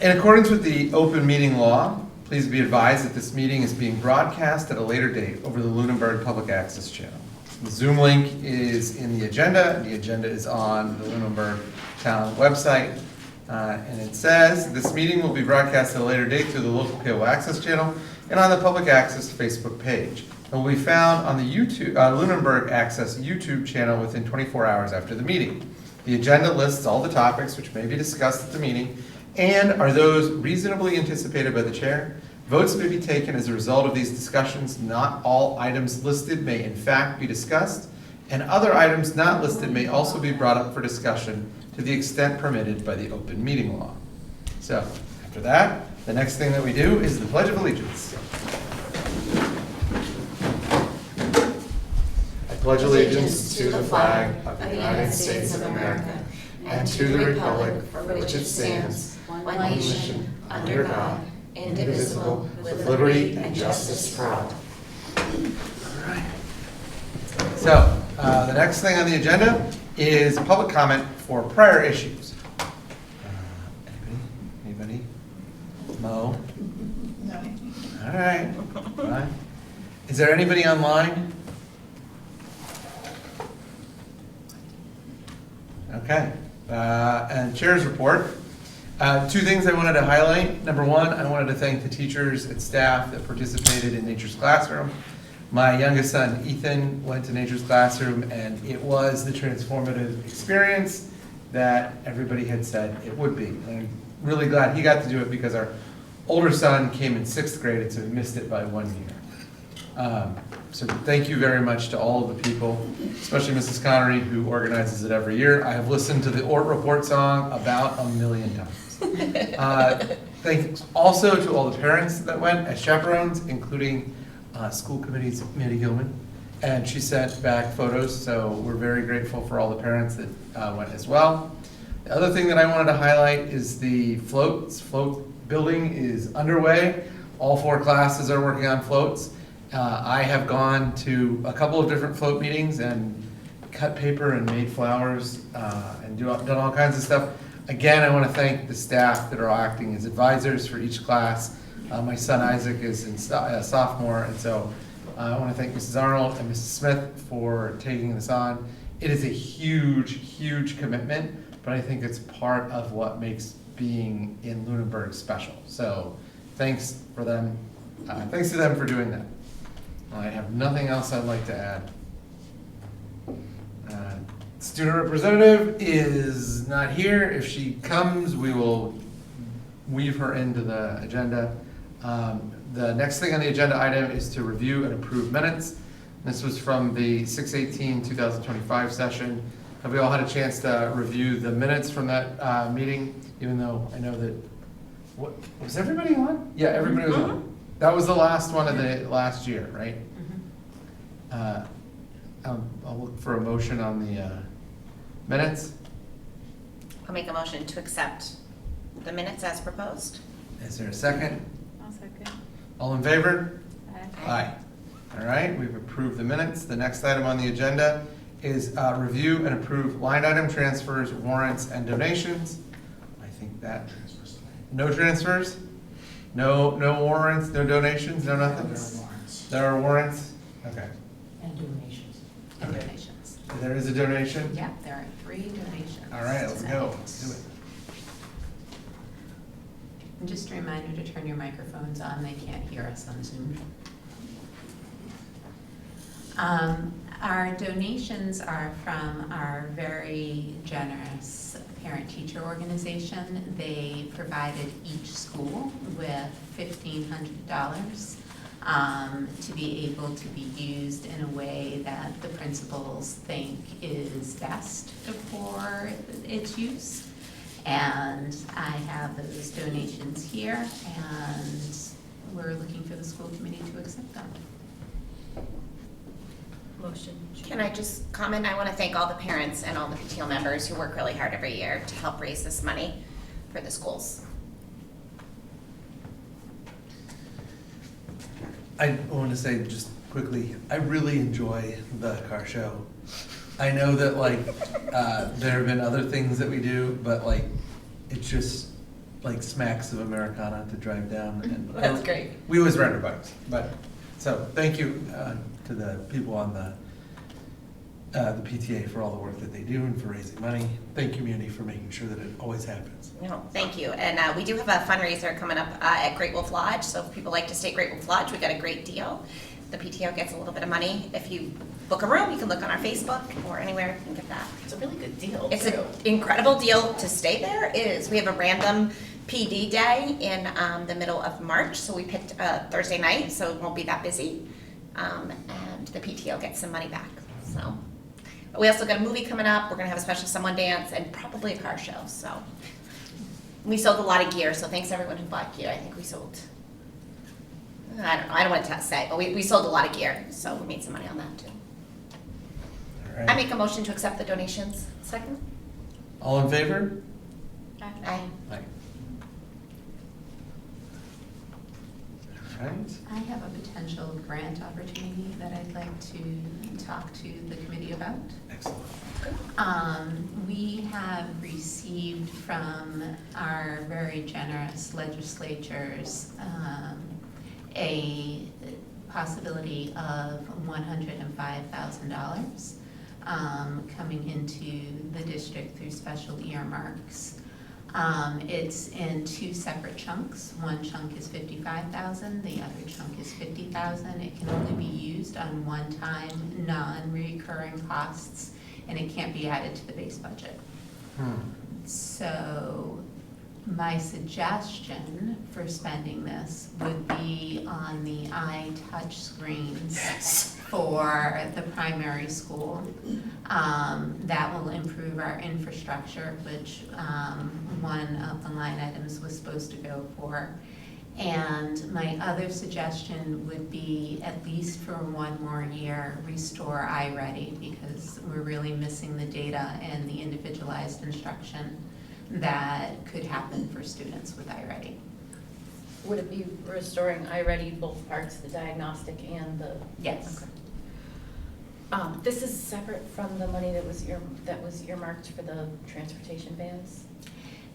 In accordance with the open meeting law, please be advised that this meeting is being broadcast at a later date over the Lunenburg Public Access Channel. The Zoom link is in the agenda, and the agenda is on the Lunenburg Town website. And it says, this meeting will be broadcast at a later date through the local cable access channel and on the Public Access Facebook page. It will be found on the Lunenburg Access YouTube channel within 24 hours after the meeting. The agenda lists all the topics which may be discussed at the meeting and are those reasonably anticipated by the chair. Votes may be taken as a result of these discussions. Not all items listed may in fact be discussed, and other items not listed may also be brought up for discussion to the extent permitted by the open meeting law. So, after that, the next thing that we do is the Pledge of Allegiance. I pledge allegiance to the flag of the United States of America and to the republic for which it stands, one nation, under God, indivisible, with liberty and justice for all. So, the next thing on the agenda is public comment for prior issues. Anybody? Mo? No. All right. Fine. Is there anybody online? Okay. And chair's report. Two things I wanted to highlight. Number one, I wanted to thank the teachers and staff that participated in Nature's Classroom. My youngest son, Ethan, went to Nature's Classroom, and it was the transformative experience that everybody had said it would be. And I'm really glad he got to do it because our older son came in 6th grade, and so he missed it by 1 year. So thank you very much to all of the people, especially Mrs. Connery, who organizes it every year. I have listened to the Ort Report song about 1 million times. Thanks also to all the parents that went as chaperones, including school committee's Mandy Gilman. And she sent back photos, so we're very grateful for all the parents that went as well. The other thing that I wanted to highlight is the floats. Float building is underway. All 4 classes are working on floats. I have gone to a couple of different float meetings and cut paper and made flowers and done all kinds of stuff. Again, I want to thank the staff that are acting as advisors for each class. My son Isaac is a sophomore, and so I want to thank Mrs. Arnold and Mrs. Smith for taking this on. It is a huge, huge commitment, but I think it's part of what makes being in Lunenburg special. So thanks for them. Thanks to them for doing that. I have nothing else I'd like to add. Student representative is not here. If she comes, we will weave her into the agenda. The next thing on the agenda item is to review and approve minutes. This was from the 6/18/2025 session. Have we all had a chance to review the minutes from that meeting? Even though I know that, was everybody on? Yeah, everybody was on. That was the last one of the last year, right? I'll look for a motion on the minutes. I'll make a motion to accept the minutes as proposed. Is there a second? I'll second. All in favor? Aye. Aye. All right, we've approved the minutes. The next item on the agenda is review and approve line item transfers, warrants, and donations. I think that, no transfers? No warrants, no donations, no nothing? There are warrants? Okay. And donations. And Okay. donations. There is a donation? Yeah, there are 3 donations. All right, let's go. Let's do it. And just a reminder to turn your microphones on, they can't hear us on Zoom. Our donations are from our very generous parent-teacher organization. They provided each school with $1,500 to be able to be used in a way that the principals think is best for its use. And I have those donations here, and we're looking for the school committee to accept them. Motion. Can I just comment? I want to thank all the parents and all the PTO members who work really hard every year to help raise this money for the schools. I want to say just quickly, I really enjoy the car show. I know that like there have been other things that we do, but like it's just like smacks of Americana to drive down. And That's great. We always ride our bikes, but, so, thank you to the people on the PTA for all the work that they do and for raising money. Thank community for making sure that it always happens. No, thank you. And we do have a fundraiser coming up at Great Wolf Lodge, so if people like to stay at Great Wolf Lodge, we got a great deal. The PTO gets a little bit of money. If you book a room, you can look on our Facebook or anywhere, you can get that. It's a really good deal, It's too. an incredible deal to stay there. It is, we have a random PD day in the middle of March, so we picked Thursday night, so it won't be that busy. And the PTO gets some money back, so. But we also got a movie coming up, we're gonna have a special someone dance, and probably a car show, so. We sold a lot of gear, so thanks everyone who bought gear. I think we sold, I don't want to say, but we sold a lot of gear, so we made some money on that too. All I right. make a motion to accept the donations. Second? All in favor? Aye. Aye. All right. I have a potential grant opportunity that I'd like to talk to the committee about. Excellent. We have received from our very generous legislatures a possibility of $105,000 coming into the district through special earmarks. It's in two separate chunks. One chunk is $55,000, the other chunk is $50,000. It can only be used on one-time, non-recurring costs, and it can't be added to the base budget. So my suggestion for spending this would be on the iTouch screens for the primary school. That will improve our infrastructure, which one of the line items was supposed to go for. And my other suggestion would be, at least for one more year, restore iReady, because we're really missing the data and the individualized instruction that could happen for students with iReady. Would it be restoring iReady both parts, the diagnostic and the? Yes. Okay. This is separate from the money that was earmarked for the transportation vans?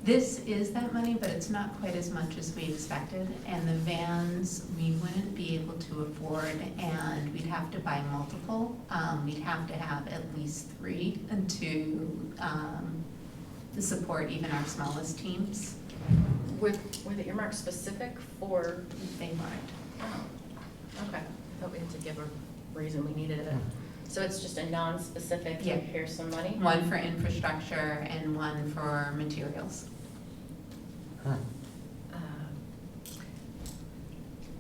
This is that money, but it's not quite as much as we expected, and the vans, we wouldn't be able to afford, and we'd have to buy multiple. We'd have to have at least 3 to support even our smallest teams. Were the earmarks specific for? They weren't. Oh, okay. I thought we had to give a reason we needed it. So it's just a non-specific, Yeah. here's some money? One for infrastructure and one for materials.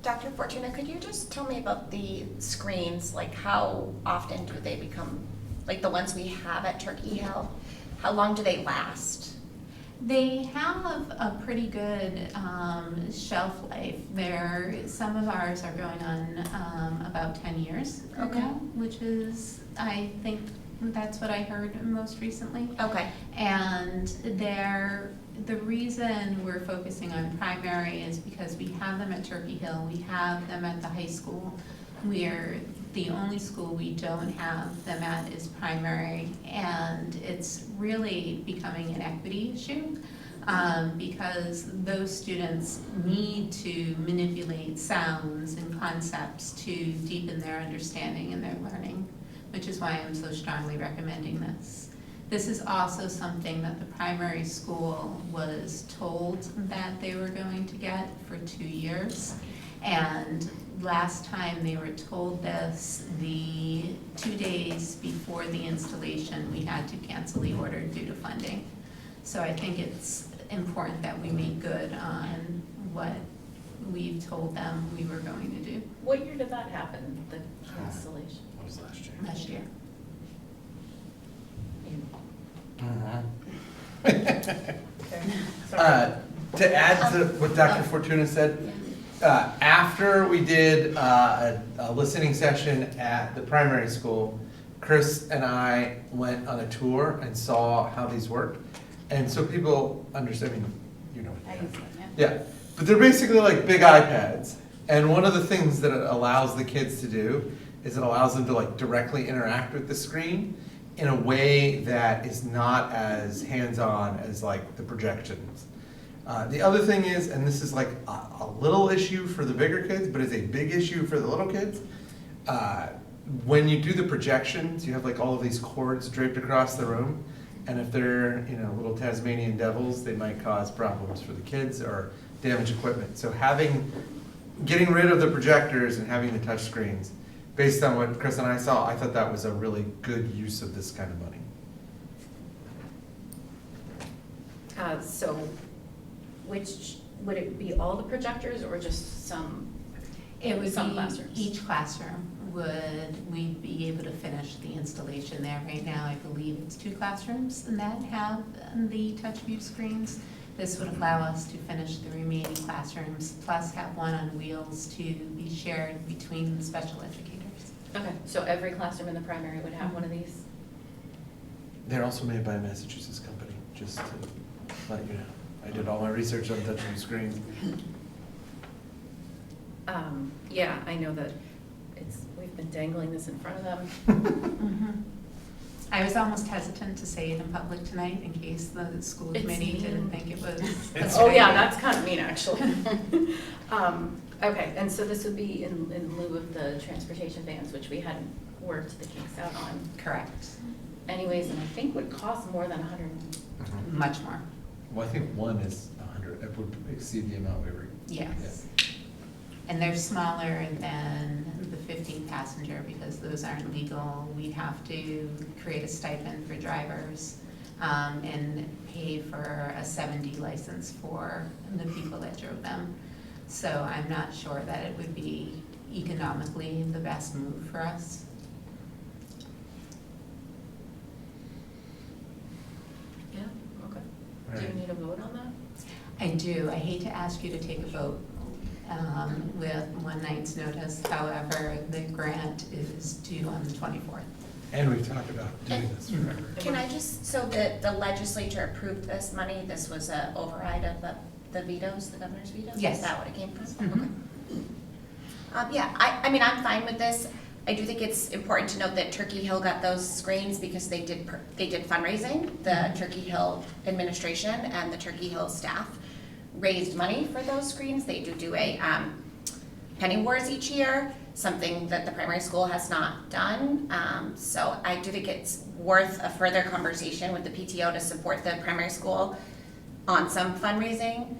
Dr. Fortuna, could you just tell me about the screens? Like, how often do they become, like the ones we have at Turkey Hill? How long do they last? They have a pretty good shelf life. Some of ours are going on about 10 years Okay. now, which is, I think that's what I heard most recently. Okay. And the reason we're focusing on primary is because we have them at Turkey Hill, we have them at the high school. We're the only school we don't have them at is primary, and it's really becoming an equity issue because those students need to manipulate sounds and concepts to deepen their understanding and their learning, which is why I'm so strongly recommending this. This is also something that the primary school was told that they were going to get for 2 years. And last time they were told this, the 2 days before the installation, we had to cancel the order due to funding. So I think it's important that we make good on what we've told them we were going to do What year did that happen, the installation? What was last year? last year. To add to what Dr. Fortuna said, after we did a listening session at the primary school, Chris and I went on a tour and saw how these work. And so people understand, I mean, you know. Yeah, but they're basically like big iPads. And one of the things that it allows the kids to do is it allows them to like directly interact with the screen in a way that is not as hands-on as like the projections. The other thing is, and this is like a little issue for the bigger kids, but it's a big issue for the little kids. When you do the projections, you have like all of these cords draped across the room, and if they're, little Tasmanian devils, they might cause problems for the kids or damage equipment. So getting rid of the projectors and having the touch screens, based on what Chris and I saw, I thought that was a really good use of this kind of money. So which, would it be all the projectors or just some? It would Some be classrooms. each classroom we'd be able to finish the installation there. Right now, I believe it's 2 classrooms that have the touch view screens. This would allow us to finish the remaining classrooms, plus have one on wheels to be shared between the special educators. Okay, so every classroom in the primary would have one of these? They're also made by a Massachusetts company, just to let you know. I did all my research on touching screens. Yeah, I know that we've been dangling this in front of them. Mm-hmm. I was almost hesitant to say it in public tonight in case the school It's committee didn't mean. think it was. Oh, yeah, that's kind of mean, actually. Okay, and so this would be in lieu of the transportation vans, which we hadn't worked the kinks out on Correct. anyways, and I think would cost more than Much more. Well, I think one is 100, it would exceed the amount we were. Yes. And they're smaller than the 15 passenger because those aren't legal. We'd have to create a stipend for drivers and pay for a 7D license for the people that drove them. So I'm not sure that it would be economically the best move for us. Yeah, okay. All Do you right. need a vote on that? I do. I hate to ask you to take a vote with one night's notice. However, the grant is due on the 24th. And we've talked about doing this forever. Can I just, so the legislature approved this money, this was a override of the vetoes, the governor's vetoes? Yes. Is that what it came from? Mhm. Okay. Yeah, I mean, I'm fine with this. I do think it's important to note that Turkey Hill got those screens because they did fundraising. The Turkey Hill administration and the Turkey Hill staff raised money for those screens. They do a penny wars each year, something that the primary school has not done. So I do think it's worth a further conversation with the PTO to support the primary school on some fundraising,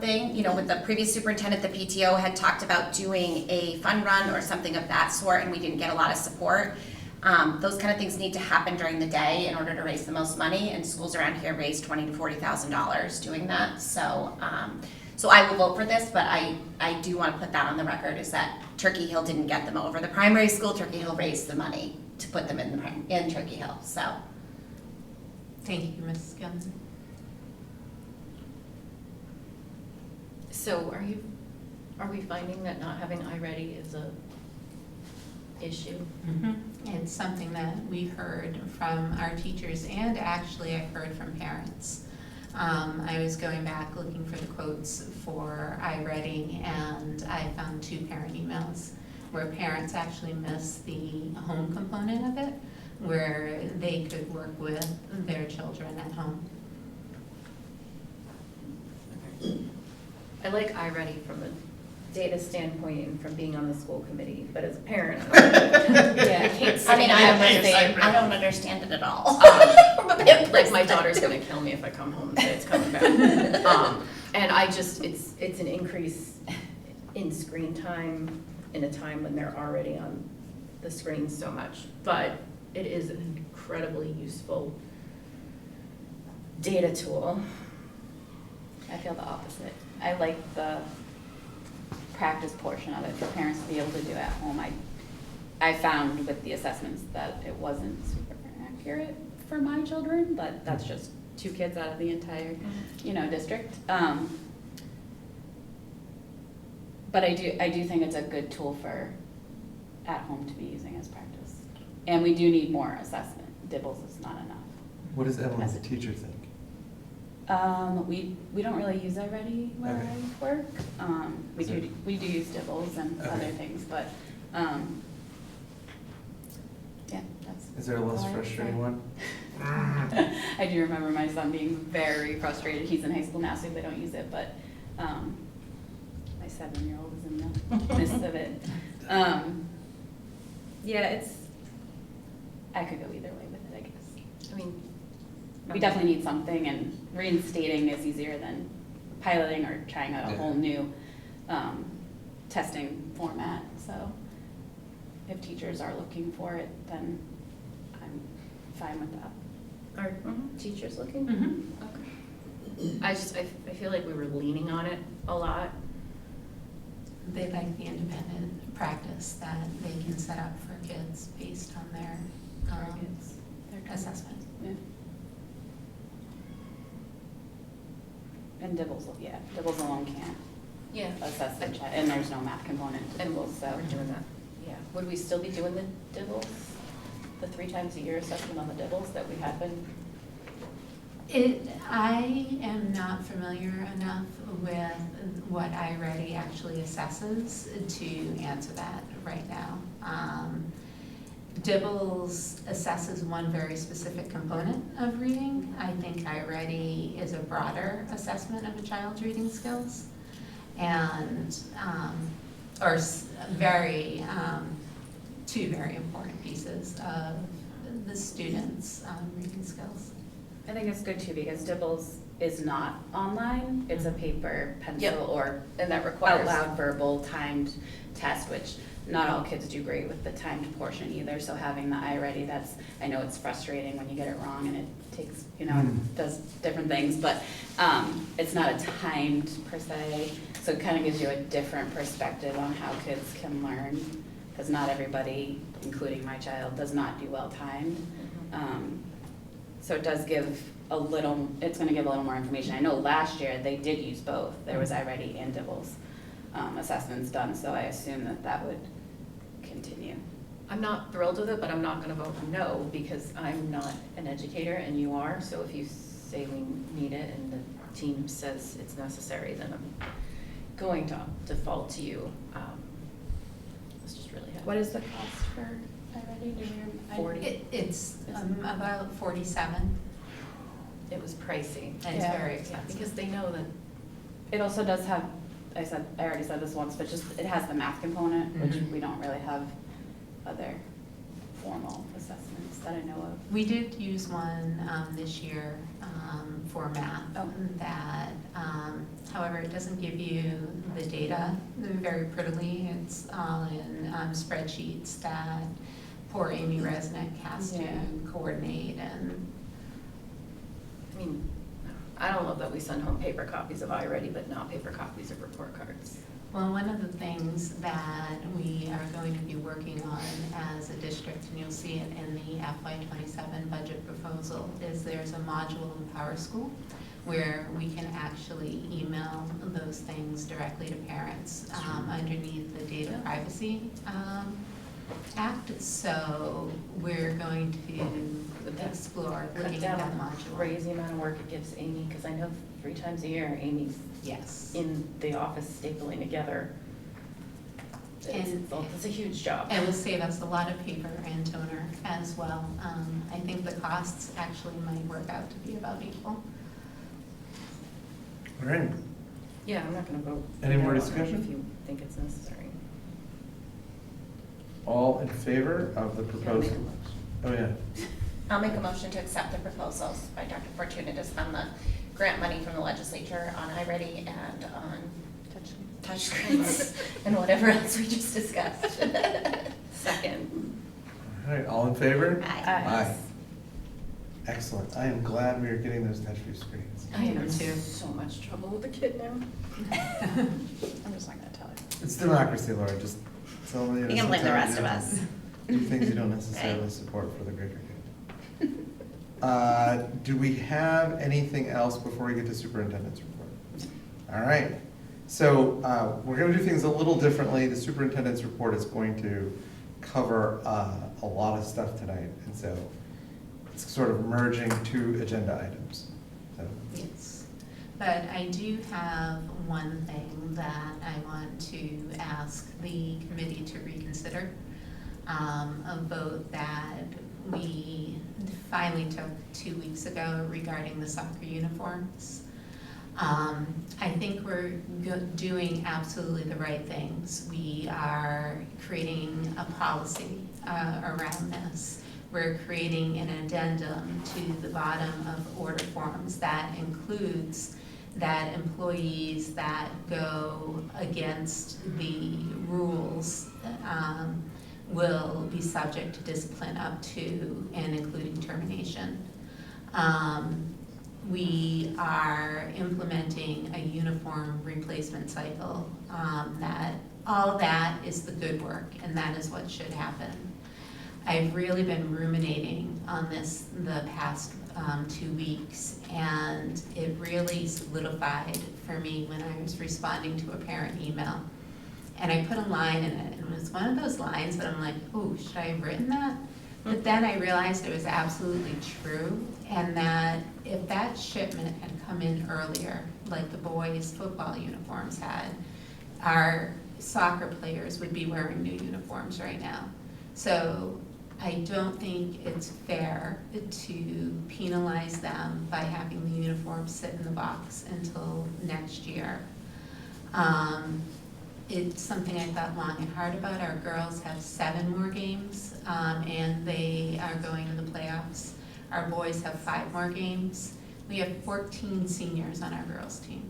thing. With the previous superintendent, the PTO had talked about doing a fun run or something of that sort, and we didn't get a lot of support. Those kind of things need to happen during the day in order to raise the most money, and schools around here raise $20,000 to $40,000 doing that. So I will vote for this, but I do want to put that on the record, is that Turkey Hill didn't get them over the primary school. Turkey Hill raised the money to put them in Turkey Hill. So Thank you, Mrs. Gilman. So are we finding that not having iReady is a issue? It's something that we've heard from our teachers, and actually I've heard from parents. I was going back looking for the quotes for iReady, and I found 2 parent emails where parents actually miss the home component of it, where they could work with their children at home. I like iReady from a data standpoint and from being on the school committee, but as a parent, yeah, I can't see. I mean, how I don't understand it at all. Like, my daughter's gonna kill me if I come home and say it's coming back. And it's an increase in screen time in a time when they're already on the screen so much. But it is an incredibly useful data tool. I feel the opposite. I like the practice portion of it for parents to be able to do at home. I found with the assessments that it wasn't super accurate for my children, but that's just 2 kids out of the entire, district. But I do think it's a good tool for at home to be using as practice. And we do need more assessment. Dibbles is not enough. What does Evelyn as a teacher think? We don't really use iReady where Okay. I work. We do use Dibbles and Okay. other things, but yeah, that's. Is there a less all I have to frustrating say. one? I do remember my son being very frustrated. He's in high school now, so they don't use it, but my 7-year-old is in the midst of it. Yeah, I could go either way with it, I guess. I mean. We definitely need something, and reinstating is easier than piloting or trying out a whole new testing format. So if teachers are looking for it, then I'm fine with that. Are teachers looking? Mhm. Okay. I feel like we were leaning on it a lot. They like the independent practice that they can set up for kids based on their Targets. assessment. Yeah. And Dibbles alone can't Yeah. assess the child, and there's no math component to And Dibbles, so. we're doing that. Yeah. Would we still be doing the dibbles? The 3 times a year assessment on the dibbles that we had been? I am not familiar enough with what iReady actually assesses to answer that right now. Dibbles assesses one very specific component of reading. I think iReady is a broader assessment of a child's reading skills. And, two very important pieces of the students' reading skills. I think it's good too, because Dibbles is not online, it's a paper, pencil, Yep. or And that requires. out loud verbal timed test, which not all kids do great with the timed portion either, so having the iReady, I know it's frustrating when you get it wrong and it takes, does different things, but it's not a timed per se, so it kind of gives you a different perspective on how kids can learn, because not everybody, including my child, does not do well timed. So it does give it's gonna give a little more information. I know last year they did use both. There was iReady and Dibbles assessments done, so I assume that would continue. I'm not thrilled with it, but I'm not gonna vote no, because I'm not an educator and you are, so if you say we need it and the team says it's necessary, then I'm going to default to you. Let's just really have. What is the cost for iReady? Do you remember? 40. It's about 47, It was pricey. and it's Yeah. very Yeah, expensive. because they know that, It also does have, I already said this once, but it has the math component, which Mhm. we don't really have other formal assessments that I know of. We did use one this year for math Oh. that, however, it doesn't give you the data very prettily. It's all in spreadsheets that poor Amy Resnick has to Yeah. coordinate, and I mean, I don't love that we send home paper copies of iReady, but not paper copies of report cards. well, one of the things that we are going to be working on as a district, and you'll see it in the FY27 budget proposal, is there's a module in PowerSchool where we can actually email those things directly to parents underneath the Data Privacy Act. So we're going to explore Cut looking down at that module. crazy amount of work it gives Amy, because I know 3 times a year Amy's Yes. in the office stapling together. It's a huge job. It will save us a lot of paper and toner as well. I think the costs actually might work out to be about equal. All right. Yeah, I'm not gonna vote. Any more no on it discussion? If you think it's necessary. All in favor of the proposal? Oh, yeah. I'll make a motion to accept the proposals by Dr. Fortuna to spend the grant money from the legislature on iReady and on touchscreens and whatever else we just discussed. Second. All right, all in favor? Aye. Excellent. I am glad we are getting those touch-free screens. I am in too. so much trouble with the kid now. I'm just not gonna tell you. It's democracy, Laura, just tell me. You can blame the rest of us. Do things you don't necessarily Right. support for the greater good. Do we have anything else before we get to superintendent's report? All right, so we're gonna do things a little differently. The superintendent's report is going to cover a lot of stuff tonight, and so it's sort of merging 2 agenda items. So, Yes, but I do have one thing that I want to ask the committee to reconsider. A vote that we finally took 2 weeks ago regarding the soccer uniforms. I think we're doing absolutely the right things. We are creating a policy around this. We're creating an addendum to the bottom of order forms that includes that employees that go against the rules will be subject to discipline up to and including termination. We are implementing a uniform replacement cycle, that all of that is the good work, and that is what should happen. I've really been ruminating on this the past 2 weeks, and it really solidified for me when I was responding to a parent email. And I put a line in it, and it was one of those lines that I'm like, oh, should I have written that? But then I realized it was absolutely true, and that if that shipment had come in earlier, like the boys' football uniforms had, our soccer players would be wearing new uniforms right now. So I don't think it's fair to penalize them by having the uniforms sit in the box until next year. It's something I thought long and hard about. Our girls have 7 more games, and they are going to the playoffs. Our boys have 5 more games. We have 14 seniors on our girls' team.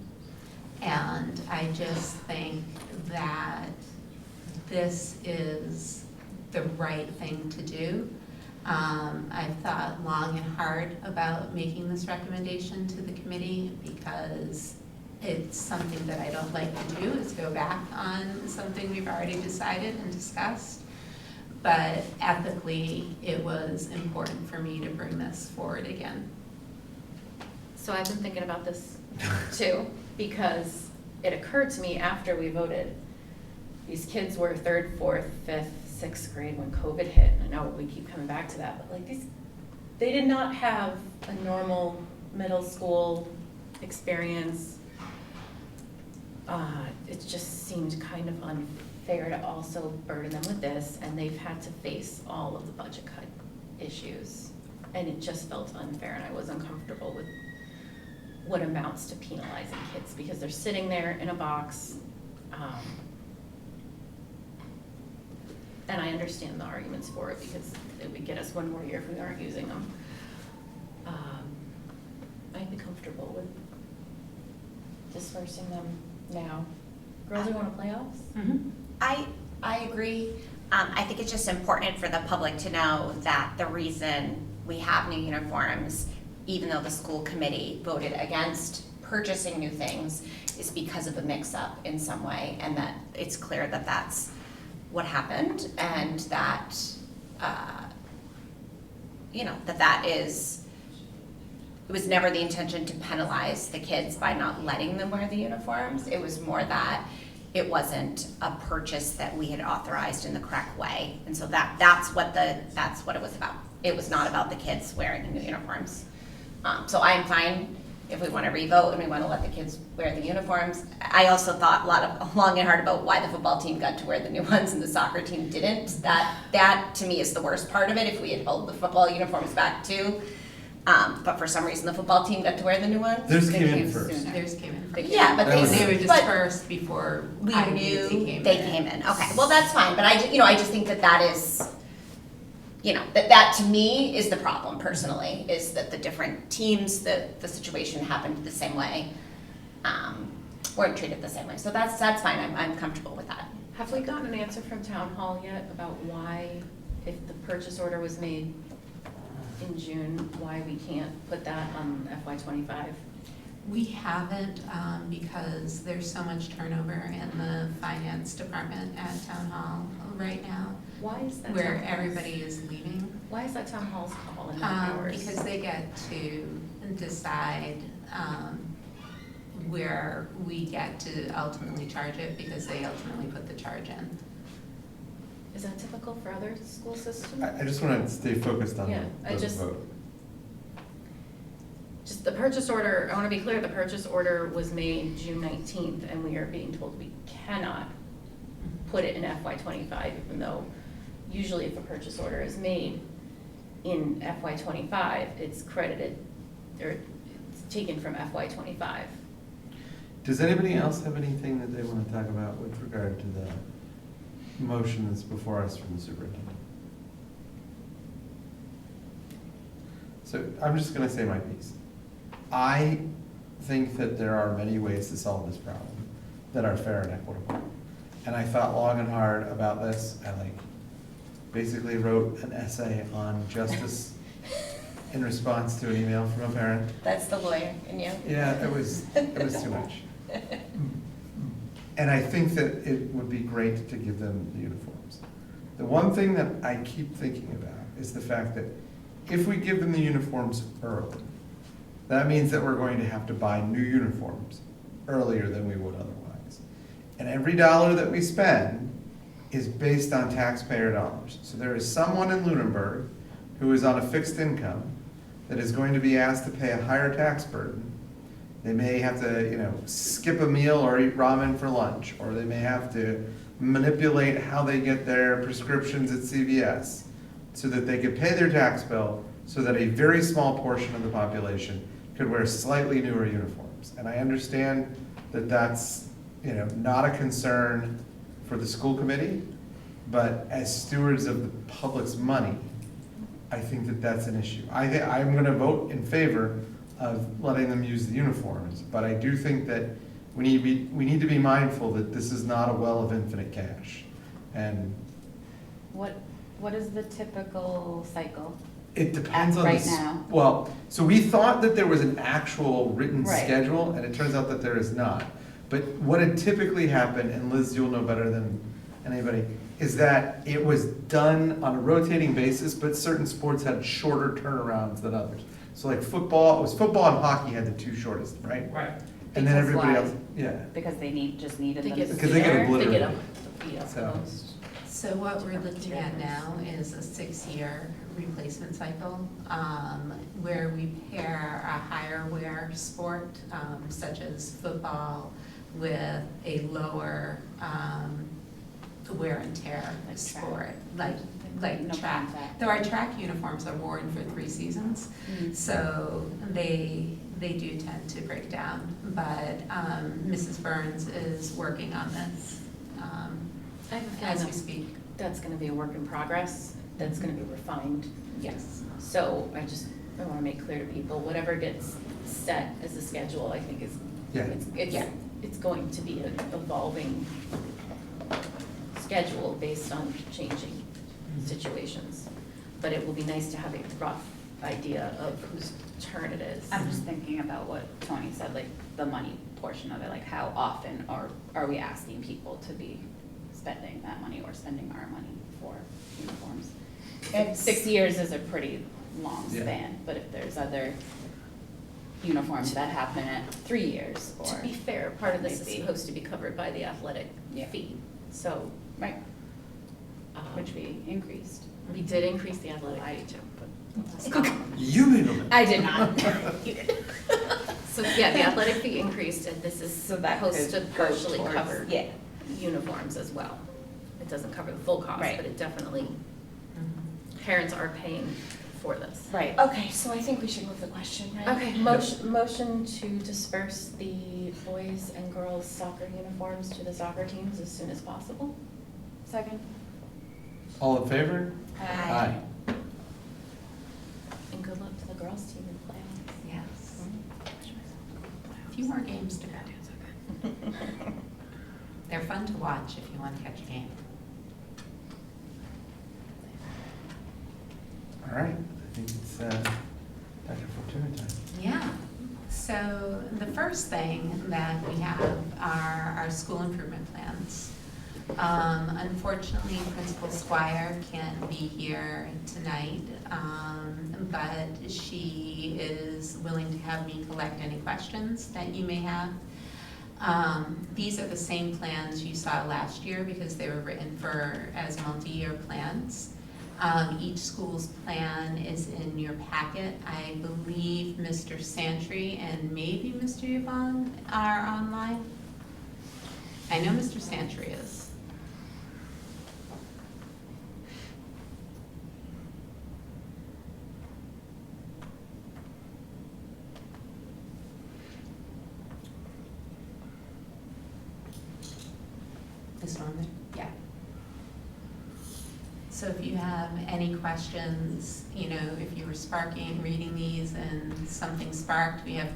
And I just think that this is the right thing to do. I've thought long and hard about making this recommendation to the committee because it's something that I don't like to do, is go back on something we've already decided and discussed. But ethically, it was important for me to bring this forward again. So I've been thinking about this too, because it occurred to me after we voted. These kids were 3rd, 4th, 5th, 6th grade when COVID hit. And I know we keep coming back to that, but like they did not have a normal middle school experience. It just seemed kind of unfair to also burden them with this, and they've had to face all of the budget cut issues. And it just felt unfair, and I was uncomfortable with what amounts to penalizing kids, because they're sitting there in a box. And I understand the arguments for it, because it would get us 1 more year if we aren't using them. I'd be comfortable with dispersing them now. Girls are going to playoffs? I agree. I think it's just important for the public to know that the reason we have new uniforms, even though the school committee voted against purchasing new things, is because of a mix-up in some way, and that it's clear that that's what happened, and that, that is, it was never the intention to penalize the kids by not letting them wear the uniforms. It was more that it wasn't a purchase that we had authorized in the correct way. And so that's what it was about. It was not about the kids wearing the new uniforms. So I'm fine if we want to revote and we want to let the kids wear the uniforms. I also thought long and hard about why the football team got to wear the new ones and the soccer team didn't. That to me is the worst part of it, if we had held the football uniforms back too. But for some reason, the football team got to wear the new ones. Theirs came in first. Theirs came in first. Yeah, but That was- They were but dispersed before we I knew came they in. came in. Okay, well, that's fine, but I just think that is, that to me is the problem personally, is that the different teams, the situation happened the same way, weren't treated the same way. So that's fine, I'm comfortable with that. Have we gotten an answer from town hall yet about why, if the purchase order was made in June, why we can't put that on FY '25? We haven't, because there's so much turnover in the finance department at town hall right now, Why is that? where town hall's- everybody is leaving. Why is that town hall's call in hours? Because they get to decide where we get to ultimately charge it, because they ultimately put the charge in. Is that typical for other school systems? I just want to stay focused on Yeah, I the just- vote. Just the purchase order, I want to be clear, the purchase order was made June 19th, and we are being told we cannot put it in FY '25, even though usually if a purchase order is made, in FY '25, it's credited, or it's taken from FY '25. Does anybody else have anything that they want to talk about with regard to the motion that's before us from the superintendent? So I'm just gonna say my piece. I think that there are many ways to solve this problem that are fair and equitable. And I thought long and hard about this. I basically wrote an essay on justice in response to an email from a parent. That's the lawyer in you. Yeah, it was too much. And I think that it would be great to give them the uniforms. The one thing that I keep thinking about is the fact that if we give them the uniforms early, that means that we're going to have to buy new uniforms earlier than we would otherwise. And every dollar that we spend is based on taxpayer dollars. So there is someone in Lunenburg who is on a fixed income that is going to be asked to pay a higher tax burden. They may have to, skip a meal or eat ramen for lunch, or they may have to manipulate how they get their prescriptions at CVS so that they could pay their tax bill so that a very small portion of the population could wear slightly newer uniforms. And I understand that that's, not a concern for the school committee, but as stewards of the public's money, I think that that's an issue. I'm gonna vote in favor of letting them use the uniforms, but I do think that we need to be mindful that this is not a well of infinite cash. And What is the typical cycle? it depends on the. Right now. Well, so we thought that there was an actual written Right. schedule, and it turns out that there is not. But what had typically happened, and Liz, you'll know better than anybody, is that it was done on a rotating basis, but certain sports had shorter turnarounds than others. So like football, and hockey had the two shortest, right? Right. And then Because everybody why? else, yeah. Because they needed They them get, to Because they get there? obliterated. They get a beat up the So- most. So what we're looking at now is a 6-year replacement cycle, where we pair a higher wear sport, such as football, with a lower, wear and tear Like track. sport, like No track. contact. Though our track uniforms are worn for 3 seasons, Mm. so they do tend to break down. But Mrs. Burns is working on this I have a as feeling we speak. that's gonna be a work in progress, that's gonna be refined. Yes. So I wanna make clear to people, whatever gets set as a schedule, I think is, Yeah. Yeah. it's going to be an evolving schedule based on changing situations. But it will be nice to have a rough idea of whose turn it is. I'm just thinking about what Tony said, like the money portion of it, like how often are we asking people to be spending that money or spending our money for uniforms? It's- 6 years is a pretty long Yeah. span, but if there's other uniforms that happen at 3 years or. To be fair, part of this is maybe. supposed to be covered by the athletic Yeah. fee, so. Right, which um, we increased. We did increase the athletic fee too, but. You made them. I did not. You did. So, yeah, the athletic fee increased, and this is So that supposed to could go partially towards- cover Yeah, uniforms as well. It doesn't cover the full cost, Right. but it definitely, parents are paying for this. right. Okay, so I think we should move the question, right? Okay, motion to disperse the boys and girls soccer uniforms to the soccer teams as soon as possible. Second. All in favor? Aye. And good luck to the girls team in playoffs. Yes. A few more games to go. They're fun to watch if you want to catch a game. All right, I think it's Dr. Fortuna time. Yeah. So the first thing that we have are our school improvement plans. Unfortunately, Principal Squire can't be here tonight, but she is willing to have me collect any questions that you may have. These are the same plans you saw last year because they were written as multi-year plans. Each school's plan is in your packet. I believe Mr. Santry and maybe Mr. Yvonne are online. I know Mr. Santry is. Ms. Norman? Yeah. So if you have any questions, you know, if you were reading these and something sparked, we have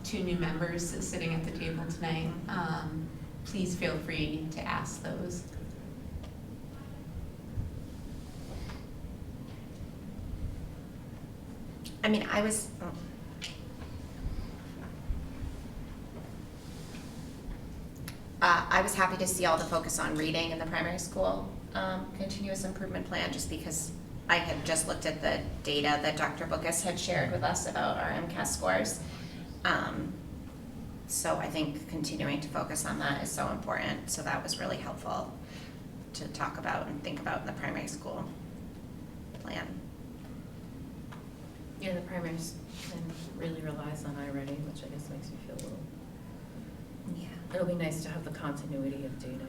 2 new members sitting at the table tonight. Please feel free to ask those. I mean, I was happy to see all the focus on reading in the primary school continuous improvement plan, just because I had just looked at the data that Dr. Bookus had shared with us about our MCAS scores. So I think continuing to focus on that is so important. So that was really helpful to talk about and think about in the primary school plan. Yeah, the primary plan really relies on iReady, which I guess makes me feel a little, Yeah. it'll be nice to have the continuity of data.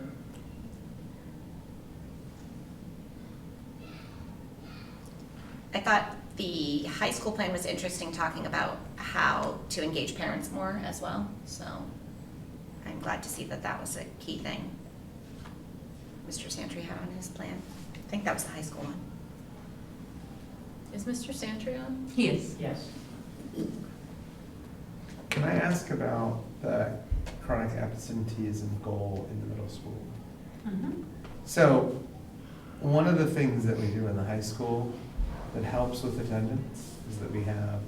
I thought the high school plan was interesting, talking about how to engage parents more as well. So I'm glad to see that that was a key thing Mr. Santry had on his plan. I think that was the high school one. Is Mr. Santry on? He is. Yes. Can I ask about the chronic absenteeism goal in the middle school? Mhm. So, one of the things that we do in the high school that helps with attendance is that we have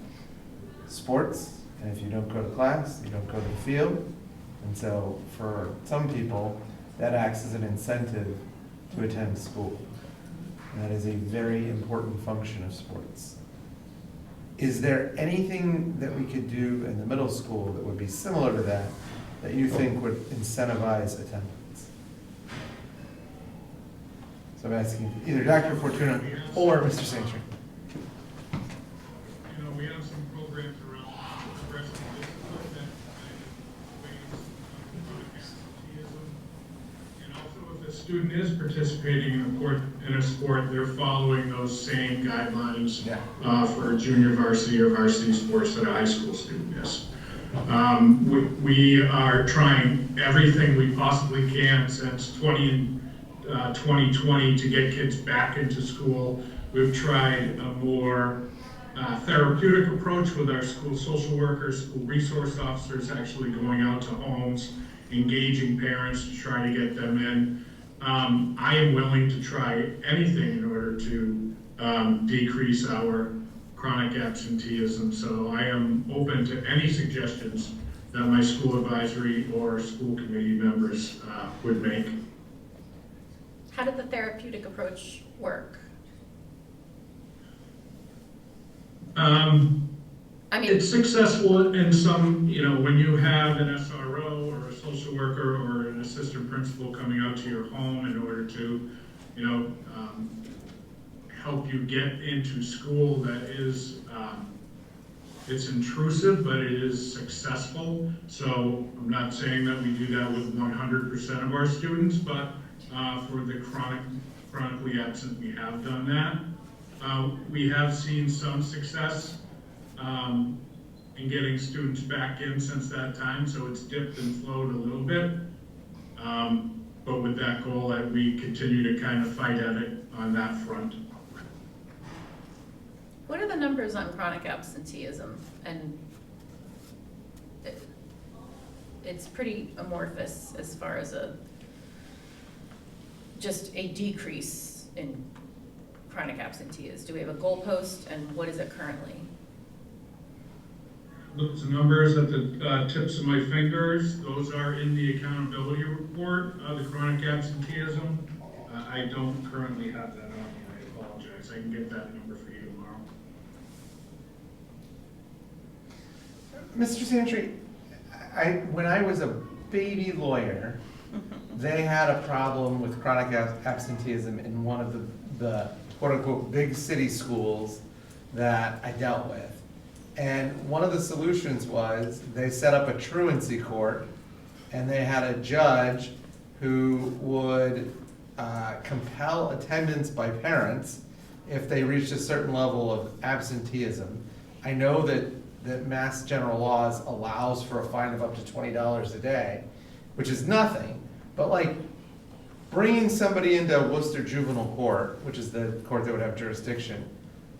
sports, and if you don't go to class, you don't go to the field. And so, for some people, that acts as an incentive to attend school. And that is a very important function of sports. Is there anything that we could do in the middle school that would be similar to that, that you think would incentivize attendance? So I'm asking either Dr. Fortuna or Mr. Santry. You know, we have some programs around progressive discipline that kind of ways absenteeism. And also, if a student is participating in a sport, they're following those same guidelines for junior varsity or varsity sports that a high school student is. We are trying everything we possibly can since 2020 to get kids back into school. We've tried a more therapeutic approach with our school social workers, school resource officers actually going out to homes, engaging parents to try to get them in. I am willing to try anything in order to decrease our chronic absenteeism, so I am open to any suggestions that my school advisory or school committee members would make. How did the therapeutic approach work? I mean, It's successful in some, you know, when you have an SRO or a social worker or an assistant principal coming out to your home in order to, you know, help you get into school, that is, it's intrusive, but it is successful. So I'm not saying that we do that with 100% of our students, but for the chronically absent, we have done that. We have seen some success in getting students back in since that time, so it's dipped and flowed a little bit. But with that goal, that we continue to kind of fight at it on that front. what are the numbers on chronic absenteeism? And it's pretty amorphous as far as just a decrease in chronic absenteeism. Do we have a goalpost, and what is it currently? Those numbers at the tips of my fingers, those are in the accountability report, the chronic absenteeism. I don't currently have that on me, I apologize. I can get that number for you tomorrow. Mr. Santry, when I was a baby lawyer, they had a problem with chronic absenteeism in one of the quote-unquote big city schools that I dealt with. And one of the solutions was they set up a truancy court, and they had a judge who would compel attendance by parents if they reached a certain level of absenteeism. I know that Mass General Laws allows for a fine of up to $20 a day, which is nothing, but like, bringing somebody into Worcester Juvenile Court, which is the court that would have jurisdiction,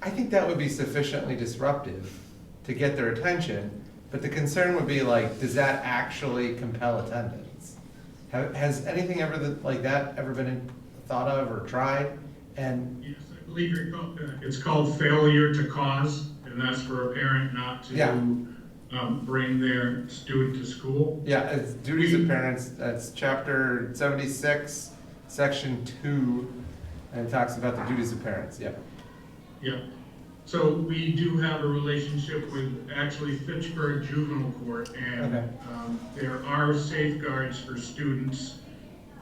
I think that would be sufficiently disruptive to get their attention, but the concern would be like, does that actually compel attendance? Has anything ever like that ever been thought of or tried? And Yes, I believe it's called failure to cause, and that's for a parent not to Yeah. Bring their student to school. yeah, it's duties of parents, that's chapter 76, section 2, and it talks about the duties of parents, yeah. Yeah. So we do have a relationship with actually Fitchburg Juvenile Court, and Okay. There are safeguards for students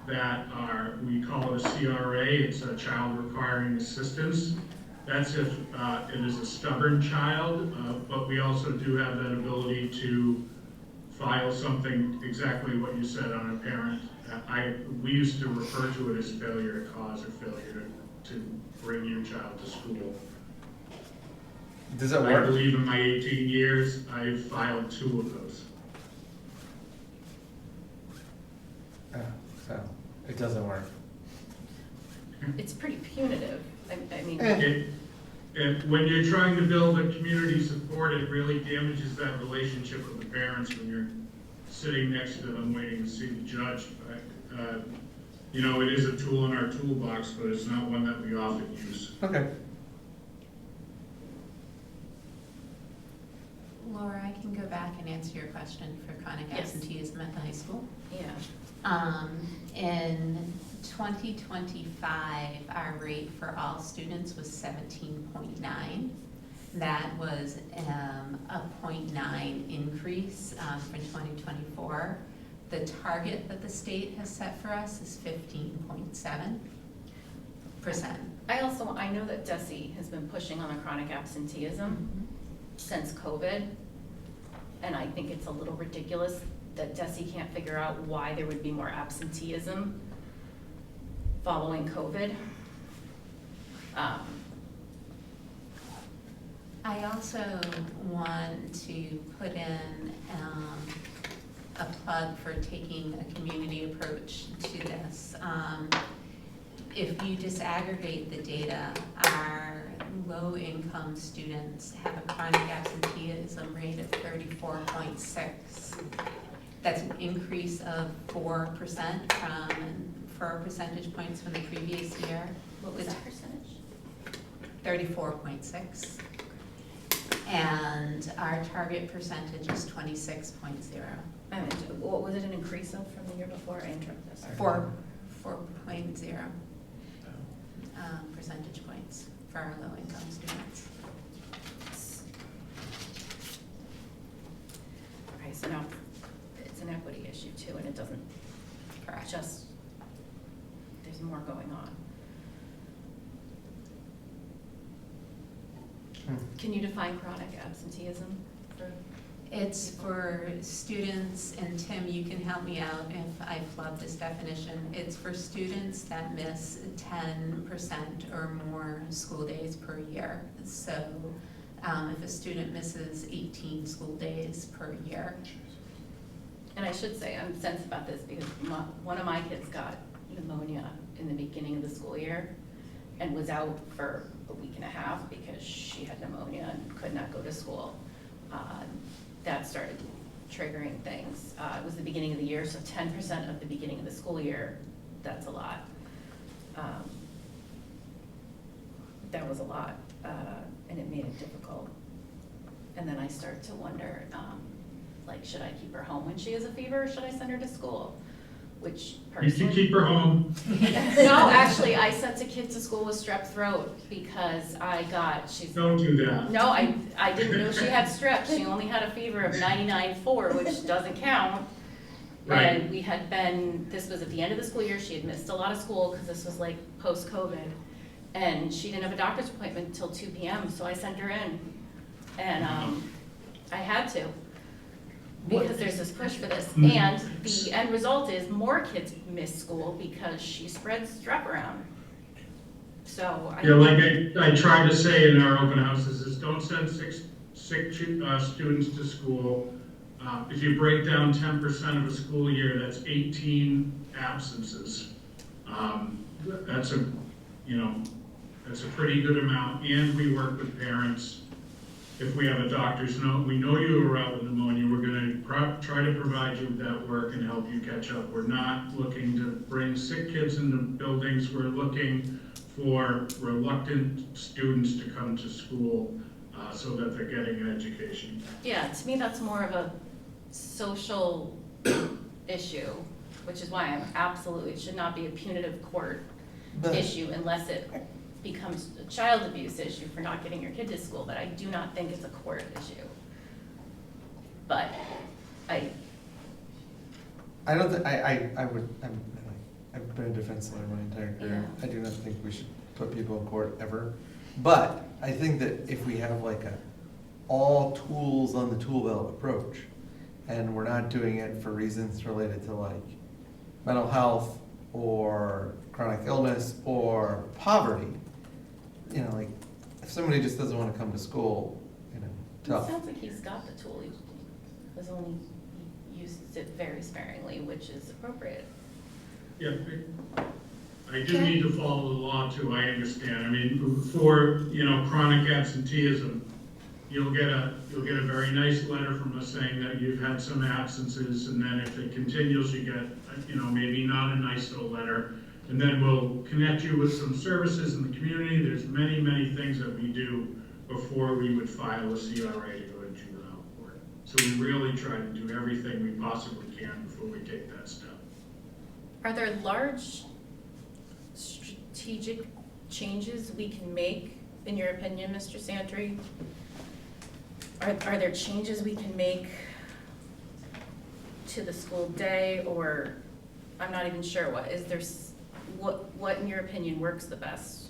that are, we call it a CRA, it's a child requiring assistance. That's if it is a stubborn child, but we also do have that ability to file something, exactly what you said, on a parent. We used to refer to it as failure to cause or failure to bring your child to school. Does that I work? believe in my 18 years, I've filed 2 of those. So, it doesn't work. It's pretty punitive. I mean, When you're trying to build a community support, it really damages that relationship with the parents when you're sitting next to them waiting to see the judge. You know, it is a tool in our toolbox, but it's not one that we often use. Okay. Laura, I can go back and answer your question for chronic Yes. absenteeism at the high school. yeah. In 2025, our rate for all students was 17.9. That was a 0.9 increase from 2024. The target that the state has set for us is 15.7%. I know that DESE has been pushing on the chronic absenteeism since COVID. And I think it's a little ridiculous that DESE can't figure out why there would be more absenteeism following COVID. I also want to put in a plug for taking a community approach to this. If you disaggregate the data, our low-income students have a chronic absenteeism rate of 34.6. That's an increase of 4% 4 percentage points from the previous year. What was that percentage? 34.6. And our target percentage is 26.0. I mean, what was it an increase of from the year before? I interrupted, sorry. 4.0 percentage points for our low-income students. Okay, so now it's an equity issue too, and it doesn't Correct. just, there's more going on. Can you define chronic absenteeism for? It's for students, and Tim, you can help me out if I flub this definition. It's for students that miss 10% or more school days per year. So if a student misses 18 school days per year. And I should say, I'm sensitive about this because one of my kids got pneumonia in the beginning of the school year and was out for a week and a half because she had pneumonia and could not go to school. That started triggering things. It was the beginning of the year, so 10% of the beginning of the school year, that's a lot. That was a lot, and it made it difficult. And then I start to wonder, like, should I keep her home when she has a fever, or should I send her to school? Which You can personally. keep her home. No, actually, I sent a kid to school with strep throat because she's. Don't do that. No, I didn't know she had strep. She only had a fever of 99.4, which doesn't count. Right. And we had this was at the end of the school year. She had missed a lot of school because this was like post-COVID. And she didn't have a doctor's appointment until 2 p.m., so I sent her in. And I had to. Because there's this push for this, and the end result is more kids miss school because she spreads strep around. So I. Yeah, like I try to say in our open houses, is don't send sick students to school. If you break down 10% of a school year, that's 18 absences. That's a, you know, that's a pretty good amount, and we work with parents. If we have a doctor's note, we know you were out with pneumonia, we're gonna try to provide you with that work and help you catch up. We're not looking to bring sick kids into buildings, we're looking for reluctant students to come to school so that they're getting an education. Yeah, to me, that's more of a social issue, which is why I'm absolutely, it should not be a punitive court But- issue unless it becomes a child abuse issue for not getting your kid to school, but I do not think it's a court issue. But I don't think, I've been a defense lawyer my entire career. Yeah. I do not think we should put people in court ever. But I think that if we have like a all tools on the tool belt approach, and we're not doing it for reasons related to like mental health or chronic illness or poverty, you know, like if somebody just doesn't want to come to school, you know, it tough. sounds like he's got the tool, he was only, he used it very sparingly, which is appropriate. Yeah, I do need to follow the law too, I understand. I mean, for, you know, chronic absenteeism, you'll get a very nice letter from us saying that you've had some absences, and then if it continues, you get, you know, maybe not a nice little letter. And then we'll connect you with some services in the community. There's many, many things that we do before we would file a CRA to go to juvenile court. So we really try to do everything we possibly can before we take that step. Are there large strategic changes we can make, in your opinion, Mr. Santry? Are there changes we can make to the school day, or I'm not even sure what, is there, what in your opinion works the best?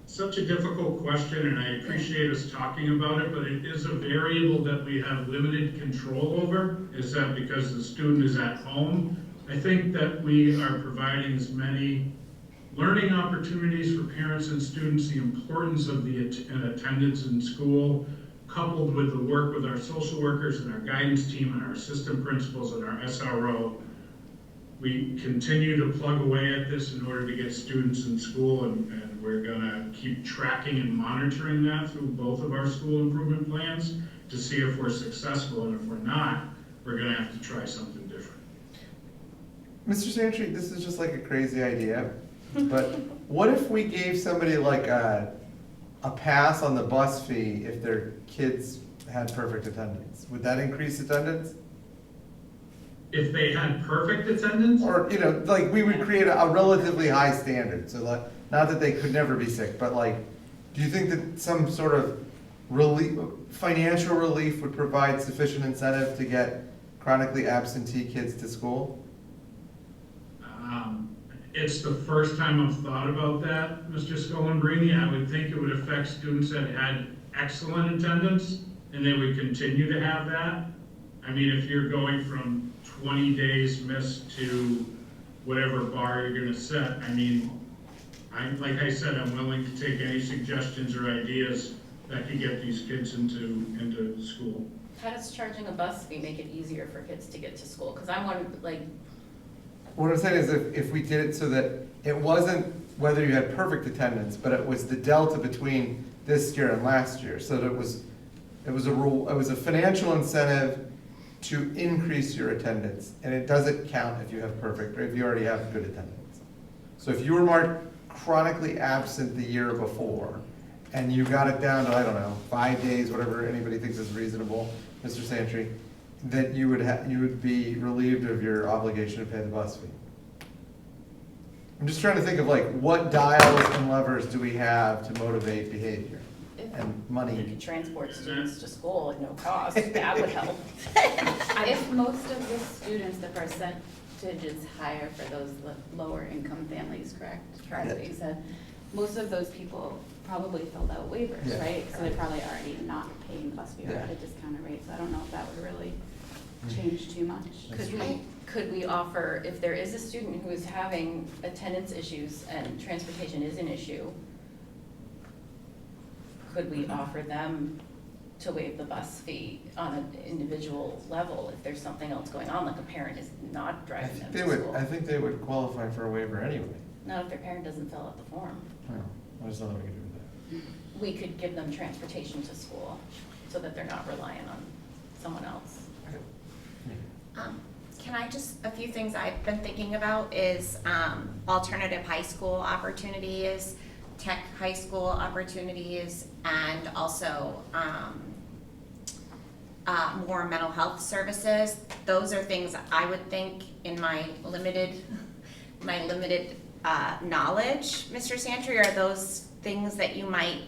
Such a difficult question, and I appreciate us talking about it, but it is a variable that we have limited control over. Is that because the student is at home? I think that we are providing as many learning opportunities for parents and students, the importance of the attendance in school, coupled with the work with our social workers and our guidance team and our assistant principals and our SRO. We continue to plug away at this in order to get students in school, and we're gonna keep tracking and monitoring that through both of our school improvement plans to see if we're successful, and if we're not, we're gonna have to try something different. Mr. Santry, this is just like a crazy idea, but what if we gave somebody like a pass on the bus fee if their kids had perfect attendance? Would that increase attendance? If they had perfect attendance, Or, you know, like we would create a relatively high standard, so like, not that they could never be sick, but like, do you think that some sort of relief, financial relief would provide sufficient incentive to get chronically absentee kids to school? it's the first time I've thought about that, Mr. Scolenbrini. I would think it would affect students that had excellent attendance, and they would continue to have that. I mean, if you're going from 20 days missed to whatever bar you're gonna set, I mean, like I said, I'm willing to take any suggestions or ideas that could get these kids into school. How does charging a bus fee make it easier for kids to get to school? Because I want, like, What I'm saying is if we did it so that it wasn't whether you had perfect attendance, but it was the delta between this year and last year, so that it was a financial incentive to increase your attendance, and it doesn't count if you have perfect, or if you already have good attendance. So if you were marked chronically absent the year before, and you got it down to, I don't know, 5 days, whatever anybody thinks is reasonable, Mr. Santry, that you would be relieved of your obligation to pay the bus fee. I'm just trying to think of like, what dials and levers do we have to motivate behavior and you money? could transport students to school at no cost, that would help. If most of the students, the percentage is higher for those lower income families, correct? That's what you said. Most of those people probably filled out waivers, Yeah. right? So they're probably already not paying the bus fee or Yeah. at a discounted rate, so I don't know if that would really change too much. Could we offer, if there is a student who is having attendance issues and transportation is an issue, could we offer them to waive the bus fee on an individual level if there's something else going on, like a parent is not I driving think them they to would, school. I think they would qualify for a waiver anyway. Not if their parent doesn't fill out the form. Well, there's nothing we can do with that. We could give them transportation to school so that they're not relying on someone else. Can I just, a few things I've been thinking about is alternative high school opportunities, tech high school opportunities, and also more mental health services. Those are things I would think in my limited knowledge, Mr. Santry, are those things that you might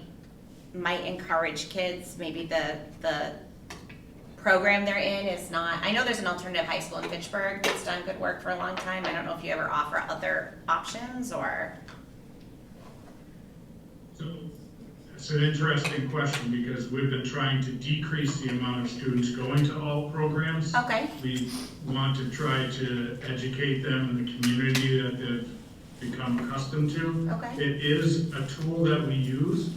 encourage kids, maybe the program they're in is not, I know there's an alternative high school in Fitchburg that's done good work for a long time. I don't know if you ever offer other options or. So it's an interesting question because we've been trying to decrease the amount of students going to all programs. Okay, We want to try to educate them in the community that they've become accustomed to. okay, It is a tool that we use,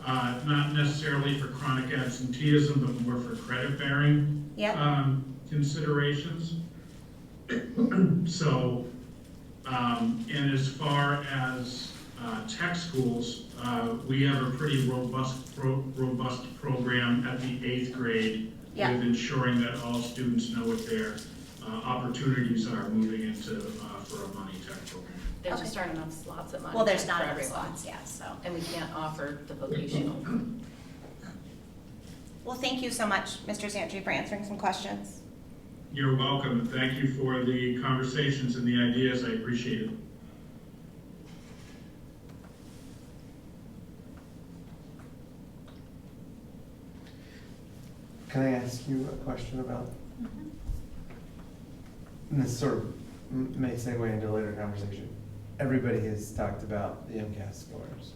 not necessarily for chronic absenteeism, but more for credit-bearing yep, considerations. So, and as far as tech schools, we have a pretty robust program at the 8th grade Yeah. with ensuring that all students know what their opportunities are moving into for a Money Tech program. There Okay. just aren't enough slots at Monty well, there's Tech not for enough everyone. slots, yeah, so. And we can't offer the vocational. Well, thank you so much, Mr. Santry, for answering some questions. You're welcome. Thank you for the conversations and the ideas. I appreciate it. Can I ask you a question about, and this sort of may segue into a later conversation. Everybody has talked about the MCAS scores.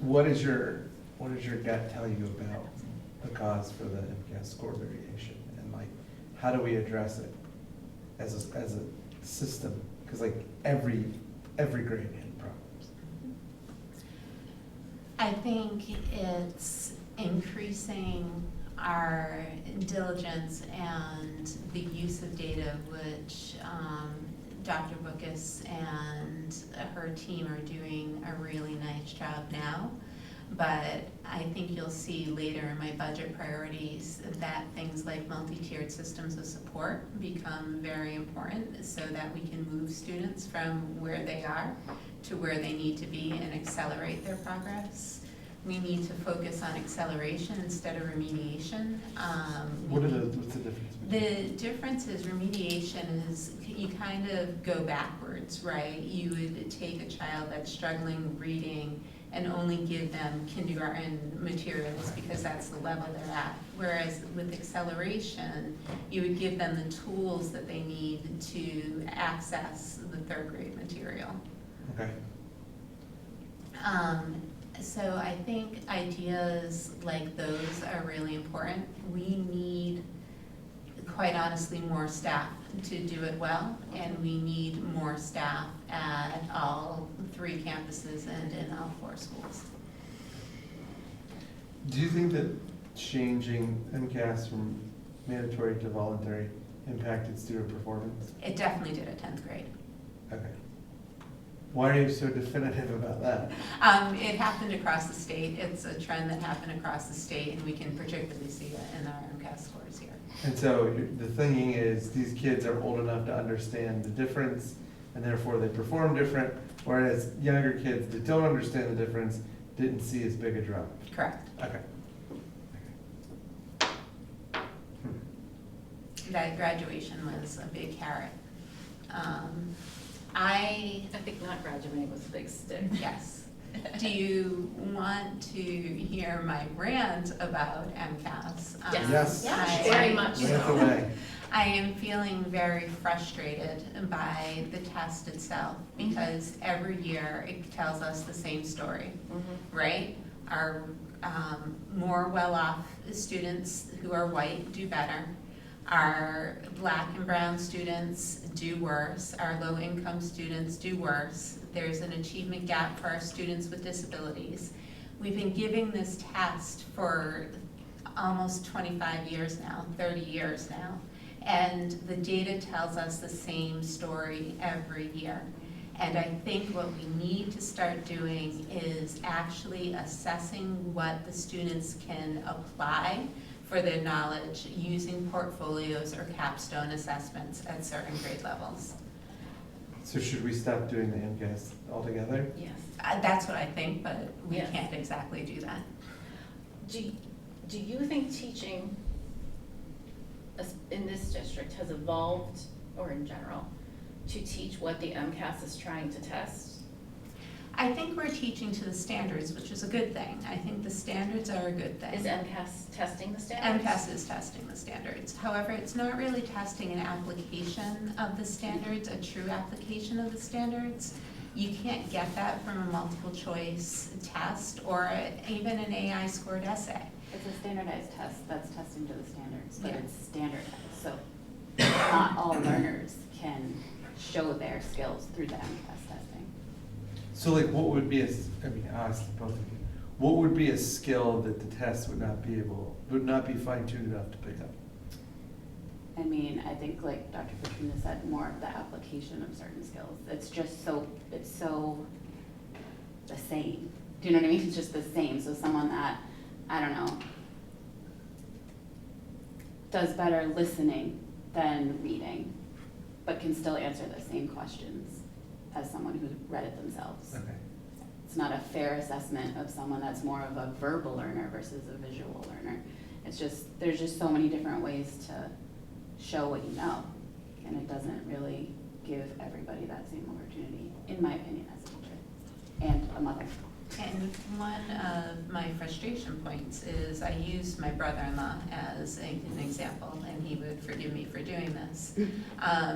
What is your gut tell you about the cause for the MCAS score variation? And like, how do we address it as a system? Because like every grade had problems. I think it's increasing our diligence and the use of data, which Dr. Bookus and her team are doing a really nice job now. But I think you'll see later in my budget priorities that things like multi-tiered systems of support become very important so that we can move students from where they are to where they need to be and accelerate their progress. We need to focus on acceleration instead of remediation. What's the difference? The difference is remediation is you kind of go backwards, right? You would take a child that's struggling reading and only give them kindergarten materials because that's the level they're at. Whereas with acceleration, you would give them the tools that they need to access the 3rd grade material. Okay. So I think ideas like those are really important. We need, quite honestly, more staff to do it well, and we need more staff at all 3 campuses and in all 4 schools. Do you think that changing MCAS from mandatory to voluntary impacted student performance? It definitely did at 10th grade. Okay. Why are you so definitive about that? It happened across the state. It's a trend that happened across the state, and we can particularly see it in our MCAS scores here. And so the thinking is these kids are old enough to understand the difference, and therefore they perform different, whereas younger kids that don't understand the difference didn't see as big a drop. Correct. Okay. That graduation was a big carrot. I I think not graduating was a big stick. Yes. Do you want to hear my rant about MCAS? Yes. Yes. Yeah, I- Very much Rant so. away. I am feeling very frustrated by the test itself because every year it tells us the same story, right? Our more well-off students who are white do better. Our Black and brown students do worse. Our low-income students do worse. There's an achievement gap for our students with disabilities. We've been giving this test for almost 25 years now, 30 years now, and the data tells us the same story every year. And I think what we need to start doing is actually assessing what the students can apply for their knowledge using portfolios or capstone assessments at certain grade levels. So should we stop doing the MCAS altogether? Yes. That's what I think, but we Yes. can't exactly do that. Do you think teaching in this district has evolved, or in general, to teach what the MCAS is trying to test? I think we're teaching to the standards, which is a good thing. I think the standards are a good thing. Is MCAS testing the standards? MCAS is testing the standards. However, it's not really testing an application of the standards, a true application of the standards. You can't get that from a multiple choice test or even an AI scored essay. It's a standardized test that's testing to the standards, but Yeah. it's standardized, so not all learners can show their skills through the MCAS testing. So like what would be I'll ask both of you, what would be a skill that the test would not be fine-tuned enough to pick up? I mean, I think like Dr. Katrina said, more of the application of certain skills. It's so the same. Do you know what I mean? It's just the same. So someone that, I don't know, does better listening than reading, but can still answer the same questions as someone who read it themselves. Okay. It's not a fair assessment of someone that's more of a verbal learner versus a visual learner. It's just, there's just so many different ways to show what you know, and it doesn't really give everybody that same opportunity, in my opinion, as a teacher and a mother. And one of my frustration points is I used my brother-in-law as an example, and he would forgive me for doing this.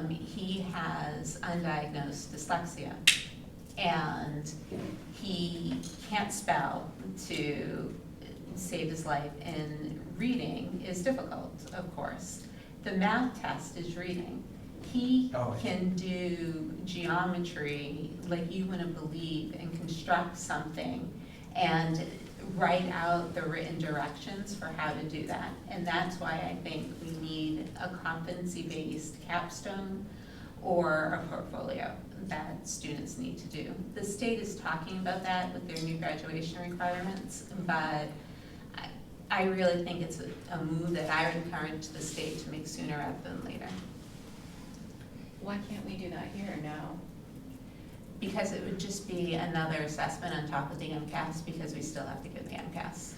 He has undiagnosed dyslexia, and he can't spell to save his life, and reading is difficult, of course. The math test is reading. He can do geometry like you wouldn't believe and construct something and write out the written directions for how to do that. And that's why I think we need a competency-based capstone or a portfolio that students need to do. The state is talking about that with their new graduation requirements, but I really think it's a move that I would encourage the state to make sooner rather than later. Why can't we do that here now? Because it would just be another assessment on top of the MCAS, because we still have to give the MCAS.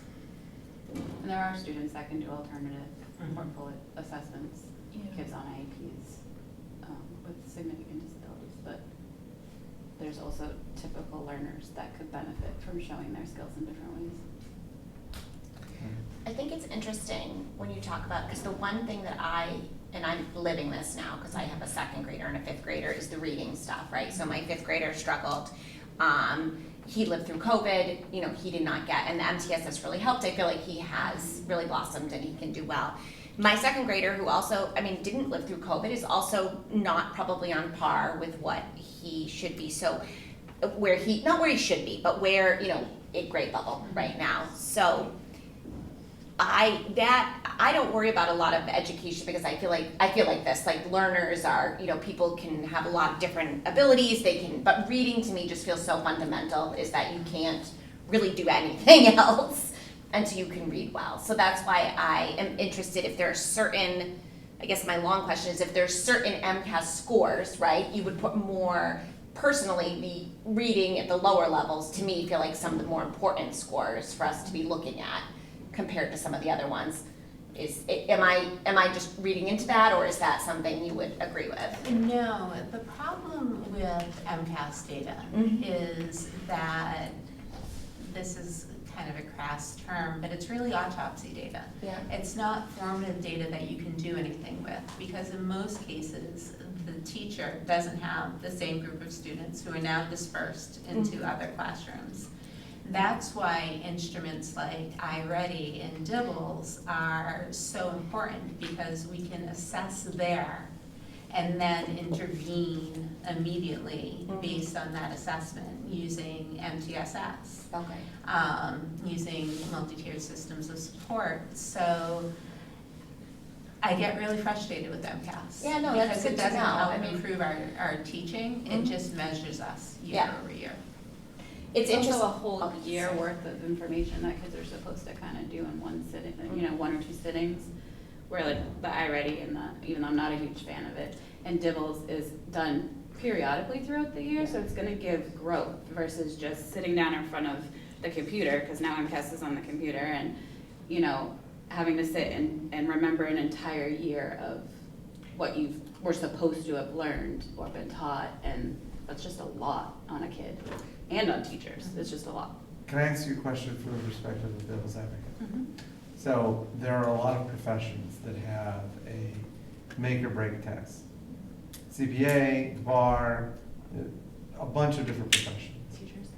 And there are students that can do alternative Mhm. portfolio assessments, Yeah. kids on IEPs with significant disabilities, but there's also typical learners that could benefit from showing their skills in different ways. I think it's interesting when you talk about, because the one thing that and I'm living this now because I have a second grader and a fifth grader, is the reading stuff, right? So my fifth grader struggled. He lived through COVID, he did not get, and the MTS has really helped. I feel like he has really blossomed and he can do well. My second grader, who also, didn't live through COVID, is also not probably on par with what he should be. So not where he should be, but where, at grade level right now. So I don't worry about a lot of education, because I feel like this, like learners are, people can have a lot of different abilities, but reading to me just feels so fundamental, is that you can't really do anything else until you can read well. So that's why I am interested if there are certain, I guess my long question is, if there's certain MCAS scores, right, you would put more, personally, the reading at the lower levels, to me, feel like some of the more important scores for us to be looking at compared to some of the other ones. Am I just reading into that, or is that something you would agree with? No, the problem with MCAS data is that, this is kind of a crass term, but it's really autopsy data. Yeah. It's not formative data that you can do anything with, because in most cases, the teacher doesn't have the same group of students who are now dispersed into other classrooms. That's why instruments like iReady and DIBELS are so important, because we can assess there and then intervene immediately based on that assessment using MTSS, using multi-tiered systems of support. So I get really frustrated with MCAS. Yeah, no, that's good to Because it doesn't know. help I mean- improve our teaching, it Mhm. just measures us year Yeah. over year. It's It's interesting. also a whole Oh, year sorry. worth of information that kids are supposed to kind of do in one sitting, you know, 1 or 2 sittings. Where like the iReady and the, even though I'm not a huge fan of it, and Dibbles is done periodically throughout the year, so it's gonna give growth versus just sitting down in front of the computer, because now MCAS is on the computer, and, you know, having to sit and remember an entire year of what you were supposed to have learned or been taught, and that's just a lot on a kid and on teachers. It's just a lot. Can I ask you a question from the perspective of devil's advocate? Mm-hmm. So there are a lot of professions that have a make or break test. CPA, bar, a bunch of different professions. Teachers.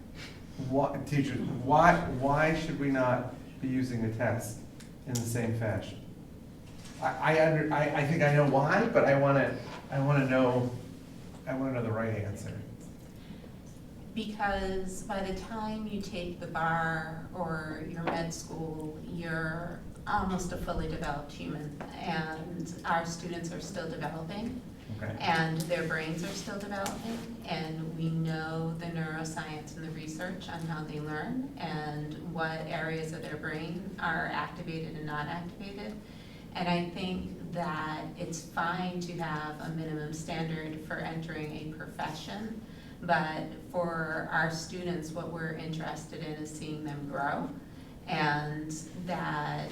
Teachers, why should we not be using a test in the same fashion? I think I know why, but I wanna know the right answer. Because by the time you take the bar or your med school, you're almost a fully developed human, and our students are still developing, Okay. and their brains are still developing, and we know the neuroscience and the research on how they learn and what areas of their brain are activated and not activated. And I think that it's fine to have a minimum standard for entering a profession, but for our students, what we're interested in is seeing them grow, and that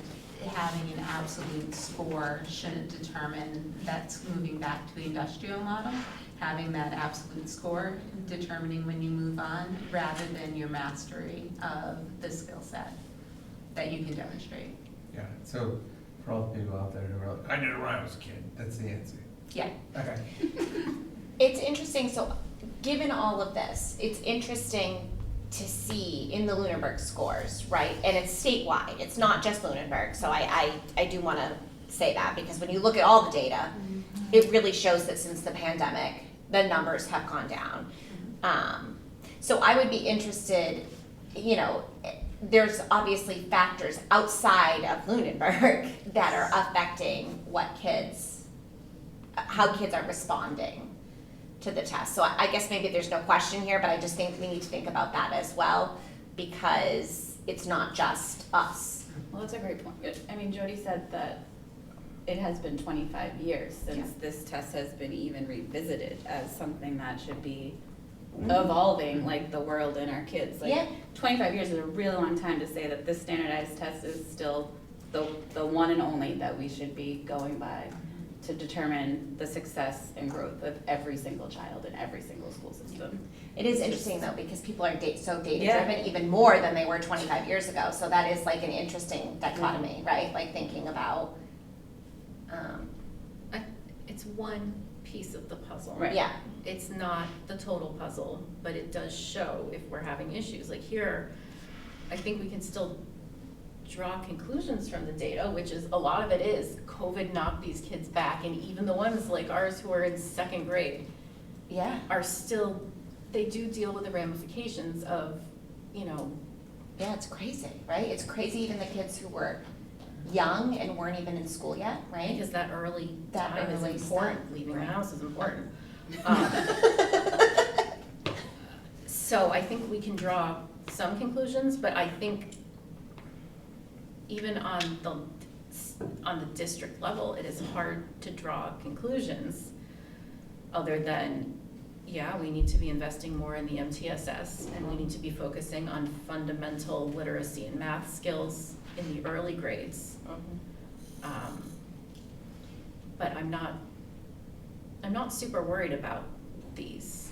having an absolute score shouldn't determine, that's moving back to the industrial model, having that absolute score determining when you move on, rather than your mastery of the skill set that you can demonstrate. Yeah, so for all the people out there who are like, I did it when I was a kid, that's the answer. Yeah. Okay. It's interesting, so given all of this, it's interesting to see in the Lunenburg scores, right? And it's statewide, it's not just Lunenburg, so I do wanna say that, because when you look at all the data, it really shows that since the pandemic, the numbers have gone down. So I would be interested, you know, there's obviously factors outside of Lunenburg that are affecting how kids are responding to the test. So I guess maybe there's no question here, but I just think we need to think about that as well, because it's not just us. Well, that's a great point. I mean, Jody said that it has been 25 years since this test has been even revisited as something that should be evolving, like the world and our kids. Like, Yeah. 25 years is a really long time to say that this standardized test is still the one and only that we should be going by to determine the success and growth of every single child in every single school system. It is interesting though, because people are so data-driven even more than they were 25 years ago. So that is like an interesting dichotomy, right? Like thinking about, It's one piece of the puzzle. Right. yeah, It's not the total puzzle, but it does show if we're having issues. Like here, I think we can still draw conclusions from the data, which is, a lot of it is COVID knocked these kids back, and even the ones like ours who are in 2nd grade yeah. are still, they do deal with the ramifications of, you know, Yeah, it's crazy, right? It's crazy even the kids who were young and weren't even in school yet, right? because that early That time is early important, stuff, leaving the right. house is important. So I think we can draw some conclusions, but I think even on the district level, it is hard to draw conclusions other than, yeah, we need to be investing more in the MTSS, and we need to be focusing on fundamental literacy and math skills in the early grades. But I'm not super worried about these.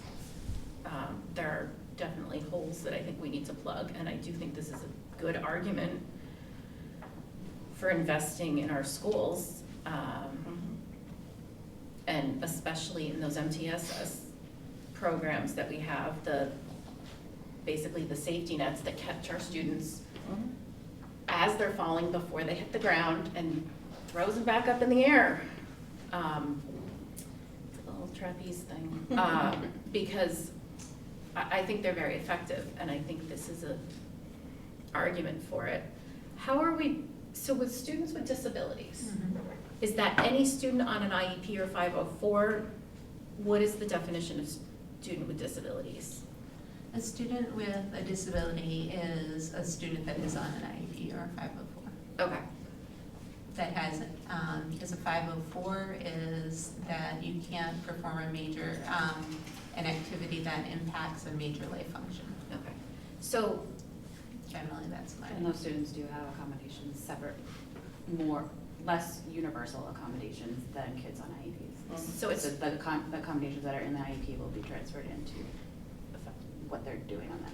There are definitely holes that I think we need to plug, and I do think this is a good argument for investing in our schools, and especially in those MTSS programs that we have, basically the safety nets that catch our students as they're falling before they hit the ground and throws them back up in the air. little trapeze thing, because I think they're very effective, and I think this is a argument for it. How are we, so with students with disabilities, is that any student on an IEP or 504? What is the definition of student with disabilities? A student with a disability is a student that is on an IEP or a 504. Okay, That has, is a 504 is that you can't perform a major, an activity that impacts a major life function. okay. So, Generally, that's my. And those students do have accommodations separate, less universal accommodations than kids on IEPs. So it's- the accommodations that are in the IEP will be transferred into what they're doing on that.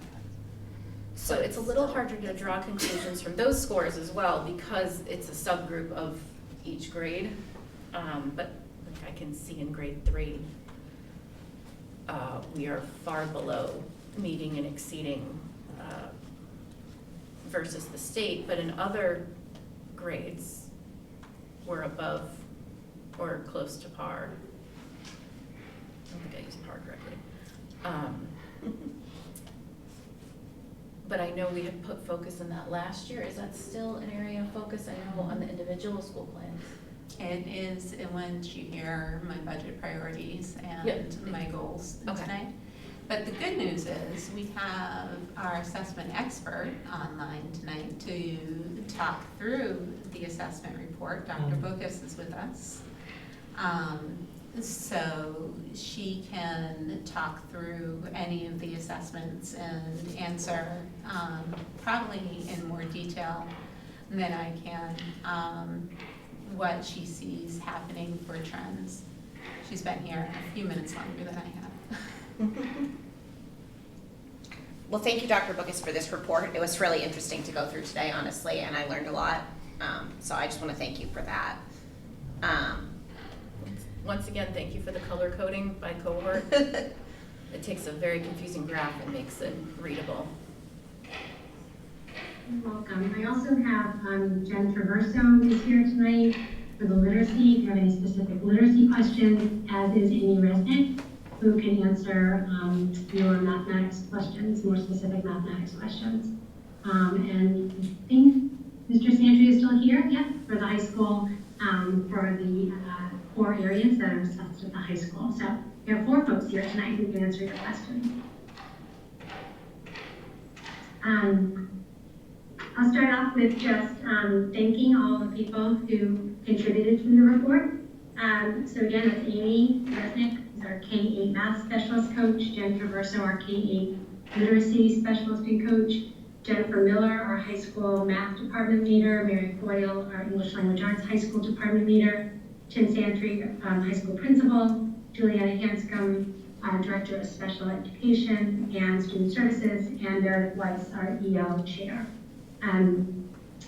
so it's a little harder to draw conclusions from those scores as well, because it's a subgroup of each grade. But like I can see in grade 3, we are far below meeting and exceeding versus the state, but in other grades, we're above or close to par. I don't think I used par correctly. But I know we had put focus in that last year. Is that still an area of focus? I know on the individual school plans. It is, and once you hear my budget priorities and Yep. my goals Okay. tonight. But the good news is, we have our assessment expert online tonight to talk through the assessment report. Dr. Bokus is with us. So she can talk through any of the assessments and answer, probably in more detail than I can, what she sees happening for trends. She's been here a few minutes longer than I have. Well, thank you, Dr. Bookis, for this report. It was really interesting to go through today, honestly, and I learned a lot. So I just want to thank you for that. Once again, thank you for the color coding by cohort. It takes a very confusing graph and makes it readable. You're welcome. I also have Jen Traverso is here tonight for the literacy. If you have any specific literacy questions, as is Amy Resnick, who can answer your mathematics questions, more specific mathematics questions. And I think Mr. Santry is still here, yep, for the high school, for the 4 areas that are assessed at the high school. So we have 4 folks here tonight who can answer your questions. I'll start off with just thanking all the people who contributed to the report. So again, it's Amy Resnick, who's our K-8 math specialist coach, Jen Traverso, our K-8 literacy specialist and coach, Jennifer Miller, our high school math department leader, Mary Coyle, our English language arts high school department leader, Tim Santry, high school principal, Juliana Hanscom, director of special education and student services, and Meredith Weiss, our EL chair.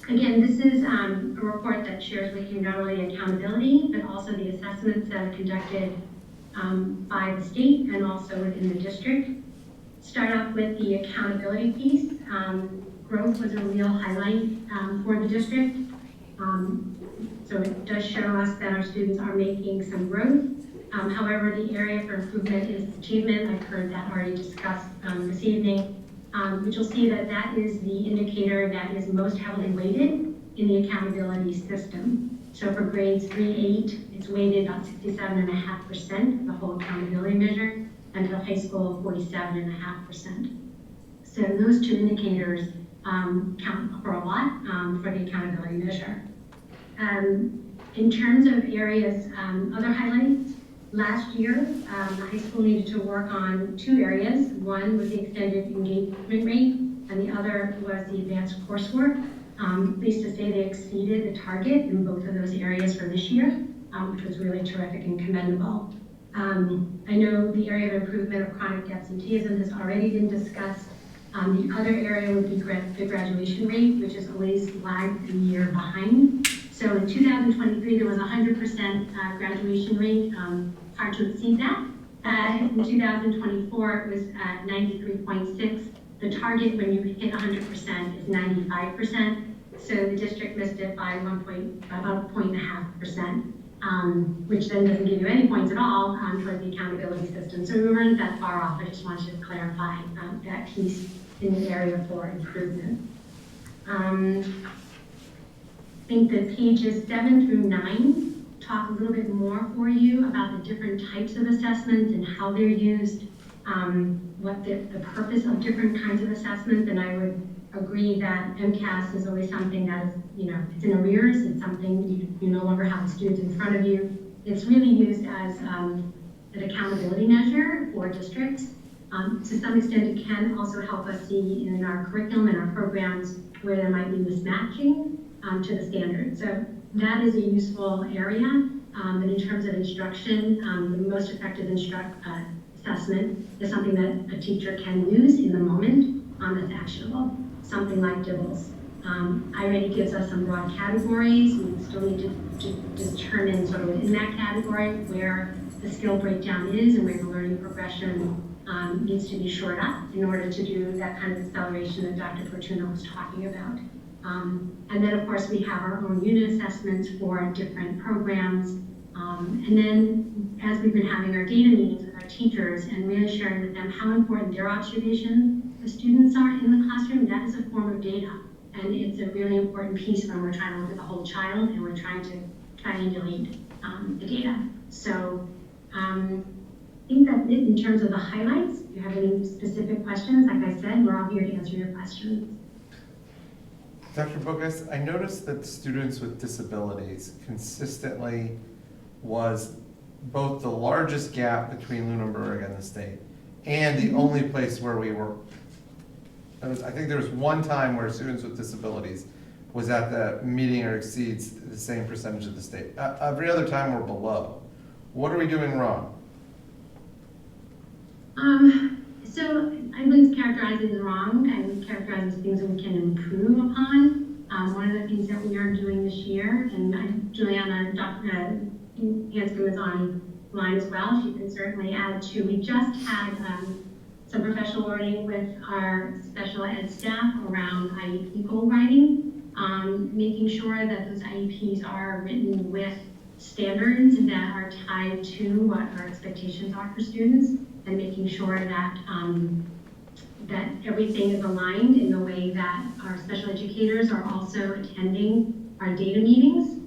Again, this is a report that shares with you not only accountability, but also the assessments that are conducted by the state and also within the district. Start off with the accountability piece. Growth was a real highlight for the district. So it does show us that our students are making some growth. However, the area for improvement is achievement. I've heard that already discussed this evening. But you'll see that that is the indicator that is most heavily weighted in the accountability system. So for grades 3-8, it's weighted about 67.5% of the whole accountability measure, and for high school, 47.5%. So those 2 indicators count for a lot for the accountability measure. In terms of areas, other highlights, last year, the high school needed to work on 2 areas. One was the extended engagement rate, and the other was the advanced coursework. Pleased to say they exceeded the target in both of those areas for this year, which was really terrific and commendable. I know the area of improvement of chronic absenteeism has already been discussed. The other area would be the graduation rate, which is always lagged a year behind. So in 2023, there was 100% graduation rate, hard to exceed that. In 2024, it was 93.6. The target when you hit 100% is 95%. So the district missed it by about 1.5%. which then doesn't give you any points at all toward the accountability system. So we weren't that far off. I just wanted to clarify that piece in the area for improvement. I think that pages 7 through 9 talk a little bit more for you about the different types of assessments and how they're used, what the purpose of different kinds of assessments. And I would agree that MCAS is always something that is, it's in arrears. It's something you no longer have the students in front of you. It's really used as an accountability measure for districts. To some extent, it can also help us see in our curriculum and our programs where there might be mismatching to the standard. So that is a useful area. But in terms of instruction, the most effective assessment is something that a teacher can use in the moment that's actionable. Something like DIBELS. iReady gives us some broad categories. We still need to determine sort of within that category where the skill breakdown is and where the learning progression needs to be shored up in order to do that kind of acceleration that Dr. Fortuna was talking about. And then, of course, we have our own unit assessments for different programs. And then, as we've been having our data meetings with our teachers and really sharing with them how important their observation the students are in the classroom, that is a form of data. And it's a really important piece when we're trying to look at the whole child and we're trying to triangulate the data. So I think that's it in terms of the highlights. If you have any specific questions, like I said, we're all here to answer your questions. Dr. Bogus, I noticed that students with disabilities consistently was both the largest gap between Lunenburg and the state and the only place where we were. I think there was one time where students with disabilities was at the meeting or exceeds the same percentage of the state. Every other time we're below. What are we doing wrong? So I wouldn't characterize it as wrong. I would characterize it as things that we can improve upon. One of the things that we are doing this year, and Juliana, Dr. Hanscom is online as well. She can certainly add to. We just had some professional learning with our special ed staff around IEP goal writing, making sure that those IEPs are written with standards that are tied to what our expectations are for students, and making sure that that everything is aligned in the way that our special educators are also attending our data meetings.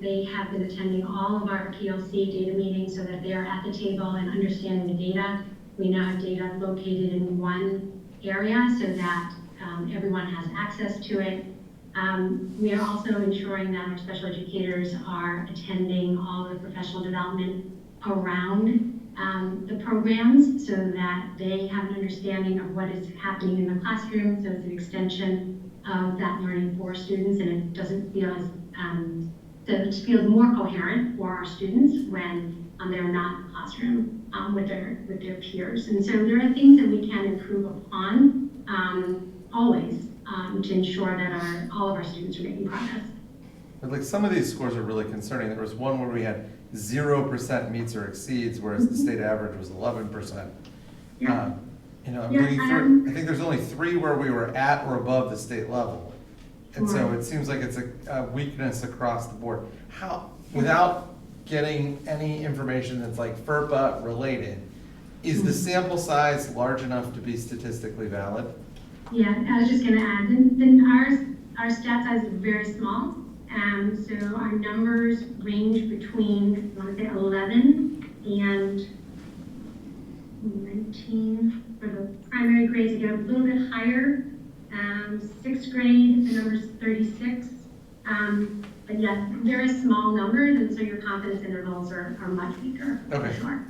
They have been attending all of our PLC data meetings so that they are at the table and understanding the data. We now have data located in one area so that everyone has access to it. We are also ensuring that our special educators are attending all the professional development around the programs so that they have an understanding of what is happening in the classroom, so it's an extension of that learning for students, and it doesn't feel as, so it feels more coherent for our students when they're not in the classroom with their peers. And so there are things that we can improve upon always to ensure that all of our students are making progress. But like some of these scores are really concerning. There was one where we had 0% meets or exceeds, whereas the state average was 11%. Yeah. I'm looking through, I think there's only 3 where we were at or above the state level. And so it seems like it's a weakness across the board. How, without getting any information that's like FERPA related, is the sample size large enough to be statistically valid? Yeah, I was just going to add, then our stat size is very small. So our numbers range between, I want to say 11 and 19 for the primary grades. You get a little bit higher. 6th grade, the number's 36. But yeah, very small numbers, and so your confidence intervals are much weaker. Okay. For sure.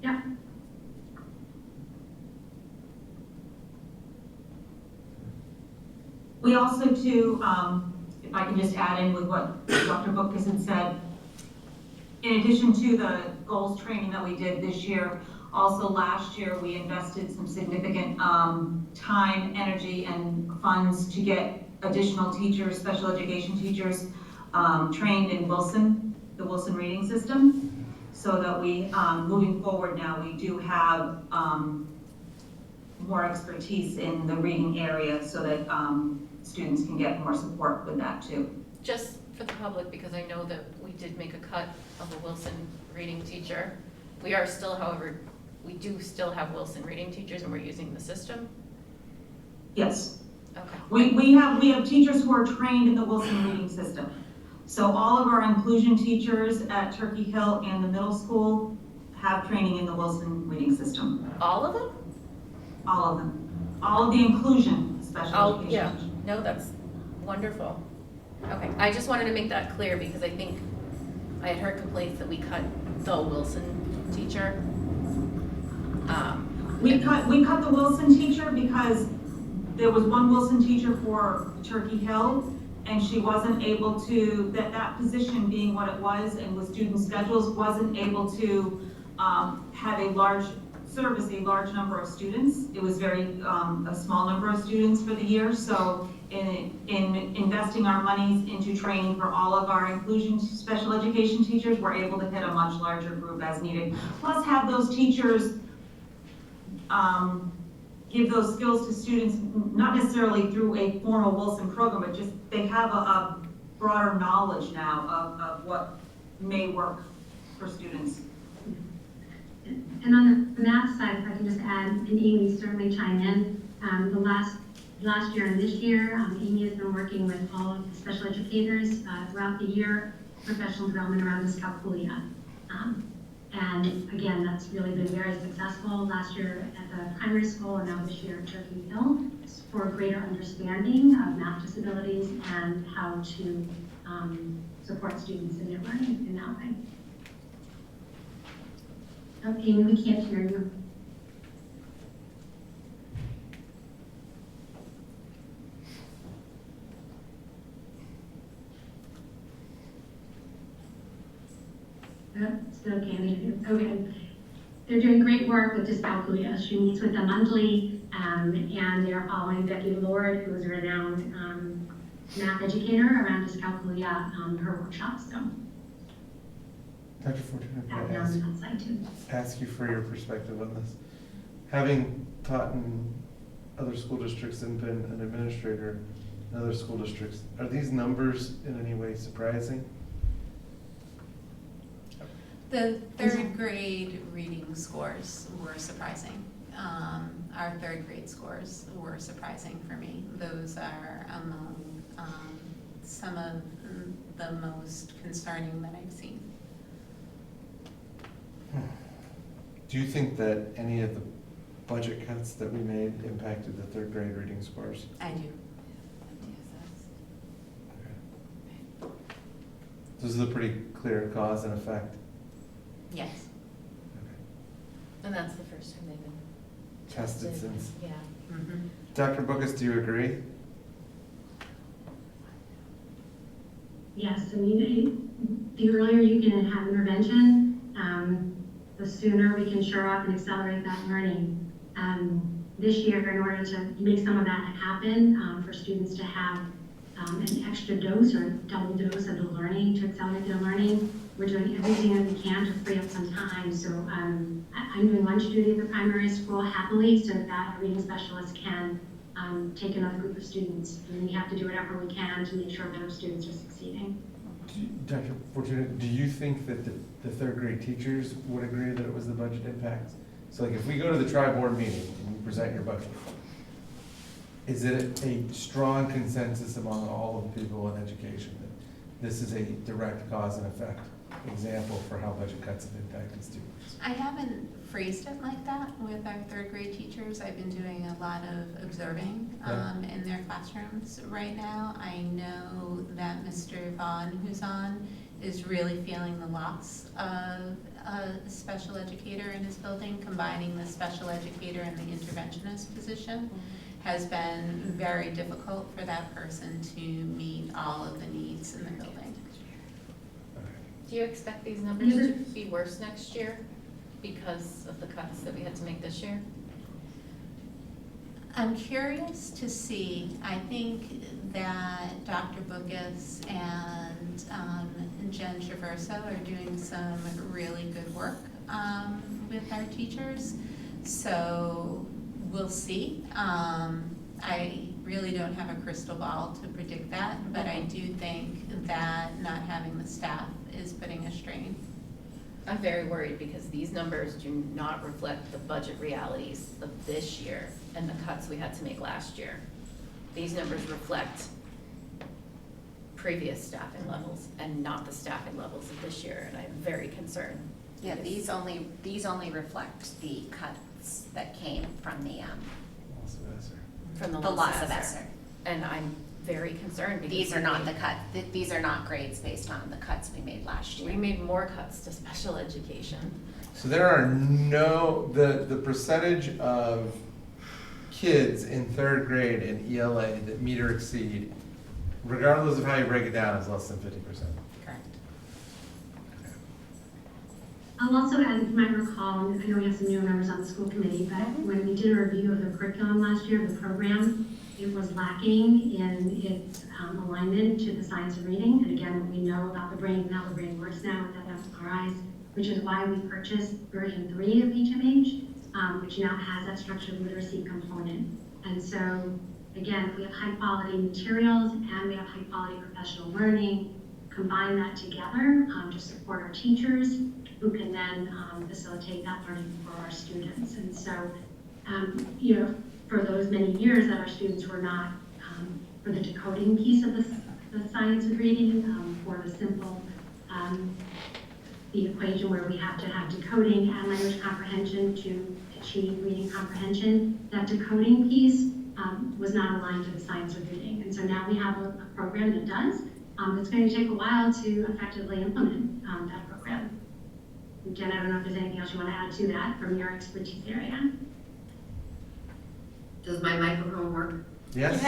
Yeah. We also too, if I can just add in with what Dr. Bookes had said, in addition to the goals training that we did this year, also last year we invested some significant time, energy, and funds to get additional teachers, special education teachers, trained in the Wilson reading system, so that we, moving forward now, we do have more expertise in the reading area so that students can get more support with that too. Just for the public, because I know that we did make a cut of a Wilson reading teacher. We are still, however, we do still have Wilson reading teachers and we're using the system. Yes. Okay. We have teachers who are trained in the Wilson reading system. So all of our inclusion teachers at Turkey Hill and the middle school have training in the Wilson reading system. All of them? All of them. All of the inclusion special Oh, education. yeah, no, that's wonderful. Okay, I just wanted to make that clear because I think I had heard complaints that we cut the Wilson teacher. We cut the Wilson teacher because there was one Wilson teacher for Turkey Hill, and she wasn't able to, that position being what it was and with student schedules, wasn't able to have a large number of students. It was a small number of students for the year. So in investing our monies into training for all of our inclusion special education teachers, we're able to hit a much larger group as needed. Plus have those teachers give those skills to students, not necessarily through a formal Wilson program, but just they have a broader knowledge now of what may work for students. And on the math side, if I can just add, and Amy certainly chime in, the last year and this year, Amy has been working with all of the special educators throughout the year, professional development around dyscalculia. And again, that's really been very successful last year at the primary school and now this year at Turkey Hill for greater understanding of math disabilities and how to support students in their learning in that way. Oh, Amy, we can't hear you. Still can't hear you. Okay. They're doing great work with dyscalculia. She meets with them monthly, and they're following Becky Lord, who is a renowned math educator around dyscalculia, her workshops. So Dr. Fortuna, that's can I on that side too. ask you for your perspective on this? Having taught in other school districts and been an administrator in other school districts, are these numbers in any way surprising? The third grade reading scores were surprising. Our third grade scores were surprising for me. Those are among some of the most concerning that I've seen. Do you think that any of the budget cuts that we made impacted the third grade reading scores? I do. Okay. This is a pretty clear cause and effect. Yes. Okay. And that's the first time they've been Tested since. Yeah. Mm-hmm. Dr. Bookus, do you agree? Yes, I mean, the earlier you can have intervention, the sooner we can shore up and accelerate that learning. This year, in order to make some of that happen, for students to have an extra dose or double dose of the learning to accelerate their learning, we're doing everything that we can to free up some time. So I'm doing lunch duty at the primary school happily so that a reading specialist can take another group of students. And we have to do whatever we can to make sure that our students are succeeding. Dr. Fortuna, do you think that the third grade teachers would agree that it was the budget impact? So like if we go to the tri-board meeting and you present your budget, is it a strong consensus among all of the people in education that this is a direct cause and effect example for how budget cuts have impacted students? I haven't phrased it like that with our third grade teachers. I've been doing a lot of observing in their classrooms right now. I know that Mr. Vaughn, who's on, is really feeling the loss of a special educator in his building. Combining the special educator and the interventionist position has been very difficult for that person to meet all of the needs in the building. Do you expect these numbers to be worse next year because of the cuts that we had to make this year? I'm curious to see. I think that Dr. Bookus and Jen Traverso are doing some really good work with our teachers. So we'll see. I really don't have a crystal ball to predict that, but I do think that not having the staff is putting a strain. I'm very worried because these numbers do not reflect the budget realities of this year and the cuts we had to make last year. These numbers reflect previous staffing levels and not the staffing levels of this year, and I'm very concerned. Yeah, these only reflect the cuts that came from the From the loss of ESSER. ESSER. And I'm very concerned because These are not the cut, these are not grades based on the cuts we made last we year. made more cuts to special education. So there are no, the percentage of kids in third grade in ELA that meet or exceed, regardless of how you break it down, is less than 50%. Correct. I'll also add, you might recall, I know we have some new members on the school committee, but when we did a review of the curriculum last year, the program, it was lacking in its alignment to the science of reading. And again, we know about the brain and how the brain works now with fMRIs, which is why we purchased version 3 of HMH, which now has that structured literacy component. And so, again, we have high quality materials and we have high quality professional learning. Combine that together to support our teachers who can then facilitate that learning for our students. And so, you know, for those many years that our students were not, for the decoding piece of the science of reading, for the simple, the equation where we have to have decoding and language comprehension to achieve reading comprehension, that decoding piece was not aligned to the science of reading. And so now we have a program that does. It's going to take a while to effectively implement that program. Jen, I don't know if there's anything else you want to add to that from your expertise area. Does my microphone work? Yes?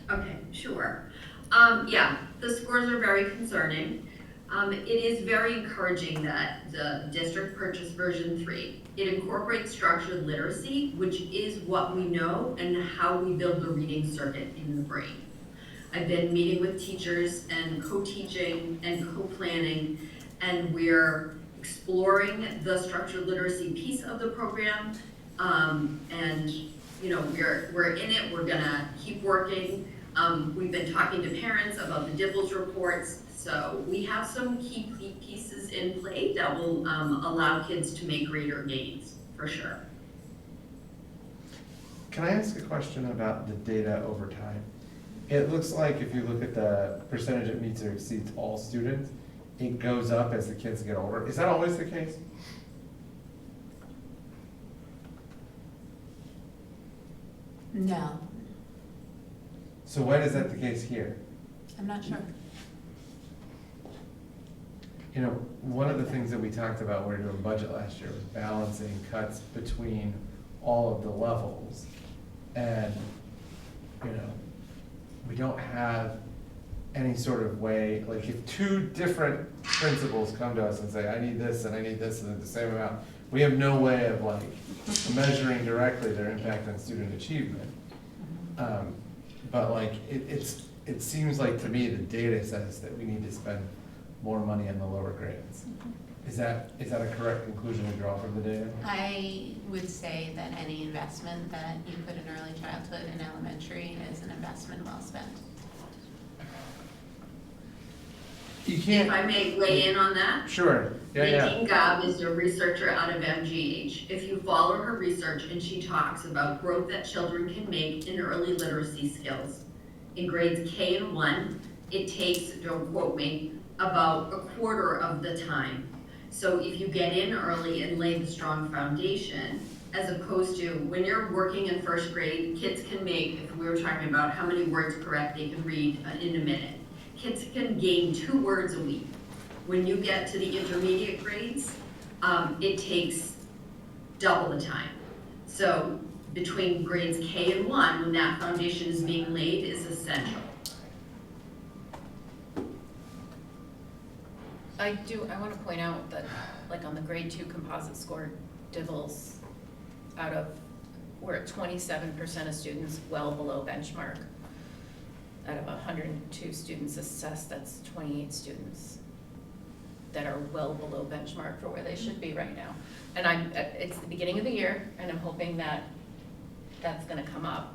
Okay, sure. Yeah, the scores are very concerning. It is very encouraging that the district purchased version 3. It incorporates structured literacy, which is what we know and how we build the reading circuit in the brain. I've been meeting with teachers and co-teaching and co-planning, and we're exploring the structured literacy piece of the program. And you know, we're in it, we're gonna keep working. We've been talking to parents about the DIBELS reports, so we have some key pieces in play that will allow kids to make greater gains, for sure. Can I ask a question about the data over time? It looks like if you look at the percentage that meets or exceeds all students, it goes up as the kids get older. Is that always the case? No, So when is that the case here? I'm not sure. You know, one of the things that we talked about when we were doing budget last year was balancing cuts between all of the levels. And, you know, we don't have any sort of way, like if two different principals come to us and say, I need this and I need this and at the same amount, we have no way of like measuring directly their impact on student achievement. But like, it seems like to me the data says that we need to spend more money on the lower grades. Is that a correct conclusion to draw from the data? I would say that any investment that you put in early childhood and elementary is an investment well spent. You If can't. I may weigh in on that? Sure, yeah. Nadine Gabb is a researcher out of MGH. If you follow her research, and she talks about growth that children can make in early literacy skills. In grades K and 1, it takes, don't quote me, about a quarter of the time. So if you get in early and lay the strong foundation, as opposed to when you're working in first grade, kids can make, if we were talking about how many words correct they can read in a minute, kids can gain 2 words a week. When you get to the intermediate grades, it takes double the time. So between grades K and 1, when that foundation is being laid, is essential. I want to point out that, like on the grade 2 composite score, DIBELS, we're at 27% of students well below benchmark. Out of 102 students assessed, that's 28 students that are well below benchmark for where they should be right now. And it's the beginning of the year, and I'm hoping that that's gonna come up.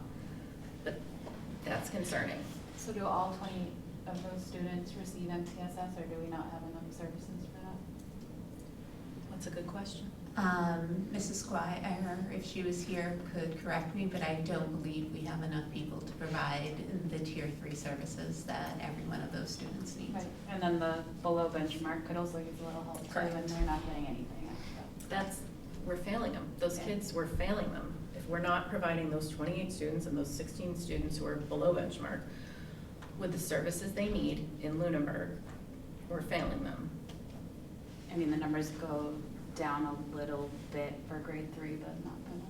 that's concerning. So do all 20 of those students receive MTSS, or do we not have enough services for that? That's a good question. Mrs. Squire, if she was here, could correct me, but I don't believe we have enough people to provide the tier 3 services that every one of those students needs. Right, and then the below benchmark could also use a little help too, Correct. and they're not getting anything extra. We're failing them. Those Yeah. kids, we're failing them. If we're not providing those 28 students and those 16 students who are below benchmark with the services they need in Lunenburg, we're failing them. I mean, the numbers go down a little bit for grade 3, but not that much.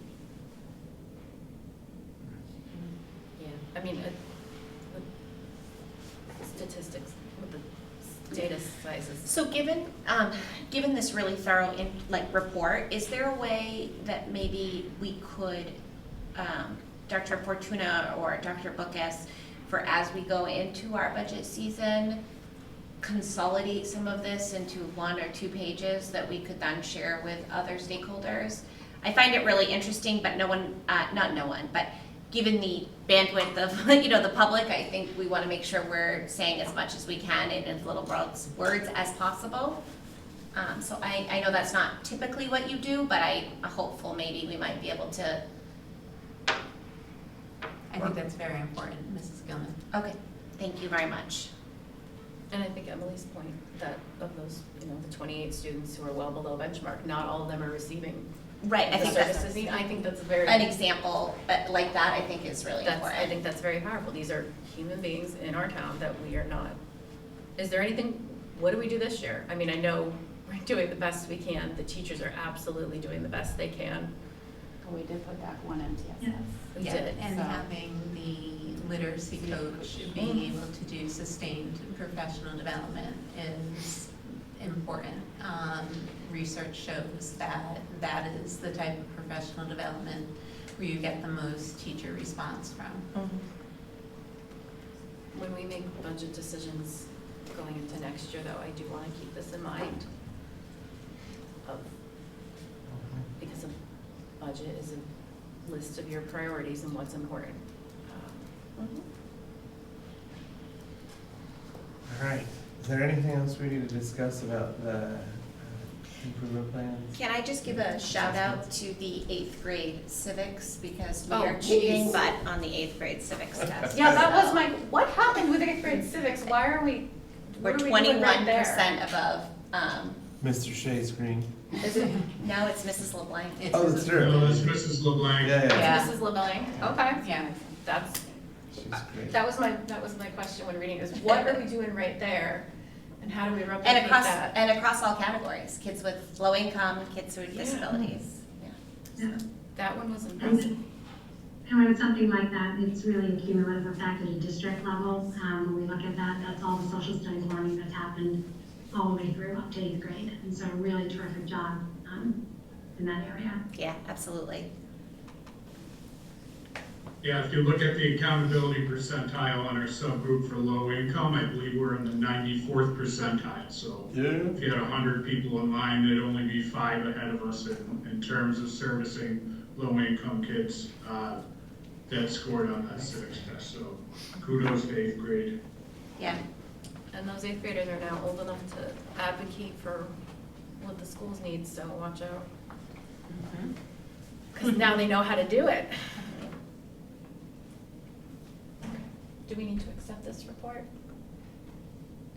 Yeah. I mean, with the statistics, with the data sizes. So given this really thorough report, is there a way that maybe we could, Dr. Fortuna or Dr. Bookus, for as we go into our budget season, consolidate some of this into 1 or 2 pages that we could then share with other stakeholders? I find it really interesting, but but given the bandwidth of, the public, I think we want to make sure we're saying as much as we can in as little words as possible. So I know that's not typically what you do, but I'm hopeful maybe we might be able to. I think that's very important, Mrs. Gilman. Okay, thank you very much. And I think Emily's point that of those, the 28 students who are well below benchmark, not all of them are receiving Right, I the think that's services. I think that's very. an example like that. I think is really important. I think that's very powerful. These are human beings in our town that we are not. Is there anything, what do we do this year? I mean, I know we're doing the best we can. The teachers are absolutely doing the best they can. And we did put back 1 MTSS. Yeah. We Yeah, did. and so- having the literacy coach being able to do sustained professional development is important. Research shows that that is the type of professional development where you get the most teacher response from. When we make budget decisions going into next year, though, I do want to keep this in mind. Because a budget is a list of your priorities and what's important. All right. Is there anything else we need to discuss about the improvement plans? Can I just give a shout out to the 8th grade civics, because we Oh, are cheating, geez. but on the 8th grade civics test. Yeah, that was So my, what happened with 8th grade civics? Why are we, We're what are we doing right 21% there? above. Mr. Shea's green. Is it, Now it's Mrs. LeBlanc. It's- Oh, that's true. No, that's Mrs. LeBlanc. Yeah, yeah. Yeah. Mrs. LeBlanc? Okay. Yeah. That's, She's great. that was my question when reading is what are we doing right there? And how do we replicate And that? across all categories, kids with low income, kids with Yeah. disabilities. Yeah. That one was impressive. And when it's something like that, it's really a cumulative effect at a district level. When we look at that, that's all the social studies learning that's happened all the way through up to 8th grade. And so really terrific job in that area. Yeah, absolutely. Yeah, if you look at the accountability percentile on our subgroup for low income, I believe we're in the 94th percentile. So Yeah. if you had 100 people in line, there'd only be 5 ahead of us in terms of servicing low income kids that scored on that civics test. So kudos to 8th grade. Yeah. And those 8th graders are now old enough to advocate for what the schools need, so watch out. Because now they know how to do it. Do we need to accept this report?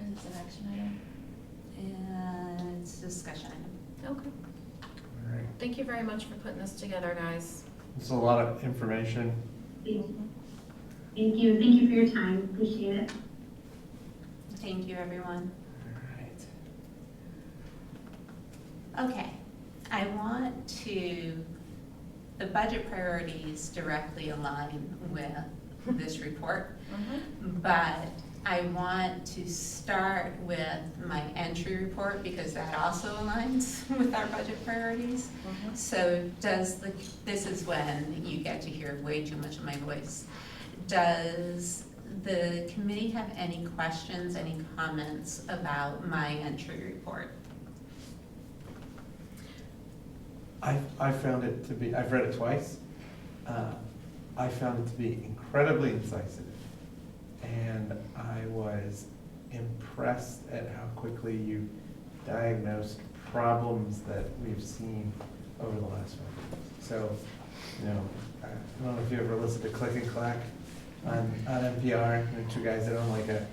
Is this an action item? And it's a discussion item. Okay. All right. Thank you very much for putting this together, guys. It's a lot of information. Thank you. Thank you for your time. Appreciate it. Thank you, everyone. All right. Okay, I want to, the budget priorities directly align with this report, but I want to start with my entry report because that also aligns with our budget priorities. So this is when you get to hear way too much of my voice. Does the committee have any questions, any comments about my entry report? I found it to be, I've read it twice. I found it to be incredibly incisive. and I was impressed at how quickly you diagnosed problems that we've seen over the last 5 years. So, you know, I don't know if you ever listened to Click and Clack on NPR, the two guys that own like an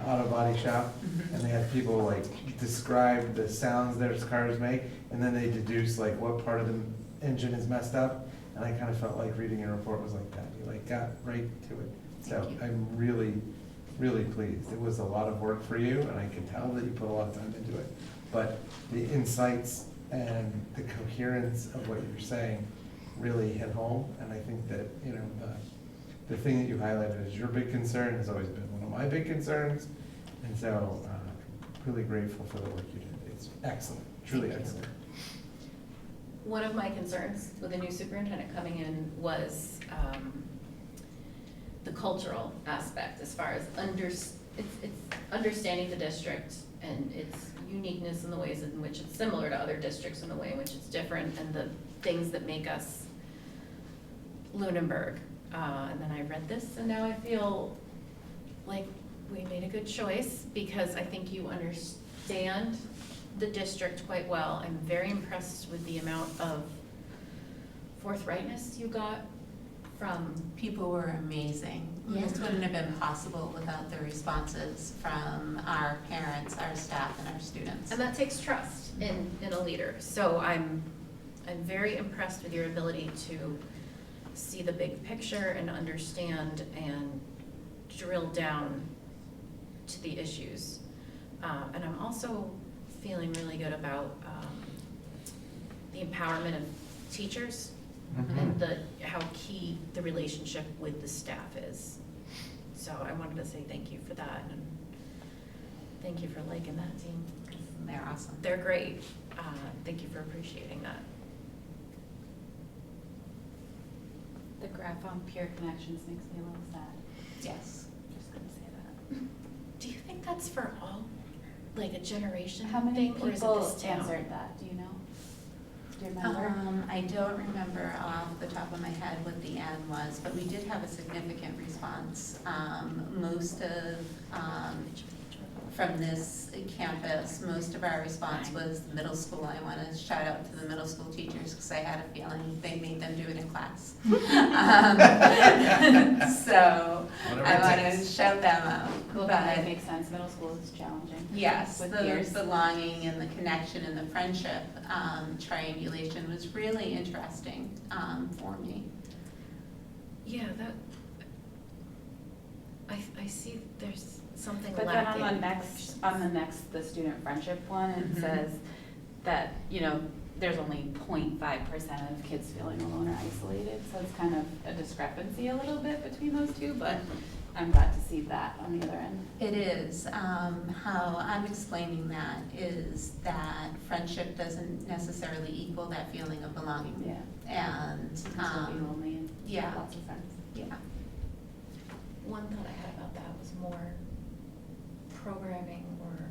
auto body shop, and they had people like describe the sounds their cars make, and then they deduce like what part of the engine is messed up, and I kind of felt like reading your report was like that. You like got right to it. So I'm really, really pleased. It was a lot of work for you, and I can tell that you put a lot of time into it. But the insights and the coherence of what you're saying really hit home, and I think that, you know, the thing that you highlighted as your big concern has always been one of my big concerns, and so really grateful for the work you did. It's excellent, truly excellent. One of my concerns with the new superintendent coming in was the cultural aspect, as far as it's understanding the district and its uniqueness in the ways in which it's similar to other districts, in the way in which it's different, and the things that make us Lunenburg. And then I read this, and now I feel like we made a good choice, because I think you understand the district quite well. I'm very impressed with the amount of forthrightness you got from. People were amazing. Yeah. This wouldn't have been possible without the responses from our parents, our staff, and our students. And that takes trust in a leader. So I'm very impressed with your ability to see the big picture and understand and drill down to the issues. And I'm also feeling really good about the empowerment of teachers and how key the relationship with the staff is. So I wanted to say thank you for that, and thank you for liking that team. They're awesome. They're great. Thank you for appreciating that. The graph on peer connections makes me a little sad. Yes. Just gonna say that. Do you think that's for all, like a generation How many thing, or is it people this town? answered that? Do you know? Do you remember? I don't remember off the top of my head what the N was, but we did have a significant response. Most of, from this campus, most of our response was the middle school. I want to shout out to the middle school teachers, because I had a feeling they made them do it in class. So I want to shout them out. Well, But that makes sense. Middle school is challenging. yes, With the peers. belonging and the connection and the friendship triangulation was really interesting for me. Yeah, that, I see there's something But then lacking. on the next, the student friendship one, it Mhm. says that, you know, there's only 0.5% of kids feeling alone or isolated, so it's kind of a discrepancy a little bit between those two, but I'm glad to see that on the other end. It is. How I'm explaining that is that friendship doesn't necessarily equal that feeling of belonging. Yeah. And, You can still be lonely and yeah. have lots of friends. yeah. One thought I had about that was more programming or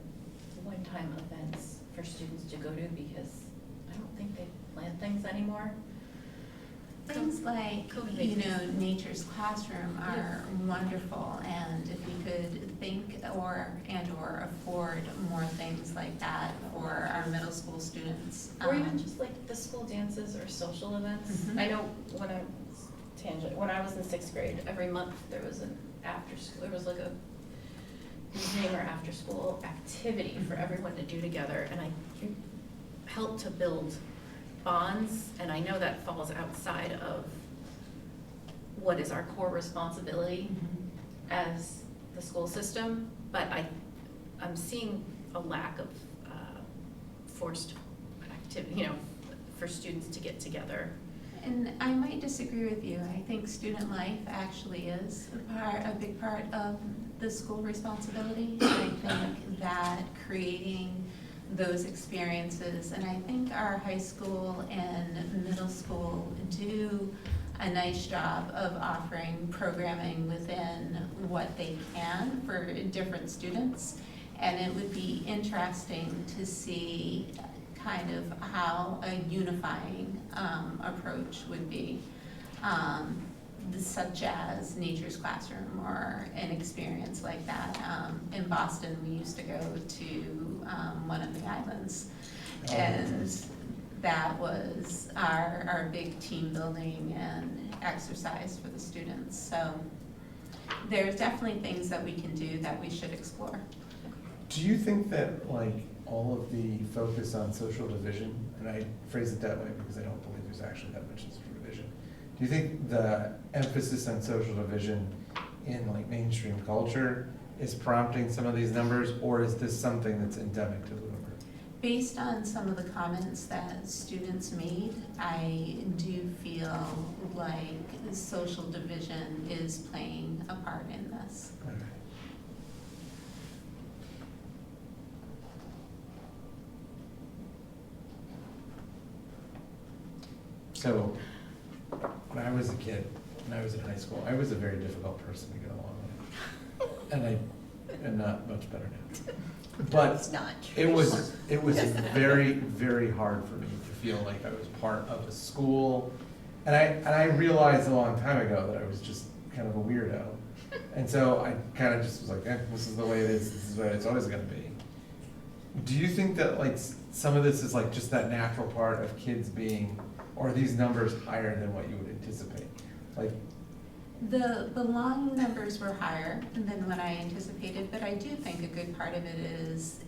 one-time events for students to go to, because I don't think they plan things anymore. Things like, COVID you makes- know, Nature's Classroom are wonderful, and if we could think or afford more things like that for our middle school students. Or even just like the school dances or social events. Mhm. I know when I was in 6th grade, every month there was there was like a evening or after school activity for everyone to do together, and it helped to build bonds, and I know that falls outside of what is our core responsibility as the school system, but I'm seeing a lack of forced activity, you know, for students to get together. And I might disagree with you. I think student life actually is a big part of the school responsibility. I think that creating those experiences, and I think our high school and middle school do a nice job of offering programming within what they can for different students. And it would be interesting to see kind of how a unifying approach would be. such as Nature's Classroom or an experience like that. In Boston, we used to go to one of the islands, and that was our big team building and exercise for the students. So there's definitely things that we can do that we should explore. Do you think that like all of the focus on social division, and I phrase it that way because I don't believe there's actually that much social division, do you think the emphasis on social division in like mainstream culture is prompting some of these numbers, or is this something that's endemic to Lunenburg? Based on some of the comments that students made, I do feel like social division is playing a part in this. Okay. So, when I was a kid, when I was in high school, I was a very difficult person to get along with. And I am not much better now. But It's not it was very, very hard for me to feel like I was part of a school. And I realized a long time ago that I was just kind of a weirdo. And so I kind of just was like, this is the way it is, this is the way it's always gonna be. Do you think that like some of this is like just that natural part of kids being, or are these numbers higher than what you would anticipate? Like, The long numbers were higher than what I anticipated, but I do think a good part of it is,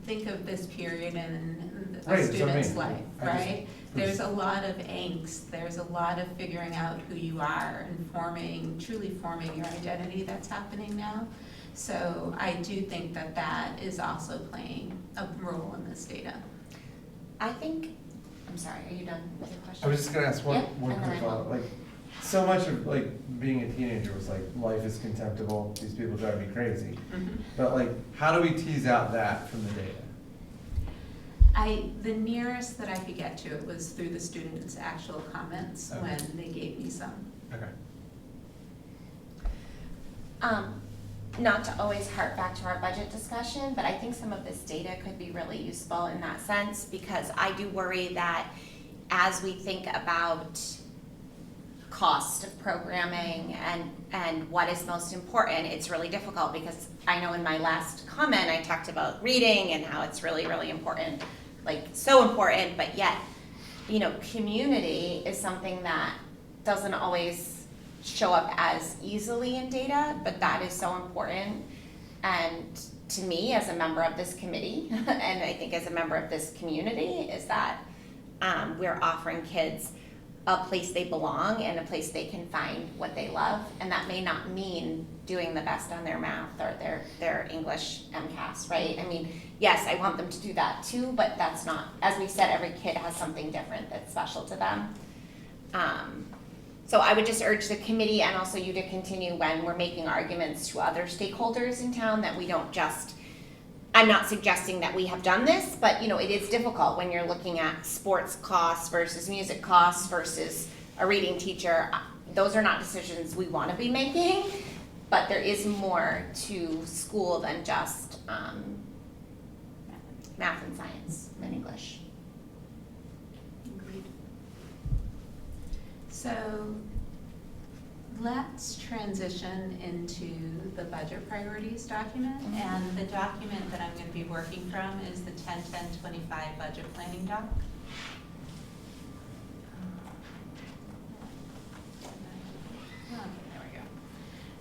think of this period in Right, a that's what I student's mean. life, I just- right? There's a lot of angst, there's a lot of figuring out who you are and truly forming your identity that's happening now. So I do think that that is also playing a role in this data. I think, I'm sorry, are you done with your question? I was just gonna ask one, Yeah, one and then quick I will. follow-up. Like, so much of like being a teenager was like, life is contemptible, these people drive me crazy. But like, how do we tease out that from the data? The nearest that I could get to it was through the students' actual comments Okay. when they gave me some. Okay. Not to always hark back to our budget discussion, but I think some of this data could be really useful in that sense, because I do worry that as we think about cost of programming and what is most important, it's really difficult, because I know in my last comment, I talked about reading and how it's really, really important, like so important, but yet, community is something that doesn't always show up as easily in data, but that is so important. And to me, as a member of this committee, and I think as a member of this community, is that we're offering kids a place they belong and a place they can find what they love. And that may not mean doing the best on their math or their English MCAS, right? I mean, yes, I want them to do that too, but that's not, as we said, every kid has something different that's special to them. So I would just urge the committee and also you to continue when we're making arguments to other stakeholders in town, that we don't just, I'm not suggesting that we have done this, but it is difficult when you're looking at sports costs versus music costs versus a reading teacher. Those are not decisions we want to be making, but there is more to school than just math and science and English. Agreed. So let's transition into the budget priorities document. And the document that I'm going to be working from is the 10-10-25 budget planning doc. Okay, there we go.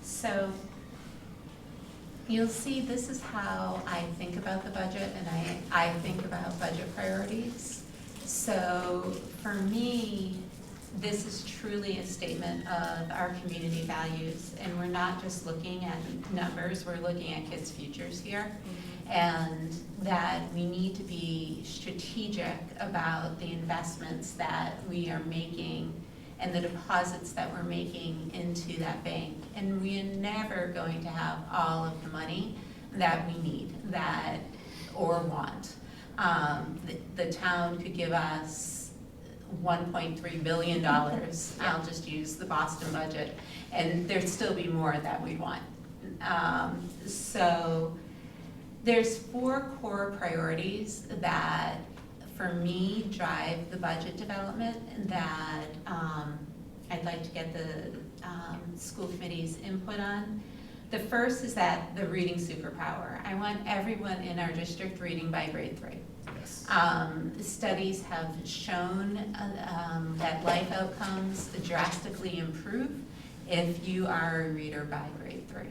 So you'll see this is how I think about the budget, and I think about budget priorities. So for me, this is truly a statement of our community values, and we're not just looking at numbers, we're looking at kids' futures here. And that we need to be strategic about the investments that we are making and the deposits that we're making into that bank. And we are never going to have all of the money that we need or want. The town could give us $1.3 billion. I'll just use the Boston budget, and there'd still be more that we'd want. So there's 4 core priorities that, for me, drive the budget development that I'd like to get the school committee's input on. The first is that the reading superpower. I want everyone in our district reading by grade 3. Yes. Studies have shown that life outcomes drastically improve if you are a reader by grade 3.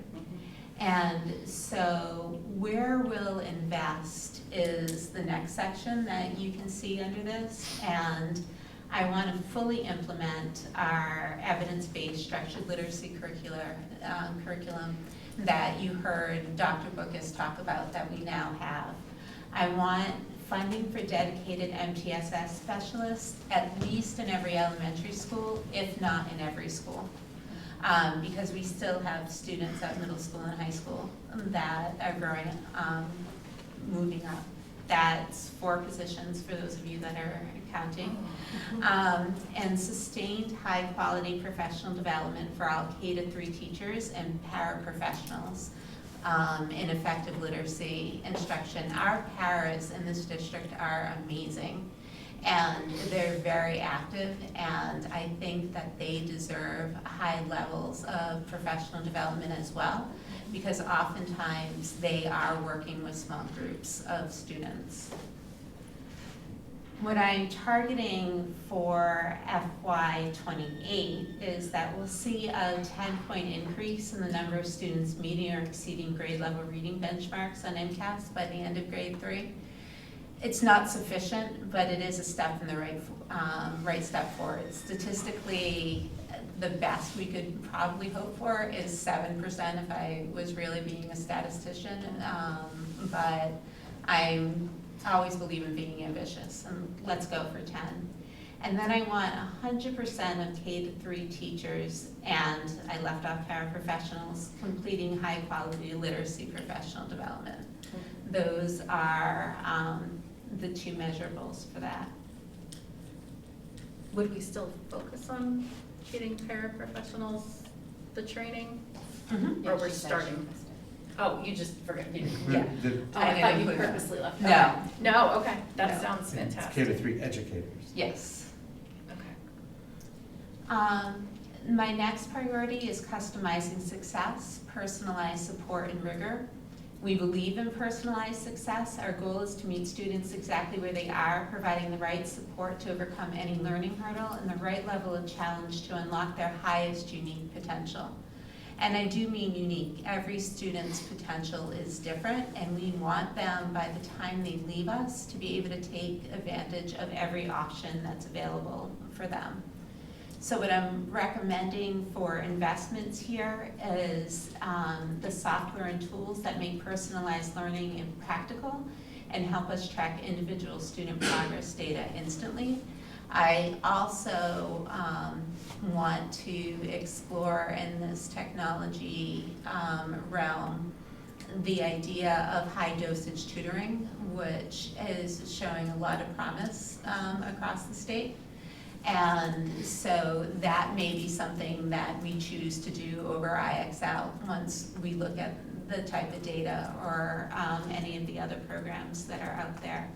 And so where we'll invest is the next section that you can see under this. And I want to fully implement our evidence-based structured literacy curriculum that you heard Dr. Bookus talk about that we now have. I want funding for dedicated MTSS specialists, at least in every elementary school, if not in every school. Because we still have students at middle school and high school that are growing, moving up. That's 4 positions for those of you that are counting. And sustained high-quality professional development for all K-3 teachers and paraprofessionals in effective literacy instruction. Our paras in this district are amazing. And they're very active, and I think that they deserve high levels of professional development as well, because oftentimes they are working with small groups of students. What I'm targeting for FY28 is that we'll see a 10-point increase in the number of students meeting or exceeding grade level reading benchmarks on MCAS by the end of grade 3. It's not sufficient, but it is a step in the right step forward. Statistically, the best we could probably hope for is 7% if I was really being a statistician, but I always believe in being ambitious, and let's go for 10. And then I want 100% of K-3 teachers, and I left off paraprofessionals, completing high-quality literacy professional development. Those are the 2 measurables for that. Would we still focus on getting paraprofessionals the training? Or we're starting? Oh, you just forgot. Yeah. Oh, I thought you purposely left No. that. No, okay, that No. sounds It's fantastic. K-3 educators. Yes. Okay. My next priority is customizing success, personalized support and rigor. We believe in personalized success. Our goal is to meet students exactly where they are, providing the right support to overcome any learning hurdle and the right level of challenge to unlock their highest unique potential. And I do mean unique. Every student's potential is different, and we want them, by the time they leave us, to be able to take advantage of every option that's available for them. So what I'm recommending for investments here is the software and tools that make personalized learning practical and help us track individual student progress data instantly. I also want to explore in this technology realm the idea of high dosage tutoring, which is showing a lot of promise across the state. And so that may be something that we choose to do over IXL once we look at the type of data or any of the other programs that are out there.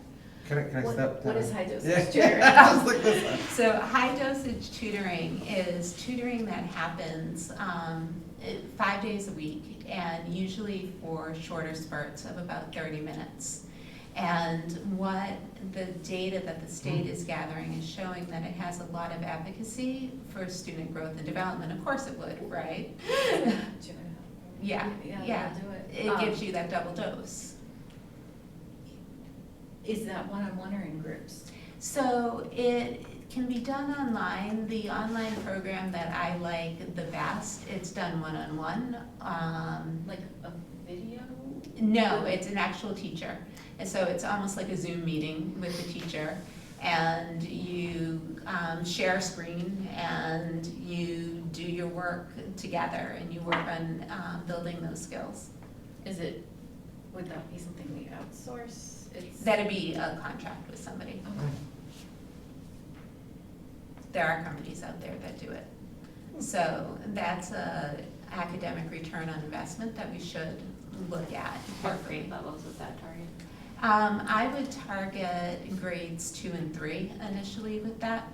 Can I step What down? is high dosage Yeah. tutoring? I was like this. So high dosage tutoring is tutoring that happens 5 days a week, and usually for shorter spurts of about 30 minutes. And what the data that the state is gathering is showing that it has a lot of efficacy for student growth and development. Of course it would, right? Yeah, Yeah, that'll do it. It gives you that double dose. Is that one-on-one or in groups? So it can be done online. The online program that I like the best, it's done one-on-one. Like a video? No, it's an actual teacher. And so it's almost like a Zoom meeting with the teacher. And you share a screen and you do your work together and you work on building those skills. Would that be something we outsource? That'd be a contract with somebody. Okay. There are companies out there that do it. So that's a academic return on investment that we should look at. What grade levels was that target? I would target grades 2 and 3 initially with that.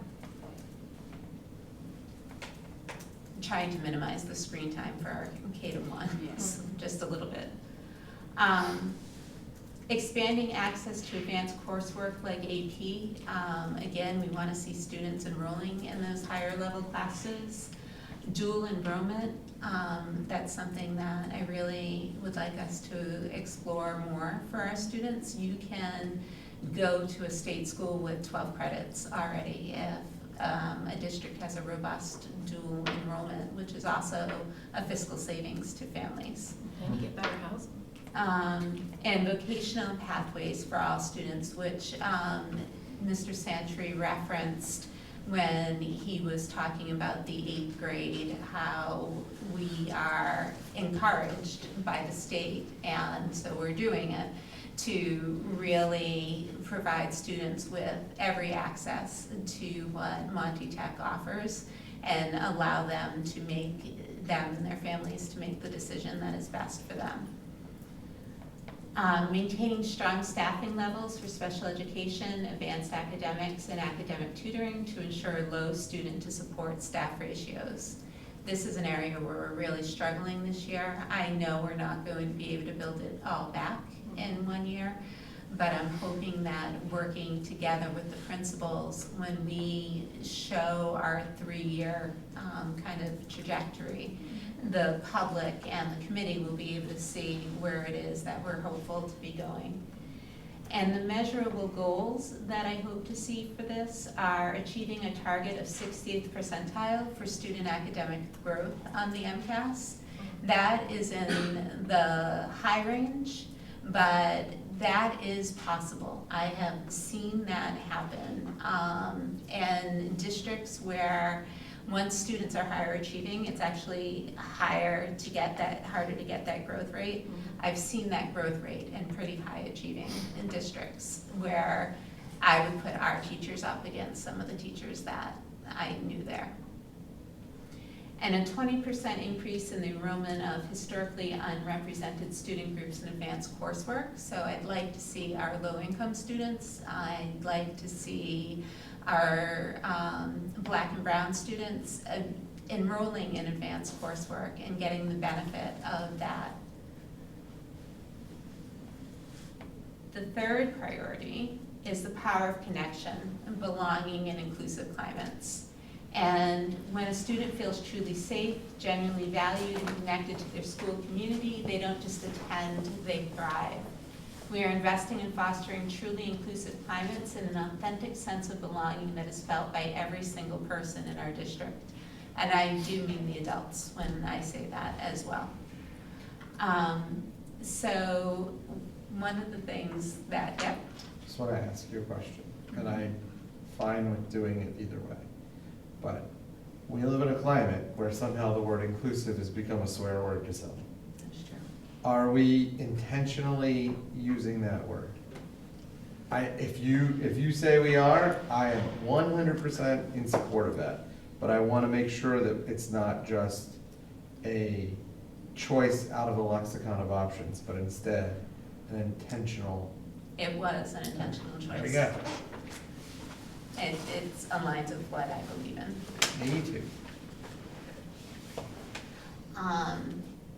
trying to minimize the screen time for our K-1, yes, just a little bit. Expanding access to advanced coursework like AP. Again, we want to see students enrolling in those higher level classes. Dual enrollment, that's something that I really would like us to explore more for our students. You can go to a state school with 12 credits already if a district has a robust dual enrollment, which is also a fiscal savings to families. And you get better housing. And vocational pathways for all students, which Mr. Santry referenced when he was talking about the 8th grade, how we are encouraged by the state, and so we're doing it, to really provide students with every access to what Monty Tech offers and allow them and their families to make the decision that is best for them. Maintaining strong staffing levels for special education, advanced academics, and academic tutoring to ensure low student to support staff ratios. This is an area where we're really struggling this year. I know we're not going to be able to build it all back in 1 year, but I'm hoping that working together with the principals, when we show our 3-year kind of trajectory, the public and the committee will be able to see where it is that we're hopeful to be going. And the measurable goals that I hope to see for this are achieving a target of 60th percentile for student academic growth on the MCAS. That is in the high range, but that is possible. I have seen that happen. And districts where once students are higher achieving, it's actually harder to get that growth rate. I've seen that growth rate in pretty high achieving in districts where I would put our teachers up against some of the teachers that I knew there. And a 20% increase in the enrollment of historically unrepresented student groups in advanced coursework. So I'd like to see our low-income students. I'd like to see our Black and brown students enrolling in advanced coursework and getting the benefit of that. The third priority is the power of connection and belonging in inclusive climates. And when a student feels truly safe, genuinely valued, and connected to their school community, they don't just attend, they thrive. We are investing in fostering truly inclusive climates and an authentic sense of belonging that is felt by every single person in our district. And I do mean the adults when I say that as well. So one of the things that, Just want to ask you a question, and I'm fine with doing it either way. But we live in a climate where somehow the word inclusive has become a swear word to some. that's true. Are we intentionally using that word? If you say we are, I am 100% in support of that. But I want to make sure that it's not just a choice out of a lexicon of options, but instead an intentional. It was an intentional choice. There we go. It's aligns with what I believe in. Me too.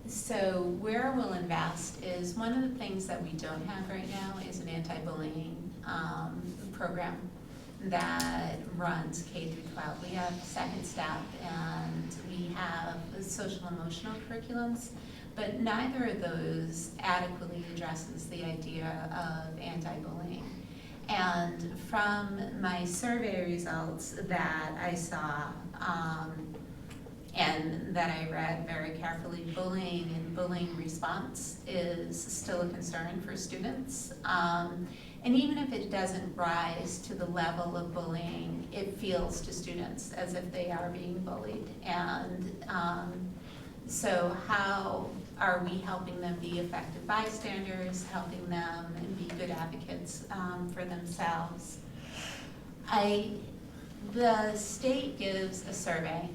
So where we'll invest is one of the things that we don't have right now is an anti-bullying program that runs K through 12. We have Second Step and we have social emotional curriculums, but neither of those adequately addresses the idea of anti-bullying. And from my survey results that I saw and that I read very carefully, bullying and bullying response is still a concern for students. And even if it doesn't rise to the level of bullying, it feels to students as if they are being bullied. And so how are we helping them be effective bystanders, helping them and be good advocates for themselves? The state gives a survey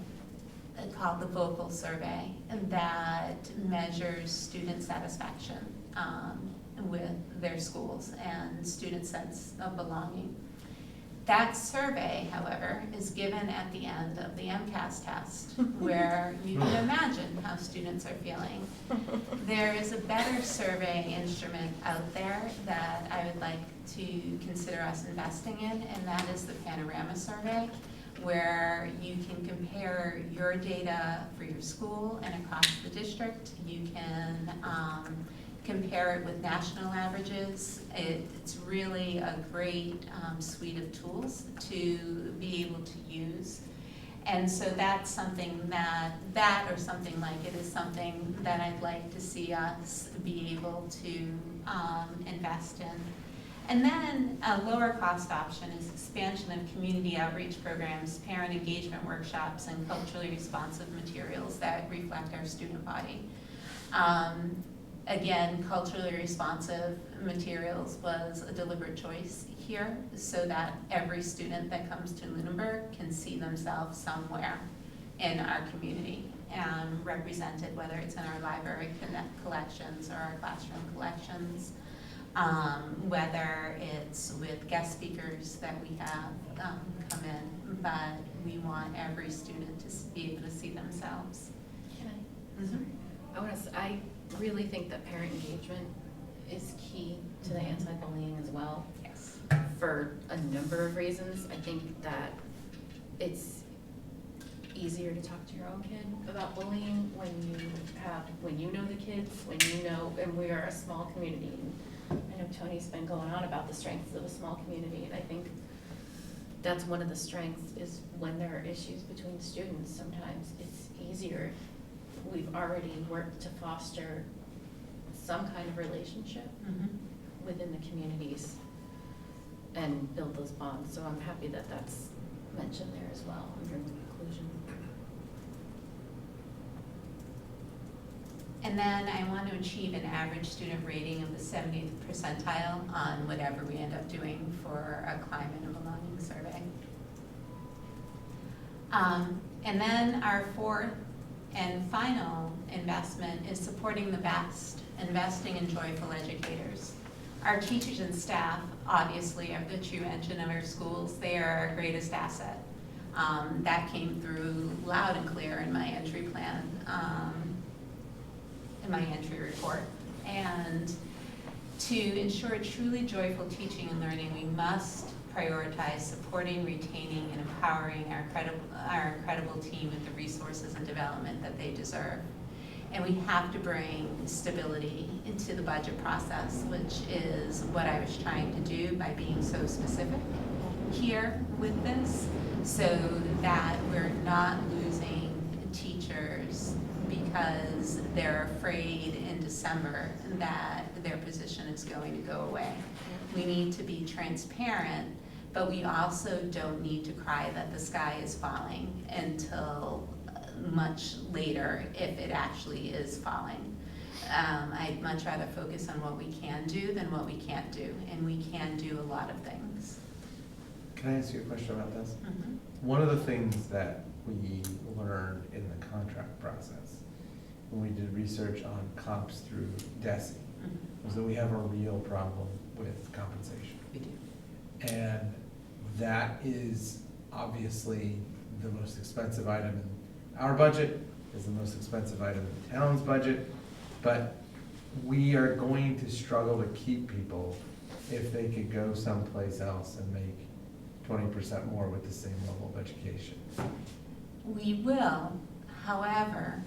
called the Vocal Survey that measures student satisfaction with their schools and student sense of belonging. That survey, however, is given at the end of the MCAS test, where you can imagine how students are feeling. There is a better survey instrument out there that I would like to consider us investing in, and that is the Panorama Survey, where you can compare your data for your school and across the district. You can compare it with national averages. It's really a great suite of tools to be able to use. And so that's something that or something like it is something that I'd like to see us be able to invest in. And then a lower cost option is expansion of community outreach programs, parent engagement workshops, and culturally responsive materials that reflect our student body. Again, culturally responsive materials was a deliberate choice here so that every student that comes to Lunenburg can see themselves somewhere in our community and represented, whether it's in our library collections or our classroom collections, whether it's with guest speakers that we have come in, but we want every student to be able to see themselves. Can I? I really think that parent engagement is key to the anti-bullying as well. Yes. For a number of reasons. I think that it's easier to talk to your own kid about bullying when you know the kids, when you know, and we are a small community. And I know Tony's been going on about the strengths of a small community, and I think that's one of the strengths is when there are issues between students, sometimes it's easier. We've already worked to foster some kind of relationship within the communities and build those bonds. So I'm happy that that's mentioned there as well under inclusion. And then I want to achieve an average student rating of the 70th percentile on whatever we end up doing for a climate and belonging survey. And then our fourth and final investment is supporting the best, investing in joyful educators. Our teachers and staff obviously are the true engine of our schools. They are our greatest asset. That came through loud and clear in my entry plan, in my entry report. And to ensure truly joyful teaching and learning, we must prioritize supporting, retaining, and empowering our incredible team with the resources and development that they deserve. And we have to bring stability into the budget process, which is what I was trying to do by being so specific here with this, so that we're not losing teachers because they're afraid in December that their position is going to go away. We need to be transparent, but we also don't need to cry that the sky is falling until much later if it actually is falling. I'd much rather focus on what we can do than what we can't do, and we can do a lot of things. Can I ask you a question about this? One of the things that we learned in the contract process when we did research on comps through DESE was that we have a real problem with compensation. We do. And that is obviously the most expensive item in our budget, is the most expensive item in the town's budget, but we are going to struggle to keep people if they could go someplace else and make 20% more with the same level of education. We will, however,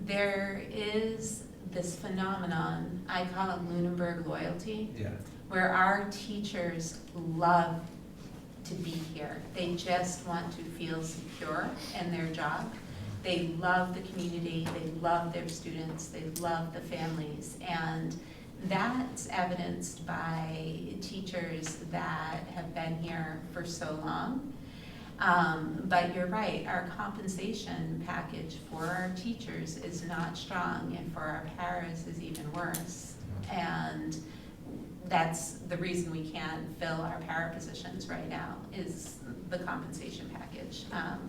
there is this phenomenon, I call it Lunenburg loyalty, Yeah. where our teachers love to be here. They just want to feel secure in their job. They love the community, they love their students, they love the families, and that's evidenced by teachers that have been here for so long. But you're right, our compensation package for our teachers is not strong, and for our paras is even worse. And that's the reason we can't fill our para positions right now, is the compensation package.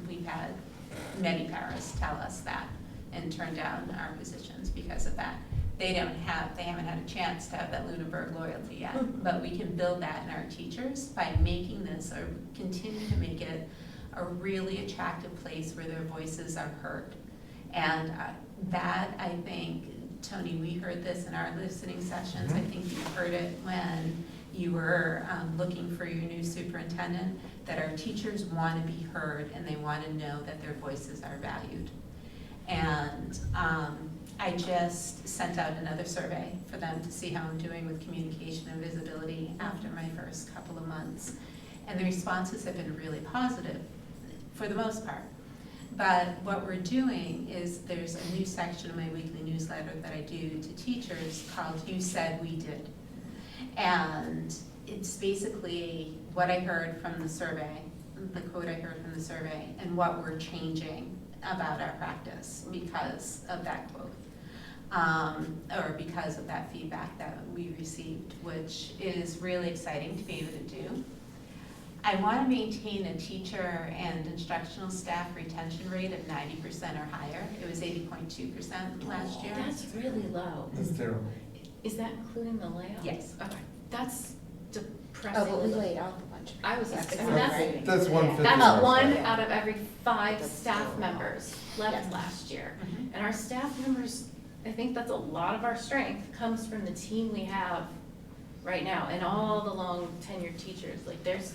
We've had many paras tell us that and turn down our positions because of that. they haven't had a chance to have that Lunenburg loyalty yet. But we can build that in our teachers by making this, or continue to make it a really attractive place where their voices are heard. And that, I think, Tony, we heard this in our listening sessions. I think you heard it when you were looking for your new superintendent, that our teachers want to be heard and they want to know that their voices are valued. And I just sent out another survey for them to see how I'm doing with communication and visibility after my first couple of months. And the responses have been really positive for the most part. But what we're doing is there's a new section of my weekly newsletter that I do to teachers called You Said We Did. And it's basically what I heard from the survey, the quote I heard from the survey, and what we're changing about our practice because of that quote. Or because of that feedback that we received, which is really exciting to be able to do. I want to maintain a teacher and instructional staff retention rate of 90% or higher. It was 80.2% last year. That's really low. That's terrible. Is that including the layoff? Yes. Okay, that's depressing. Oh, but we laid off a bunch. I was, That's that's, That's 1/5. that's of our one staff. out of every 5 That's staff so members low. left Yes. last year. Mhm. And our staff members, I think that's a lot of our strength comes from the team we have right now and all the long tenured teachers. Like there's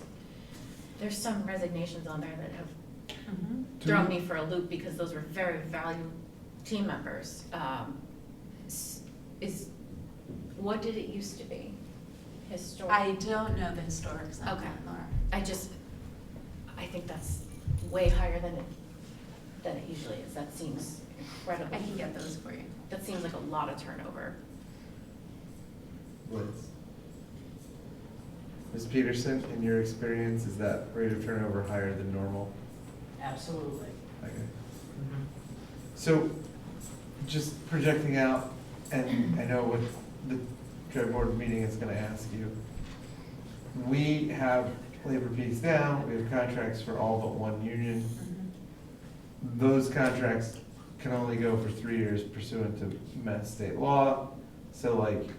some resignations on there that have Mhm. thrown me for a loop because those were very valued team members. What did it used to be? Historic? I don't know the historics on Okay. that, Laura. I think that's way higher than it usually is. That seems incredible. I can get those for you. That seems like a lot of turnover. Liz. Ms. Peterson, in your experience, is that rate of turnover higher than normal? Absolutely. Okay. So, just projecting out, and I know what the Joy Board meeting is gonna ask you. We have labor peace now, we have contracts for all but one union. Those contracts can only go for 3 years pursuant to Mass state law. So like,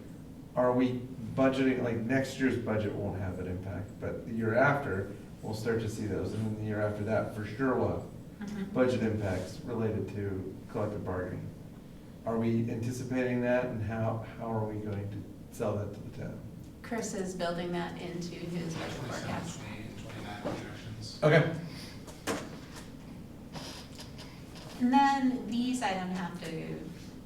are we budgeting, like next year's budget won't have an impact, but the year after, we'll start to see those. And then the year after that, for sure we'll have budget impacts related to collective bargaining. Are we anticipating that, and how are we going to sell that to the town? Chris is building that into his budget forecast. 29 projections. Okay. And then these I don't have to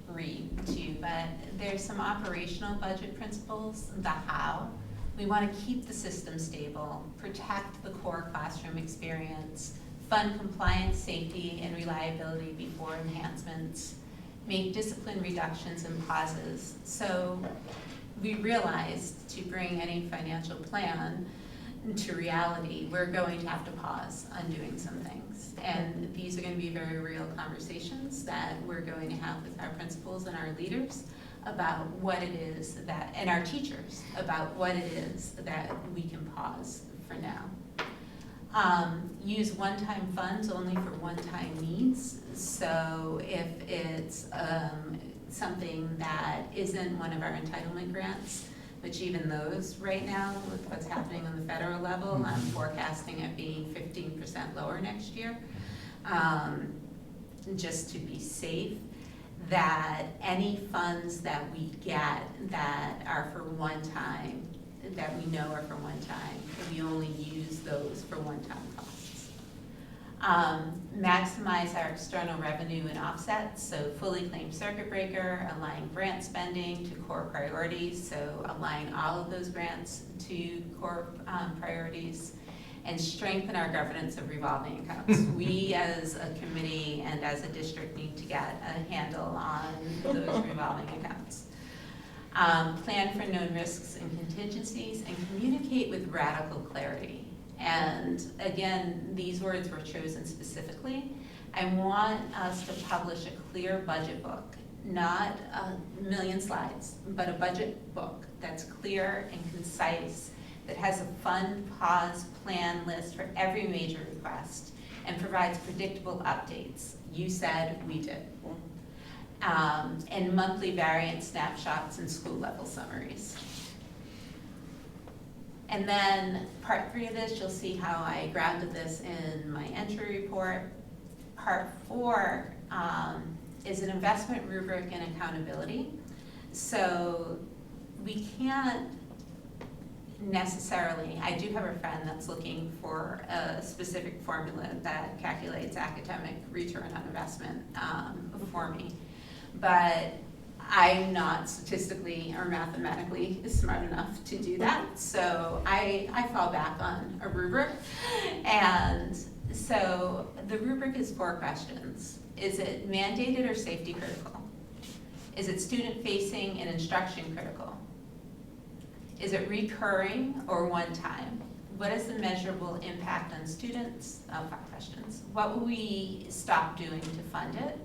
read to you, but there's some operational budget principles, the how. We want to keep the system stable, protect the core classroom experience, fund compliance, safety, and reliability before enhancements, make discipline reductions and pauses. So we realized to bring any financial plan to reality, we're going to have to pause on doing some things. And these are going to be very real conversations that we're going to have with our principals and our leaders about what it is that, and our teachers, about what it is that we can pause for now. Use one-time funds only for one-time needs. So if it's something that isn't one of our entitlement grants, which even those right now, with what's happening on the federal level, I'm forecasting it being 15% lower next year, just to be safe, that any funds that we get that are for one time, that we know are for one time, we only use those for one-time costs. Maximize our external revenue and offsets, so fully claimed circuit breaker, align grant spending to core priorities, so align all of those grants to core priorities, and strengthen our governance of revolving accounts. We as a committee and as a district need to get a handle on those revolving accounts. Plan for known risks and contingencies, and communicate with radical clarity. And again, these words were chosen specifically. I want us to publish a clear budget book, not a million slides, but a budget book that's clear and concise, that has a fund, pause, plan list for every major request, and provides predictable updates. You said, we did. and monthly variance snapshots and school level summaries. And then part 3 of this, you'll see how I grounded this in my entry report. Part 4 is an investment rubric and accountability. So we can't necessarily, I do have a friend that's looking for a specific formula that calculates academic return on investment for me. But I'm not statistically or mathematically smart enough to do that, so I fall back on a rubric. And so the rubric is 4 questions. Is it mandated or safety critical? Is it student facing and instruction critical? Is it recurring or one time? What is the measurable impact on students? 5 questions. What will we stop doing to fund it?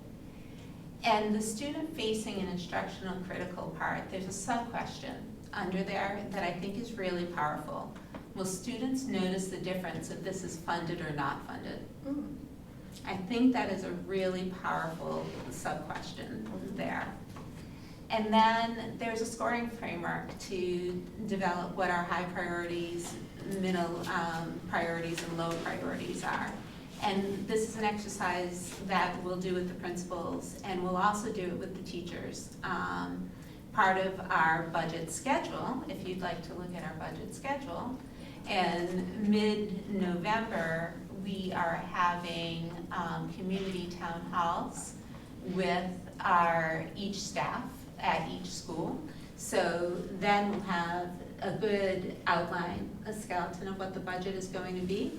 And the student-facing and instructional critical part, there's a sub-question under there that I think is really powerful. Will students notice the difference if this is funded or not funded? I think that is a really powerful sub-question there. And then there's a scoring framework to develop what our high priorities, middle priorities, and low priorities are. And this is an exercise that we'll do with the principals, and we'll also do it with the teachers. Part of our budget schedule, if you'd like to look at our budget schedule, and mid-November, we are having community town halls with each staff at each school. So then we'll have a good outline, a skeleton of what the budget is going to be,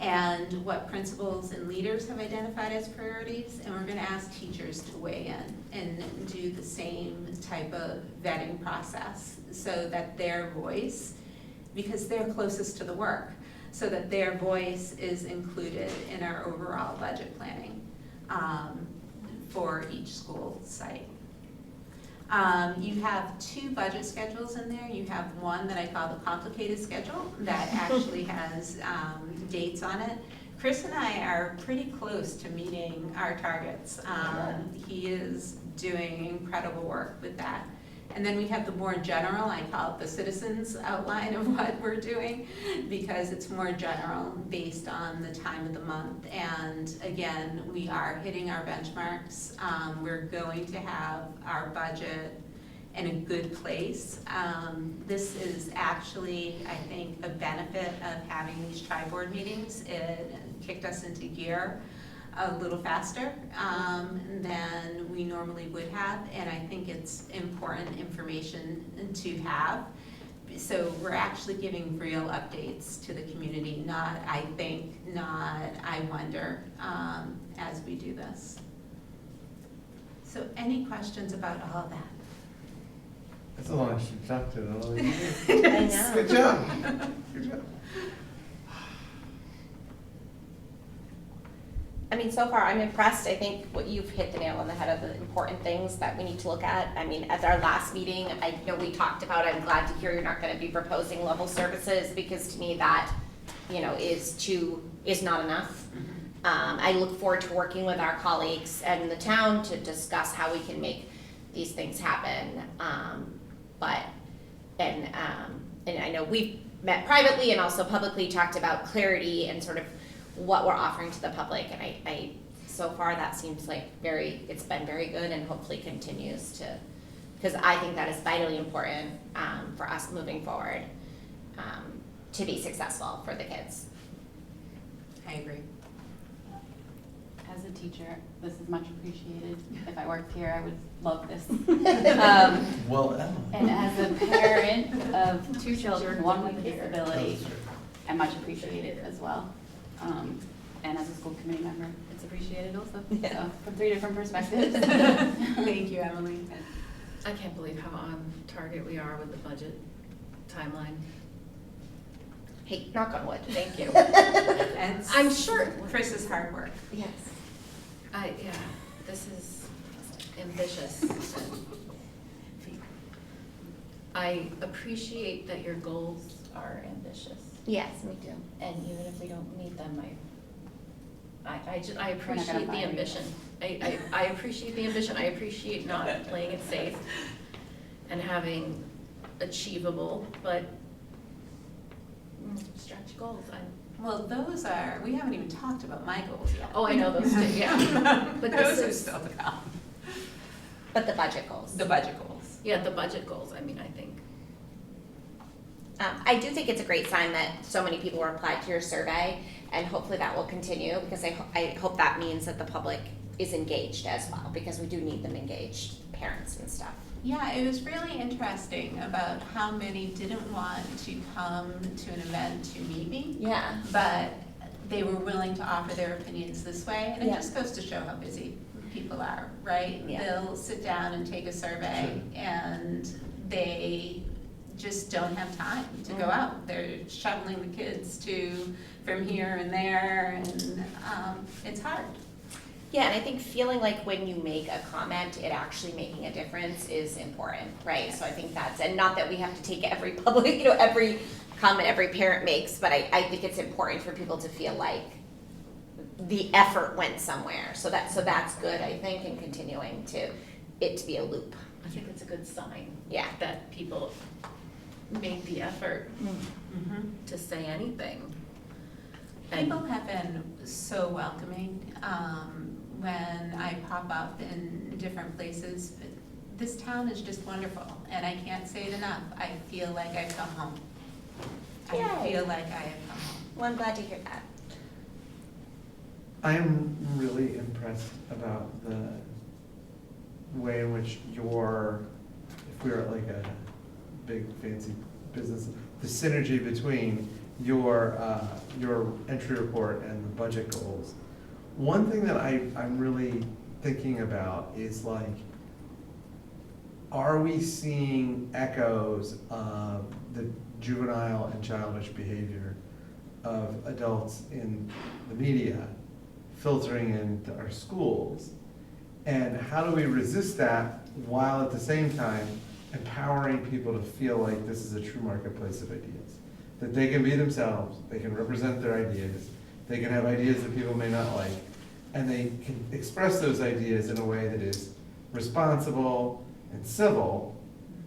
and what principals and leaders have identified as priorities, and we're going to ask teachers to weigh in and do the same type of vetting process so that their voice, because they're closest to the work, so that their voice is included in our overall budget planning for each school site. You have 2 budget schedules in there. You have one that I call the complicated schedule that actually has dates on it. Chris and I are pretty close to meeting our targets. He is doing incredible work with that. And then we have the more general, I call it the citizens outline of what we're doing, because it's more general based on the time of the month. And again, we are hitting our benchmarks. We're going to have our budget in a good place. This is actually, I think, a benefit of having these tri-board meetings. It kicked us into gear a little faster than we normally would have, and I think it's important information to have. So we're actually giving real updates to the community, not I think, not I wonder, as we do this. So any questions about all of that? That's a lot to talk to. I know. Good job. Good job. I mean, so far I'm impressed. I think what you've hit the nail on the head of the important things that we need to look at. I mean, at our last meeting, I know we talked about, I'm glad to hear you're not going to be proposing level services, because to me that, you know, is not enough. I look forward to working with our colleagues in the town to discuss how we can make these things happen. And I know we've met privately and also publicly talked about clarity and sort of what we're offering to the public, and I so far that seems like it's been very good, and hopefully continues to, because I think that is vitally important for us moving forward to be successful for the kids. I agree. As a teacher, this is much appreciated. If I worked here, I would love this. Well, Emma. And as a parent of 2 children, one with a disability, I much appreciate it as well. And as a school committee member, it's appreciated also. So from 3 different perspectives. Thank you, Emily. I can't believe how on target we are with the budget timeline. Hey, knock on wood. Thank you. And I'm sure. Chris's hard work. Yes. Yeah, this is ambitious. I appreciate that your goals are ambitious. Yes, me too. And even if we don't meet them, I appreciate the ambition. I appreciate the ambition. I appreciate not playing it safe and having achievable, but stretch goals. Well, we haven't even talked about my goals yet. Oh, I know those two, yeah. But Those this are is, still to come. But the budget goals. The budget goals. yeah, the budget goals, I mean, I think. I do think it's a great sign that so many people replied to your survey, and hopefully that will continue, because I hope that means that the public is engaged as well, because we do need them engaged, parents and stuff. Yeah, it was really interesting about how many didn't want to come to an event to meet me, Yeah. but they were willing to offer their opinions this way, and it Yeah. just goes to show how busy people are, right? Yeah. They'll sit down and take a survey, and they just don't have time to go out. They're shuttling the kids from here and there, and it's hard. Yeah, and I think feeling like when you make a comment, it actually making a difference is important, right? So I think and not that we have to take every every comment every parent makes, but I think it's important for people to feel like the effort went somewhere. So that's good, I think, and continuing it to be a loop. I think it's a good sign. Yeah. That people made the effort to say anything. And People have been so welcoming. When I pop up in different places, this town is just wonderful, and I can't say it enough. I feel like I've come home. Yay. I feel like I have come home. Well, I'm glad to hear that. I'm really impressed about the way in which if we were at like a big fancy business, the synergy between your entry report and the budget goals. One thing that I'm really thinking about is like, are we seeing echoes of the juvenile and childish behavior of adults in the media filtering into our schools? And how do we resist that while at the same time empowering people to feel like this is a true marketplace of ideas? That they can be themselves, they can represent their ideas, they can have ideas that people may not like, and they can express those ideas in a way that is responsible and civil,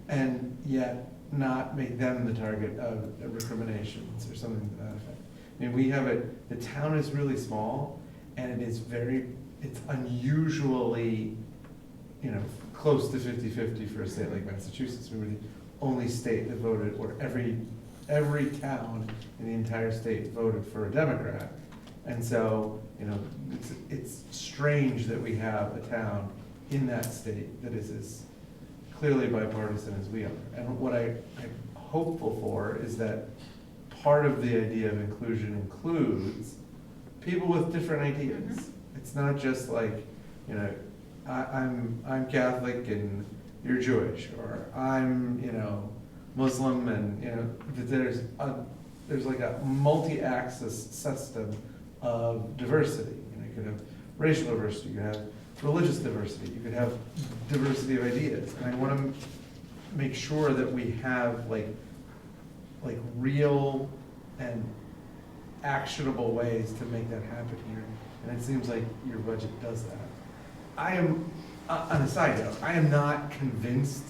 and yet not make them the target of recriminations or something to that effect. I mean, the town is really small, and it's unusually, close to 50-50 for a state like Massachusetts. We were the only state that voted, or every town in the entire state voted for a Democrat. And so, it's strange that we have a town in that state that is as clearly bipartisan as we are. And what I'm hopeful for is that part of the idea of inclusion includes people with different ideas. It's not just like, I'm Catholic and you're Jewish, or I'm, Muslim, and that there's like a multi-axis system of diversity. You could have racial diversity, you could have religious diversity, you could have diversity of ideas. And I want to make sure that we have like real and actionable ways to make that happen here. And it seems like your budget does that. I am, on a side note, I am not convinced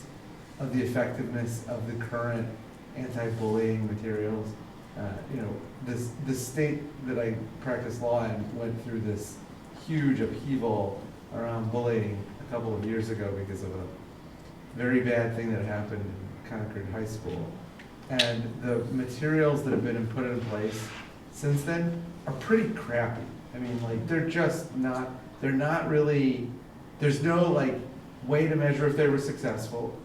of the effectiveness of the current anti-bullying materials. The state that I practice law in went through this huge upheaval around bullying a couple of years ago because of a very bad thing that happened in Concord High School. And the materials that have been put in place since then are pretty crappy. I mean, like, they're not really, there's no way to measure if they were successful.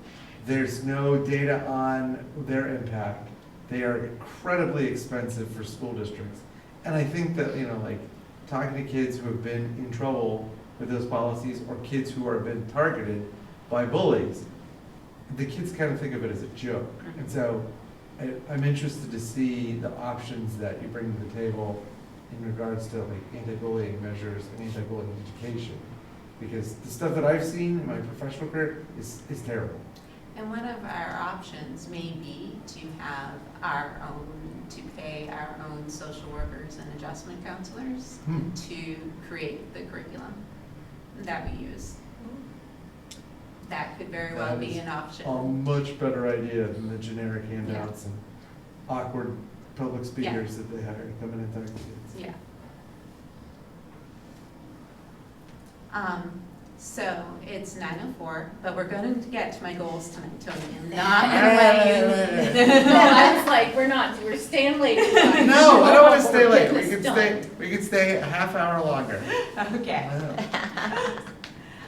There's no data on their impact. They are incredibly expensive for school districts. And I think that, talking to kids who have been in trouble with those policies, or kids who are been targeted by bullies, the kids kind of think of it as a joke. And so I'm interested to see the options that you bring to the table in regards to anti-bullying measures and anti-bullying education. Because the stuff that I've seen in my professional career is terrible. And one of our options may be to have our own to pay our own social workers and adjustment counselors Hmm. to create the curriculum that we use. That could very well That be is an option. A much better idea than the generic handouts and awkward public speakers that they hire to come in and talk to kids. Yeah. So it's 9:04, but we're going to get to my goals tonight, Tony. I'm not gonna let No, I was like, we're staying late. No, I don't want to stay We're late. getting We this could done. we could stay a half hour longer. you. Okay.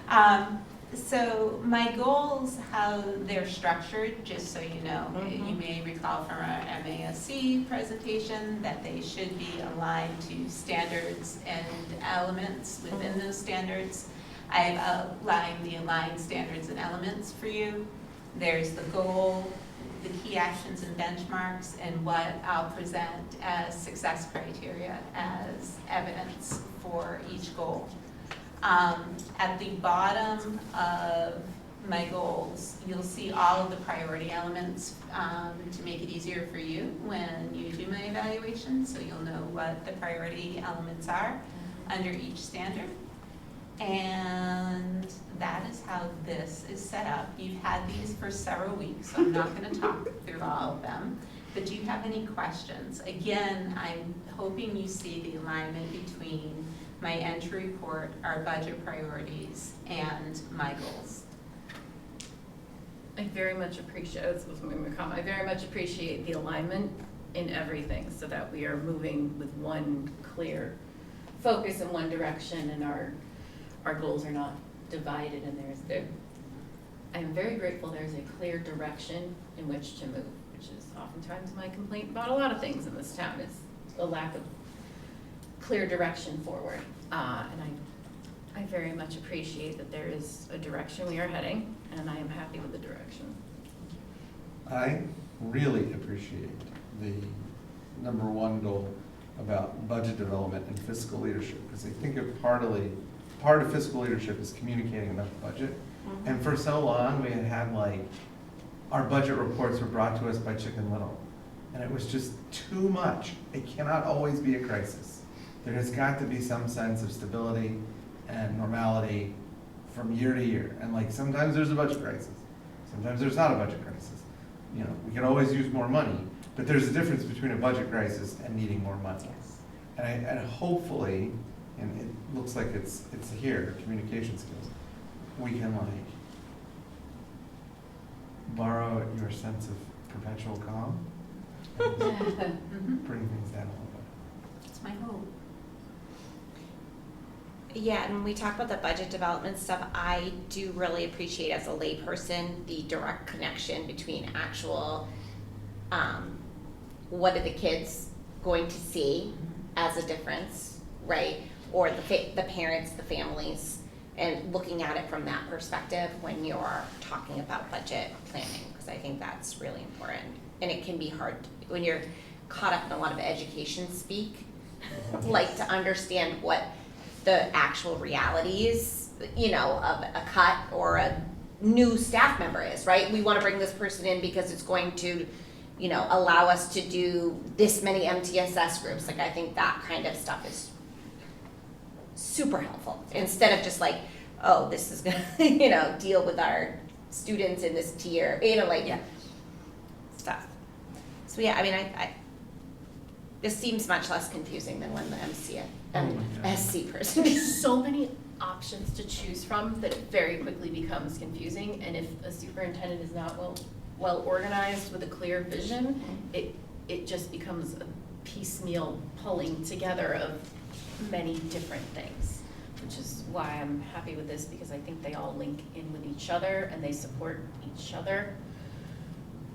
Yeah. So my goals, how they're structured, just so you know, Mhm. you may recall from our MASC presentation that they should be aligned to standards and elements within those standards. I've outlined the aligned standards and elements for you. There's the goal, the key actions and benchmarks, and what I'll present as success criteria as evidence for each goal. At the bottom of my goals, you'll see all of the priority elements to make it easier for you when you do my evaluation, so you'll know what the priority elements are under each standard. And that is how this is set up. You've had these for several weeks, so I'm not going to talk through all of them. But do you have any questions? Again, I'm hoping you see the alignment between my entry report, our budget priorities, and my goals. I very much appreciate, this was my comment, I very much appreciate the alignment in everything so that we are moving with one clear focus in one direction and our goals are not divided and I am very grateful there's a clear direction in which to move, which is oftentimes my complaint about a lot of things in this town is a lack of clear direction forward. And I very much appreciate that there is a direction we are heading and I am happy with the direction. I really appreciate the number one goal about budget development and fiscal leadership, because I think part of fiscal leadership is communicating enough budget. And for so long, we had like, our budget reports were brought to us by Chicken Little. And it was just too much. It cannot always be a crisis. There has got to be some sense of stability and normality from year to year. And like, sometimes there's a budget crisis. Sometimes there's not a budget crisis. You know, we can always use more money, but there's a difference between a budget crisis and needing more money. Yes. And hopefully, and it looks like it's here, communication skills, we can like borrow your sense of perpetual calm and bring things down a little bit. That's my hope. Yeah, and when we talk about the budget development stuff, I do really appreciate as a layperson, the direct connection between actual, what are the kids going to see as a difference, right? Or the parents, the families, and looking at it from that perspective when you're talking about budget planning, because I think that's really important. And it can be hard when you're caught up in a lot of education speak, like to understand what the actual realities, you know, of a cut or a new staff member is, right? We want to bring this person in because it's going to, you know, allow us to do this many MTSS groups. Like, I think that kind of stuff is super helpful. Instead of just like, oh, this is gonna, you know, deal with our students in this tier, you know, like stuff. So yeah, I mean, I this seems much less confusing than when the SC person. There's so many options to choose from that it very quickly becomes confusing, and if a superintendent is not well organized with a clear vision, it just becomes a piecemeal pulling together of many different things, which is why I'm happy with this, because I think they all link in with each other and they support each other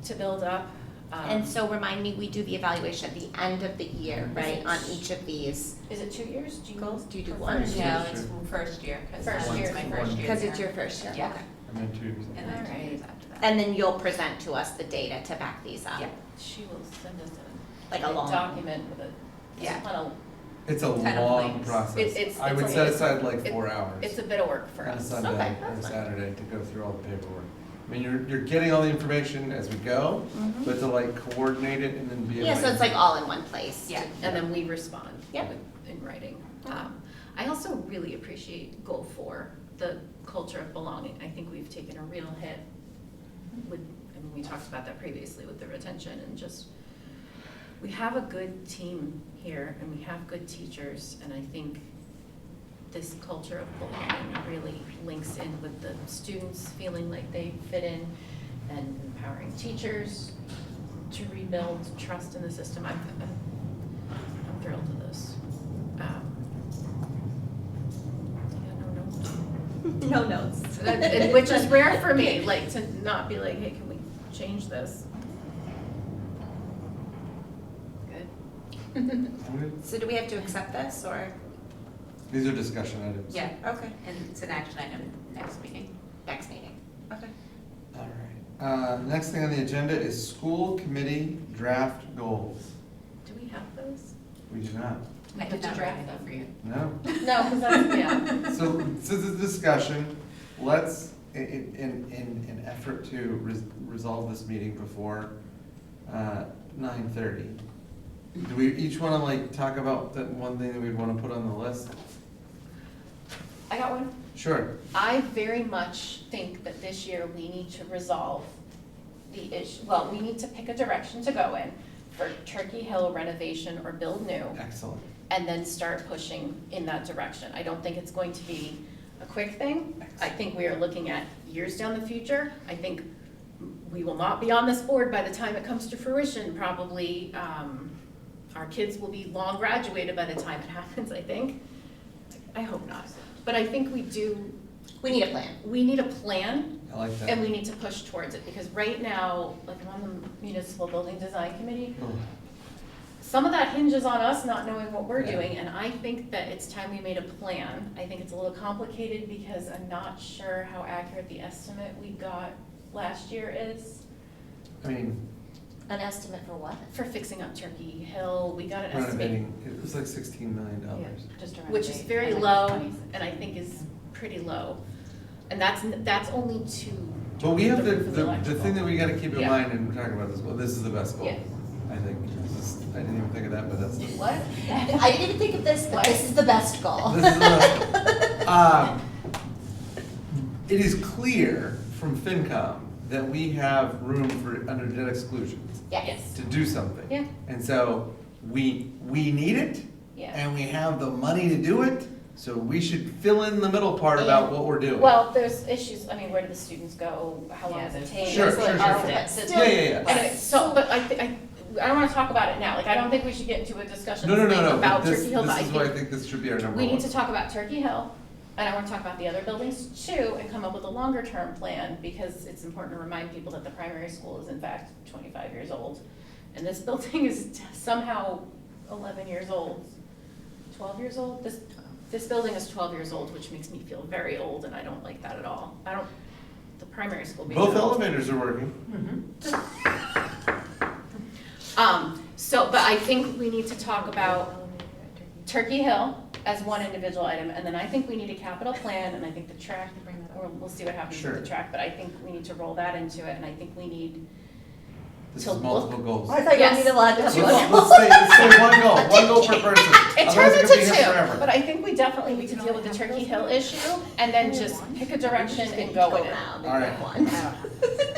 to build up. And so remind me, we do the evaluation at the end of the year, right, on each of these Is it 2 years? goals? Do you do Or one? first? No, it's first year, because First it's year. my first year. Because it's there. your first year, Yeah. okay. I meant to. And then 2 Alright. years after that. And then you'll present to us the data to back these up. Yeah. She will send us Like a long- document with a Yeah. ton of, It's a Kind of long links. process. It's I would a- set aside like it- 4 hours it's a bit of work for on a us. Sunday Okay, or that's fine. Saturday to go through all the paperwork. I mean, you're getting all the information as we go, but to like coordinate it and then be able to. Yeah, so it's like all in one place. Yeah, and then we respond Yep. in writing. I also really appreciate goal 4, the culture of belonging. I think we've taken a real hit with, I mean, we talked about that previously with the retention and just, we have a good team here and we have good teachers, and I think this culture of belonging really links in with the students feeling like they fit in and empowering teachers to rebuild trust in the system. I'm thrilled with this. Yeah, no notes. No notes. Which is rare for me, like to not be like, hey, can we change this? Good. So do we have to accept this, or? These are discussion items. Yeah, Okay. and it's an action item next meeting. Next meeting. Okay. All right. Next thing on the agenda is school committee draft goals. Do we have those? We do not. I did not write anything for you. No. No, because that's, yeah. So since it's discussion, let's, in an effort to resolve this meeting before 9:30, do we each want to like talk about that one thing that we'd want to put on the list? I got one. Sure. I very much think that this year we need to resolve the issue, well, we need to pick a direction to go in for Turkey Hill renovation or build new, Excellent. and then start pushing in that direction. I don't think it's going to be a quick thing. I think we are looking at years down the future. I think we will not be on this board by the time it comes to fruition, probably. Our kids will be long graduated by the time it happens, I think. I hope not. But I think we do, We need a plan. we need a plan, I like that. and we need to push towards it, because right now, like I'm on the municipal building design committee, Oh, some of that hinges on us not knowing what we're Yeah. doing, and I think that it's time we made a plan. I think it's a little complicated because I'm not sure how accurate the estimate we got last year is I mean, An estimate for what? for fixing up Turkey Hill. We got an estimate, renovating, it was like $16 million. Just to which is renovate, very and like low, 26. and I think is pretty low. And that's only to But we have roof of the electrical. thing that we gotta keep in Yeah. mind, and we're talking about this, well, this is the best goal. Yeah. I think, I didn't even think of that, but that's. What? I didn't even think of this, but this is the best goal. This is the best goal. It is clear from FinCom that we have room for, under debt exclusions, Yes. to do something. Yeah. And so, we need it, Yeah. and we have the money to do it, so we should fill in the middle part about what we're doing. Well, there's issues, I mean, where do the students go, how long Yeah, does it there's- take? Sure, There's, like, sure, our- sure. But but still- still- Yeah. And it's so, but I don't wanna talk about it now, like, I don't think we should get into a discussion No, about but this, Turkey Hill, but this I is why I think think this should be our number we one. need to talk about Turkey Hill, and I wanna talk about the other buildings too, and come up with a longer term plan, because it's important to remind people that the primary school is in fact 25 years old. And this building is somehow 11 years old, 12 years old, this building is 12 years old, which makes me feel very old, and I don't like that at all. The primary school being Both old. elevators are working. So, but I think we need to talk about Turkey Hill as one individual item, and then I think we need a capital plan, and I think the track, or we'll see what happens with Sure. the track, but I think we need to roll that into it, and I think we need, This To is multiple goals. I thought you Yes. needed a lot Let's of Let's say one goal per person. it Otherwise turns it could be into here two, forever. but I think we definitely need to deal with the Turkey Hill issue, and then just pick a direction and go with it. around All and right. pick one.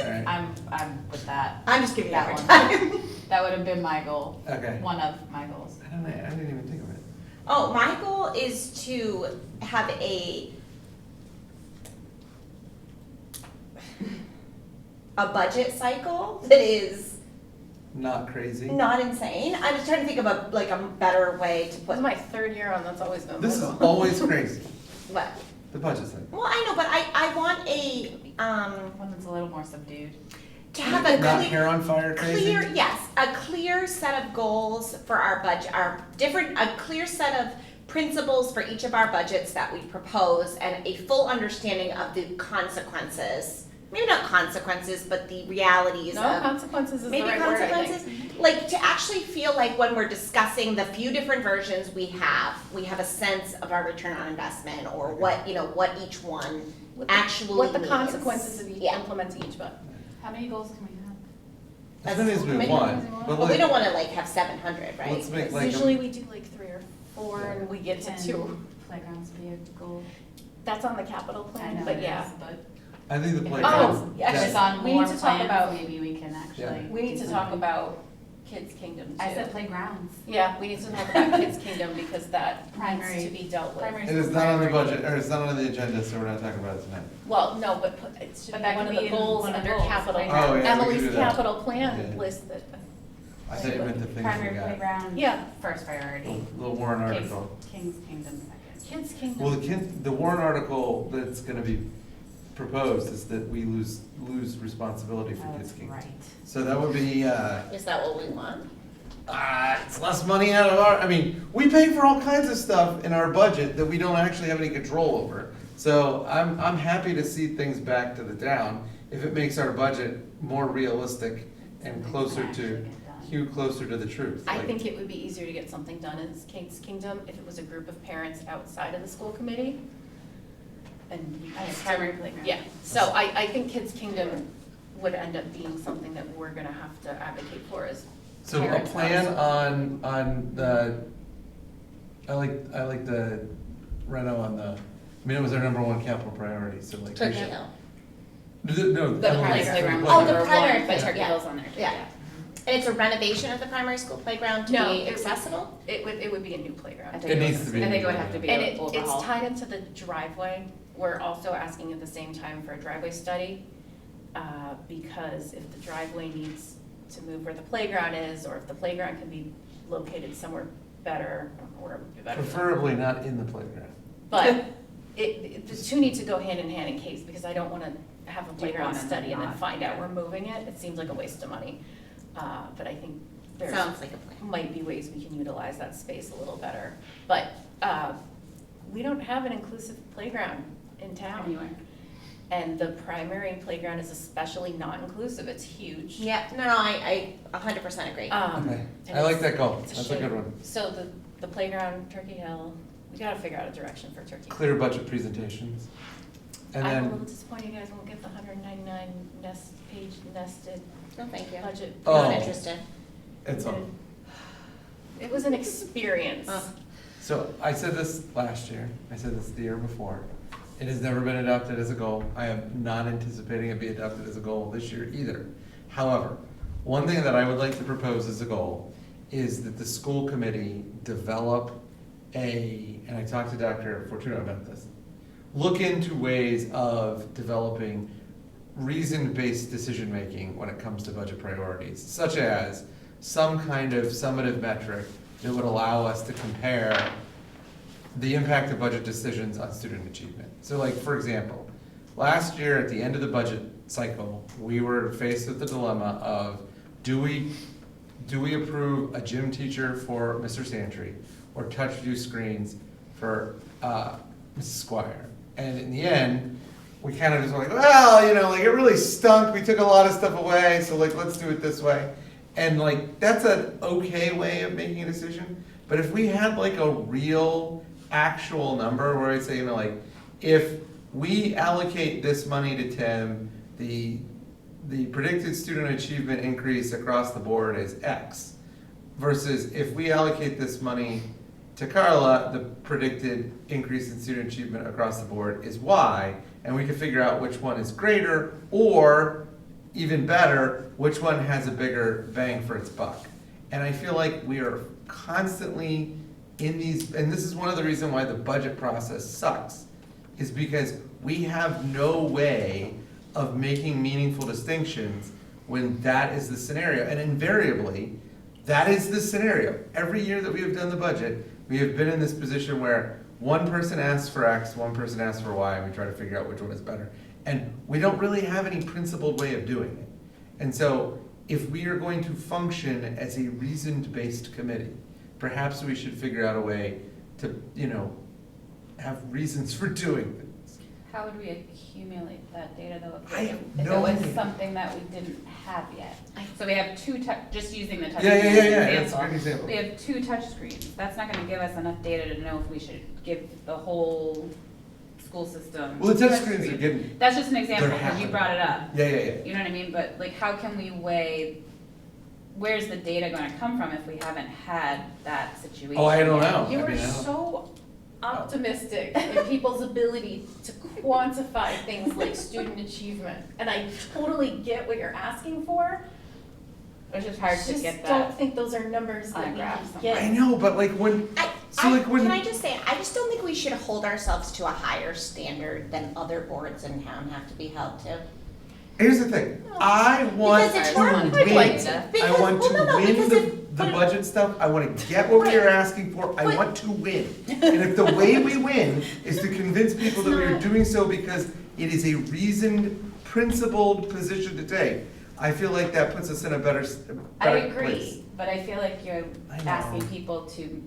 All right. I'm with that. I'm just giving you a That hard one. time. That would have been my goal, Okay. one of my goals. I didn't even think of it. Oh, my goal is to have a budget cycle that is Not crazy. not insane. I'm just trying to think of a better way to This put is my third year on, that's always been my This is goal. always crazy, what. the budget thing. Well, I know, but I want One that's a little more subdued. to have a Not clear, hair on fire crazy? a clear set of goals for our budget, a clear set of principles for each of our budgets that we propose, and a full understanding of the consequences maybe not consequences, but the realities No, of consequences is the maybe right word, I think. consequences. Like to actually feel like when we're discussing the few different versions we have a sense of our return on investment or what, what each one actually What the means. consequences of Yeah. implementing each, but. How many goals can we have? As many as we Many want, as we want. but Well, we like, don't wanna like have 700, right? let's make like, Usually we do like 3 or 4 and we get to Can 2. playgrounds be a goal? That's on the capital I plan, know but it yeah. is, but I think the if playground. yeah, it's actually, on we more need to talk plans, about- maybe we can actually. We need do to talk something. about Kids Kingdom too. I said playgrounds. Yeah, we need to talk about Kids Kingdom because that Primary- needs to be dealt with. primary It is not on the budget, or it's not on the agenda, so we're not talking about it tonight. Well, no, but it should But be that one could of the be in goals one of the under goals, capital. right? Oh, yeah, we could Emily's do that. capital plan Yeah. listed. I thought you meant the things we Primary got. playground. Yeah. First priority. Little warrant King's- article. King's Kingdom second. Kids Kingdom. Well, the warrant article that's gonna be proposed is that we lose responsibility for Kids That's Kingdom. right. So that would be, Is that what we want? it's less money out of our, I mean, we pay for all kinds of stuff in our budget that we don't actually have any control over. So I'm happy to see things back to the town if it makes our budget more realistic and Something closer can actually to, get done. closer to the truth. I Like, think it would be easier to get something done in Kids Kingdom if it was a group of parents outside of the school committee. And we As can't primary do- playground. Yeah, so I think Kids Kingdom would end up being something that we're gonna have to advocate for as So a parents plan also. on the, I like the reno on the, I mean, it was our #1 capital priority, so like. we Turkey should- Hill. No. The Emily's playground. Oh, the number primary one, but Turkey yeah. Hill's on there. Yeah. And it's a renovation of the primary school playground to No, be it- accessible? It would be a new I playground. think It would- needs to be. I think it would have to be And an overhaul. it's tied into the driveway. We're also asking at the same time for a driveway study, because if the driveway needs to move where the playground is, or if the playground can be located somewhere better, or where it would be better. Preferably not in the playground. But the two need to go hand in hand in case, because I don't wanna have a playground want and study and then not, find out yeah. we're moving it. It seems like a waste of money. But I think there's Sounds like a plan. might be ways we can utilize that space a little better. But we don't have an inclusive playground in town. Anywhere. And the primary playground is especially not inclusive. It's huge. Yeah, no, I 100% agree. Okay, and I like it's- that goal, it's that's a good shame. one. So the playground, Turkey Hill, we gotta figure out a direction for Turkey Hill. Clear budget presentations. And I'm a little then, disappointed you guys won't get the 199 page nested No, thank you. budget. Oh. Not interested. it's on. It was an experience. Oh. So I said this last year, I said this the year before. It has never been adopted as a goal. I am not anticipating it be adopted as a goal this year either. However, one thing that I would like to propose as a goal is that the school committee develop and I talked to Dr. Fortuna about this, look into ways of developing reasoned-based decision-making when it comes to budget priorities, such as some kind of summative metric that would allow us to compare the impact of budget decisions on student achievement. So like, for example, last year at the end of the budget cycle, we were faced with the dilemma of, do we approve a gym teacher for Mr. Santry or touch-view screens for Mrs. Squire? And in the end, we kind of just were like, well, like it really stunk, we took a lot of stuff away, so like, let's do it this way. And like, that's an okay way of making a decision, but if we had like a real, actual number where I say, like, if we allocate this money to Tim, the predicted student achievement increase across the board is X, versus if we allocate this money to Carla, the predicted increase in student achievement across the board is Y, and we can figure out which one is greater, or even better, which one has a bigger bang for its buck. And I feel like we are constantly in these, and this is one of the reasons why the budget process sucks, is because we have no way of making meaningful distinctions when that is the scenario. And invariably, that is the scenario. Every year that we have done the budget, we have been in this position where one person asks for X, one person asks for Y, and we try to figure out which one is better. And we don't really have any principled way of doing it. And so if we are going to function as a reasoned-based committee, perhaps we should figure out a way to, have reasons for doing things. How would we accumulate that data though? I have If no it was idea. something that we didn't have yet? So we have just using the touch Yeah, screen yeah, as yeah, an that's a good example. We have 2 touch screens. That's not gonna give us enough data to know if we should give the whole school system. Well, the touch touch screens are screen. getting, That's just an example, They're because you happening. brought it up. yeah. You know what I mean? But like, how can we weigh, where's the data gonna come from if we haven't had that situation? Oh, I don't yet? know. You I are mean, I don't- so optimistic in people's ability to quantify things like student achievement, and I totally get what you're asking for. It's just hard to Just get don't that. think those are numbers on a that we graph can somewhere. I get. know, but like when, Can I just say, I just don't think we should hold ourselves to a higher standard than other boards in town have to be held to. here's the thing, I want Because to it's win. hard, I'd like to. I Because- want well, to no, win because the if- the but- budget stuff, I wanna get what we are asking for, I But- want to win. And if the way we win is to convince people that we are doing so because it is a reasoned, principled position to take, I feel like that puts us in a better place. I agree, but I feel like you're I know. asking people to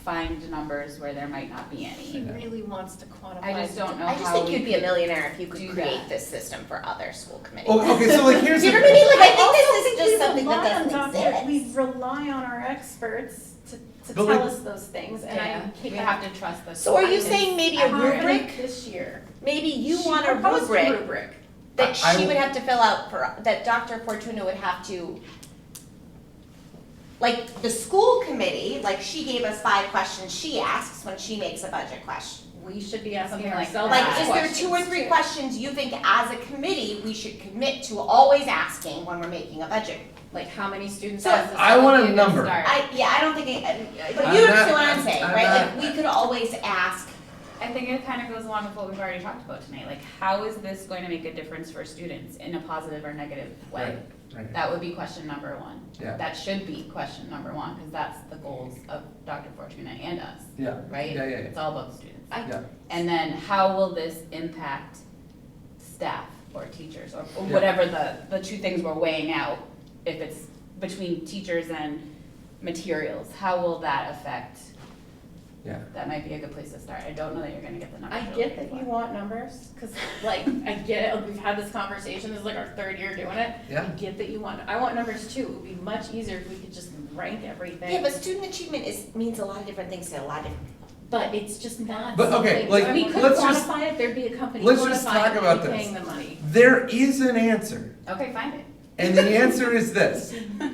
find numbers where there might not be He any. really wants to quantify. I just don't know I just how think we you'd be a could millionaire if you could do create that. this system for other school committees. Oh, okay, so like here's You the. know what I mean? Like, I think also this is think just we something rely that on doesn't doctors- We exist. rely on our experts to But tell like- us those things, and Yeah, I we can't. have to trust the. So are you scientists. saying maybe a I haven't rubric? this year. Maybe you She want a proposed rubric that I- she would have to fill out for, that Dr. Fortuna would have to, like, the school committee, like, she gave us 5 questions she asks when she makes a budget question. We should be asking Something like ourselves. that. Like, is there 2 or 3 questions you think as a committee we should commit to always asking when we're making a budget? Like, how many students So, has this I want a student number. start? I don't think but I'm you not- understand what I'm saying, I'm right? not- Like, we could always ask, I think it kind of goes along with what we've already talked about tonight, like how is this going to make a difference for students in a positive or negative way? Right. That would be question number 1. Yeah. That should be question number 1, because that's the goals of Dr. Fortuna and us, Yeah, right? yeah. It's all about the students. Yeah. And then how will this impact staff or teachers, or Yeah. whatever the 2 things we're weighing out, if it's between teachers and materials, how will that affect? Yeah. That might be a good place to start. I don't know that you're gonna get the numbers. I you're get looking that you for. want numbers, cause like, I get it, like, we've had this conversation, this is like our 3rd year doing it. Yeah. I get that you want, I want numbers too, it would be much easier if we could just rank everything. yeah, but student achievement means a lot of different things to a lot of different. But it's just not But, okay, something, like, we could let's just- quantify it, there'd be a company let's just quantifying talk it, about we'd be this. paying the money. There is an answer. Okay, find it. And the answer is this: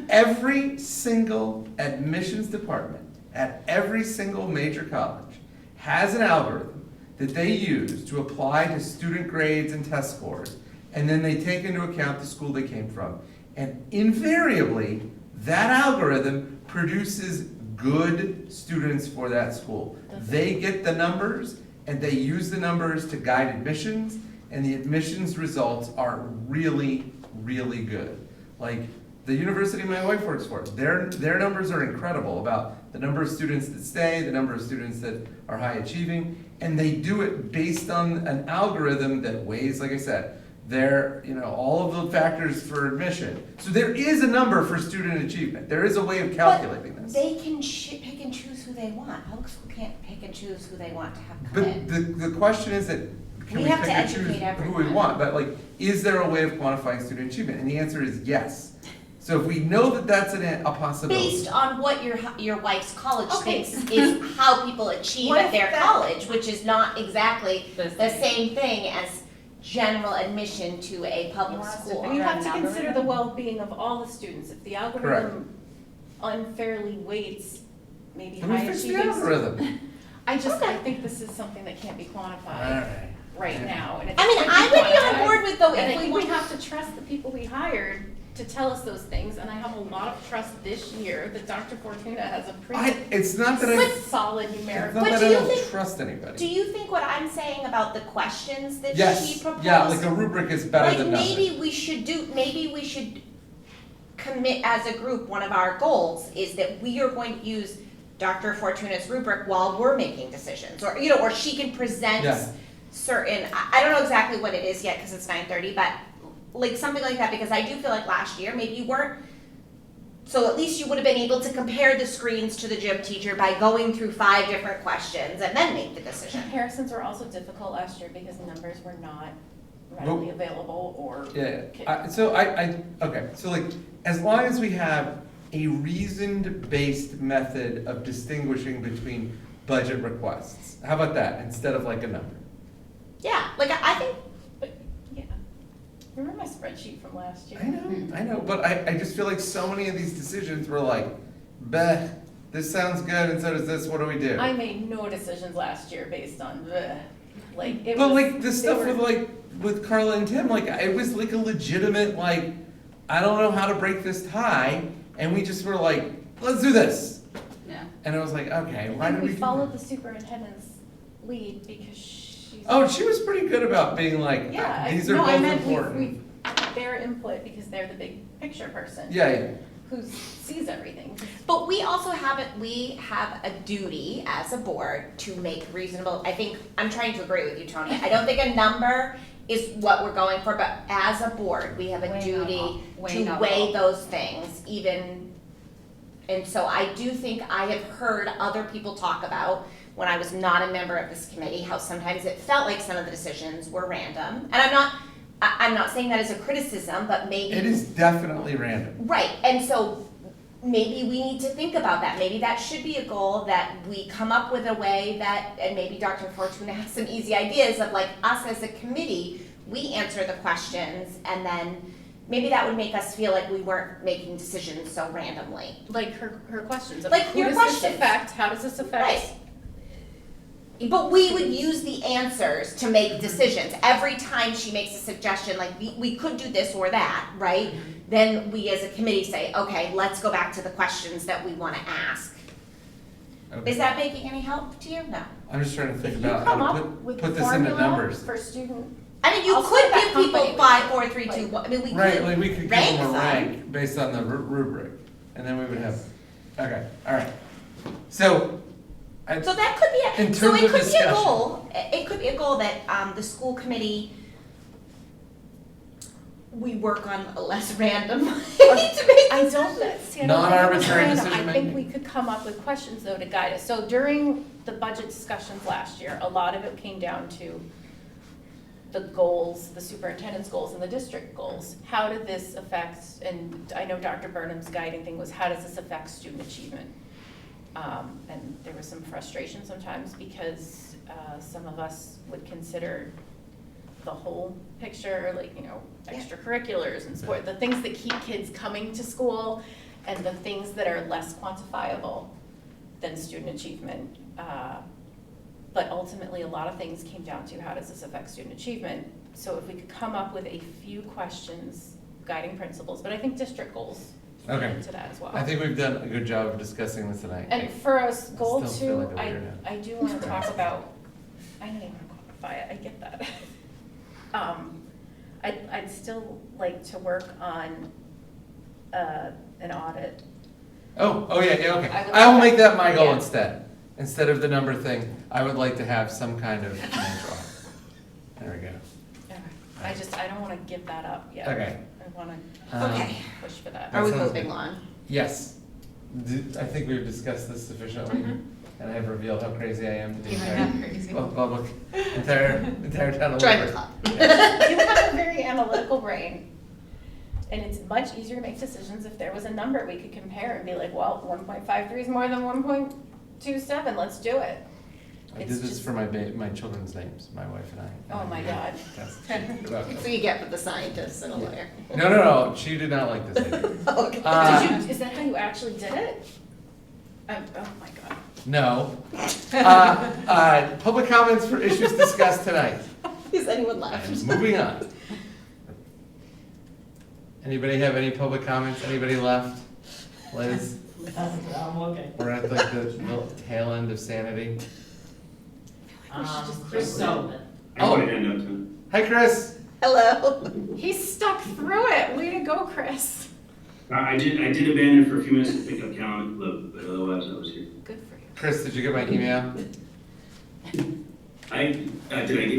every single admissions department at every single major college has an algorithm that they use to apply to student grades and test scores, and then they take into account the school they came from. And invariably, that algorithm produces good students for that school. They get the numbers, and they use the numbers to guide admissions, and the admissions results are really, really good. Like, the university my wife works for, their numbers are incredible about the number of students that stay, the number of students that are high achieving, and they do it based on an algorithm that weighs, like I said, all of the factors for admission. So there is a number for student achievement. There is a way of calculating this. They can pick and choose who they want. Public school can't pick and choose who they want to have come But in. the question is that, can We we have pick to and choose educate who we everyone. want? But like, is there a way of quantifying student achievement? And the answer is yes. So if we know that that's a possibility. Based on what your wife's college Okay. thinks is how people achieve What at if their that- college, which is not exactly The the same thing as general admission to a public school. And you have to Algorithm. consider the well-being of all the students, if the algorithm unfairly weights maybe Then we high fix the achieving. algorithm. I think this is something that can't be quantified right Yeah. now, and if I it mean, could be I would be on quantified, board with though and I if we think we want. have to trust the people we hired to tell us those things, and I have a lot of trust this year that Dr. Fortuna has a pretty It's not that solid it's numerical. not But that I do you don't think- trust anybody. Do you think what I'm saying about the questions that Yes, she proposed? yeah, like a rubric is better than nothing. Maybe we should commit as a group, one of our goals is that we are going to use Dr. Fortuna's rubric while we're making decisions, or, or she can present Yeah. certain, I don't know exactly what it is yet, cause it's 9:30, but like something like that, because I do feel like last year, maybe you weren't So at least you would have been able to compare the screens to the gym teacher by going through 5 different questions and then make the decision. Comparisons were also difficult last year because numbers were not readily available or. Yeah, okay, so like, as long as we have a reasoned-based method of distinguishing between budget requests, how about that, instead of like a number? Yeah, like I think, But, yeah. Remember my spreadsheet from last year? I know, but I just feel like so many of these decisions were like, bleh, this sounds good, and so does this, what do we do? I made no decisions last year based on the, like, it was. But like, the they stuff were- with Carla and Tim, like, it was like a legitimate, like, I don't know how to break this tie, and we just were like, let's do this. Yeah. And I was like, okay, why I did think we we do followed that? the superintendent's lead because she's. Oh, she was pretty good about being like, Yeah, these are no, I both meant important. their input because they're the big picture person. Yeah, Who sees everything. but we also have a duty as a board to make reasonable, I think, I'm trying to agree with you, Tony. I don't think a number is what we're going for, but as a board, we have a Weighing duty out all- to weighing out weigh all. those things, even, and so I do think I have heard other people talk about, when I was not a member of this committee, how sometimes it felt like some of the decisions were random. And I'm not saying that as a criticism, but maybe. it is definitely random. Right, and so maybe we need to think about that. Maybe that should be a goal, that we come up with a way that, and maybe Dr. Fortuna has some easy ideas of like us as a committee, we answer the questions, and then maybe that would make us feel like we weren't making decisions so randomly. Like her questions of Like who your does questions. this affect, how does this affect? Right. But we would use the answers to make decisions. Every time she makes a suggestion, like we could do this or that, right? Then we as a committee say, okay, let's go back to the questions that we wanna ask. Okay. Is that making any help to you? No. I'm just trying to think If you about come how to up with put this into formula numbers. for student, I mean, you I'll could start that give people company. 5, 4, 3, 2, 1. I mean, we Right, could like we could give rank them a them. rank based on the rubric, and then we would have, okay, all right. So, So that could be In so terms it of could be a discussion. goal. It could be a goal that the school committee, we work on a less random way to make. I don't see, I don't think it was Non-arbitrary random. decision I think making. we could come up with questions though to guide us. So during the budget discussions last year, a lot of it came down to the goals, the superintendent's goals and the district goals. How did this affect, and I know Dr. Burnham's guiding thing was, how does this affect student achievement? And there was some frustration sometimes because some of us would consider the whole picture, like, you know, extracurriculars and sport, the things that keep kids coming to school and the things that are less quantifiable than student achievement. But ultimately, a lot of things came down to how does this affect student achievement? So if we could come up with a few questions, guiding principles, but I think district goals fit Okay. into that as well. I think we've done a good job of discussing this tonight. And for us, goal still feel two, like a weirdo. I do wanna talk about, I don't even quantify it, I get that. I'd still like to work on, an audit. Oh, yeah, okay. I would I will like make that my goal yeah. instead. Instead of the number thing, I would like to have some kind of financial audit. There we go. I don't wanna give that up yet. Okay. I wanna Okay. push for that. Are we sounds moving good. on? Yes. I think we've discussed this sufficiently, and I have revealed how crazy I am to the You are entire, not crazy. well, public, entire town of Join the Woodbridge. club. You have a very analytical brain, and it's much easier to make decisions if there was a number we could compare and be like, well, 1.53 is more than 1.27, let's do it. I It's did this just- for my children's names, my wife and I. Oh my God. Yes. So you get with the scientists and a lawyer. No, she did not like this idea. Okay. Is that how you actually did it? Oh my God. No. Public comments for issues discussed tonight. Is anyone left? And moving on. Anybody have any public comments? Anybody left? Liz? I'm looking. We're at like the tail end of sanity. Chris Sullivan. Oh. I end up to. Hi, Chris. Hello. He stuck through it. Way to go, Chris. I did abandon for a few minutes to pick up Callan and Clip, but otherwise I was here. Good for you. Chris, did you get my email?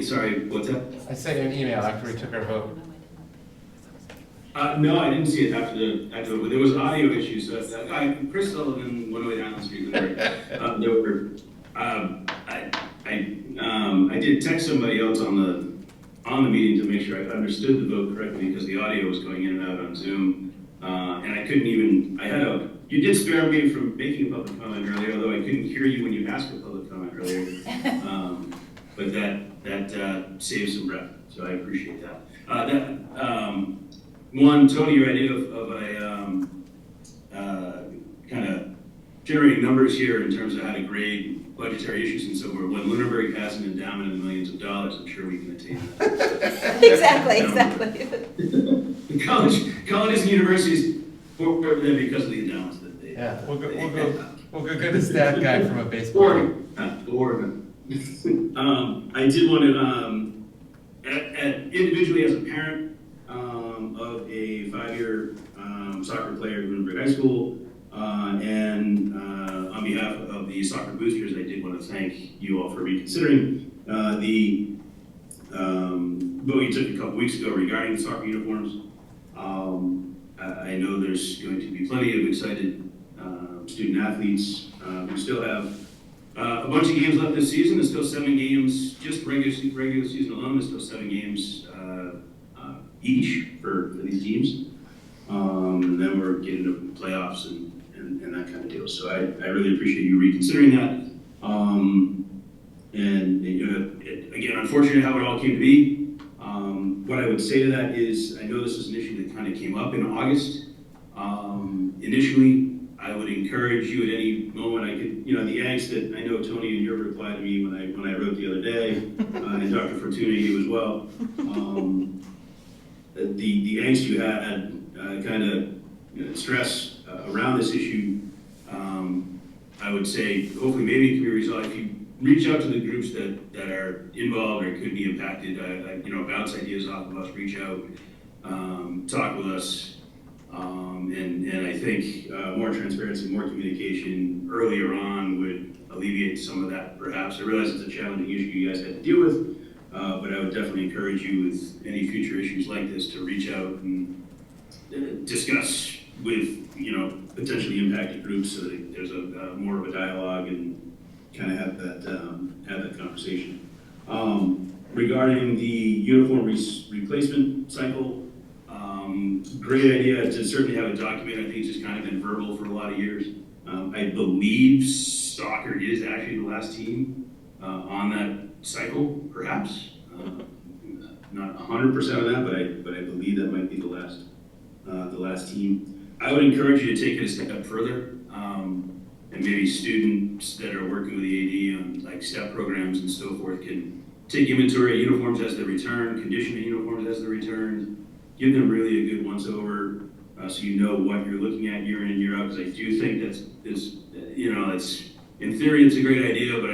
Sorry, what's that? I sent you an email after we took our vote. No, I didn't see it after but there was audio issues, so that guy, Chris Sullivan, went away down the street. There were, I did text somebody else on the meeting to make sure I understood the vote correctly, because the audio was going in and out on Zoom. And I couldn't even, you did spare me from making a public comment earlier, although I couldn't hear you when you asked for public comment earlier. But that saves some breath, so I appreciate that. One, Tony, your idea of a kind of generating numbers here in terms of how to grade budgetary issues and so forth. When Lunenburg has an endowment of millions of dollars, I'm sure we can attain that. Exactly. Colleges and universities work there because of the endowments that they. Yeah, we'll go get a stat guy from a baseball team. I did want to, individually as a parent of a 5-year soccer player at Lunenburg High School, and on behalf of the soccer boosters, I did want to thank you all for reconsidering the vote you took a couple weeks ago regarding soccer uniforms. I know there's going to be plenty of excited student athletes who still have a bunch of games left this season. There's still 7 games, just regular season alone. There's still 7 games each for these teams. And then we're getting to playoffs and that kind of deal. So I really appreciate you reconsidering that. And again, unfortunate how it all came to be. What I would say to that is, I know this is an issue that kind of came up in August. Initially, I would encourage you at any moment I could, the angst that I know Tony and your reply to me when I wrote the other day, and Dr. Fortuna, you as well. The angst you had kind of stress around this issue, I would say hopefully maybe it can be resolved if you reach out to the groups that are involved or could be impacted. Bounce ideas off of us, reach out, talk with us, and I think more transparency, more communication earlier on would alleviate some of that perhaps. I realize it's a challenging issue you guys had to deal with, but I would definitely encourage you with any future issues like this to reach out and discuss with potentially impacted groups so that there's a more of a dialogue and kind of have that conversation. Regarding the uniform replacement cycle, great idea to certainly have a document. I think it's just kind of been verbal for a lot of years. I believe soccer is actually the last team on that cycle, perhaps. Not 100% of that, but I believe that might be the last team. I would encourage you to take it a step further, and maybe students that are working with the AD on like STEP programs and so forth can take inventory of uniforms as they return, condition of uniforms as they return, give them really a good once over, so you know what you're looking at year in and year out. Because I do think it's in theory it's a great idea, but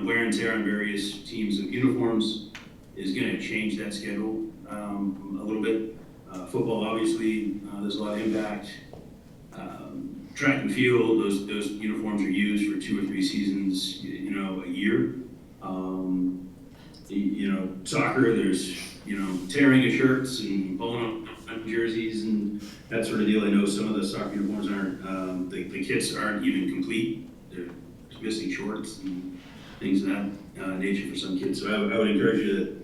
wear and tear on various teams of uniforms is going to change that schedule a little bit. Football, obviously, there's a lot of impact. Track and field, those uniforms are used for 2 or 3 seasons, a year. Soccer, there's, tearing of shirts and pulling up jerseys and that sort of deal. I know some of the soccer uniforms aren't, the kits aren't even complete. They're missing shorts and things of that nature for some kids. So I would encourage you to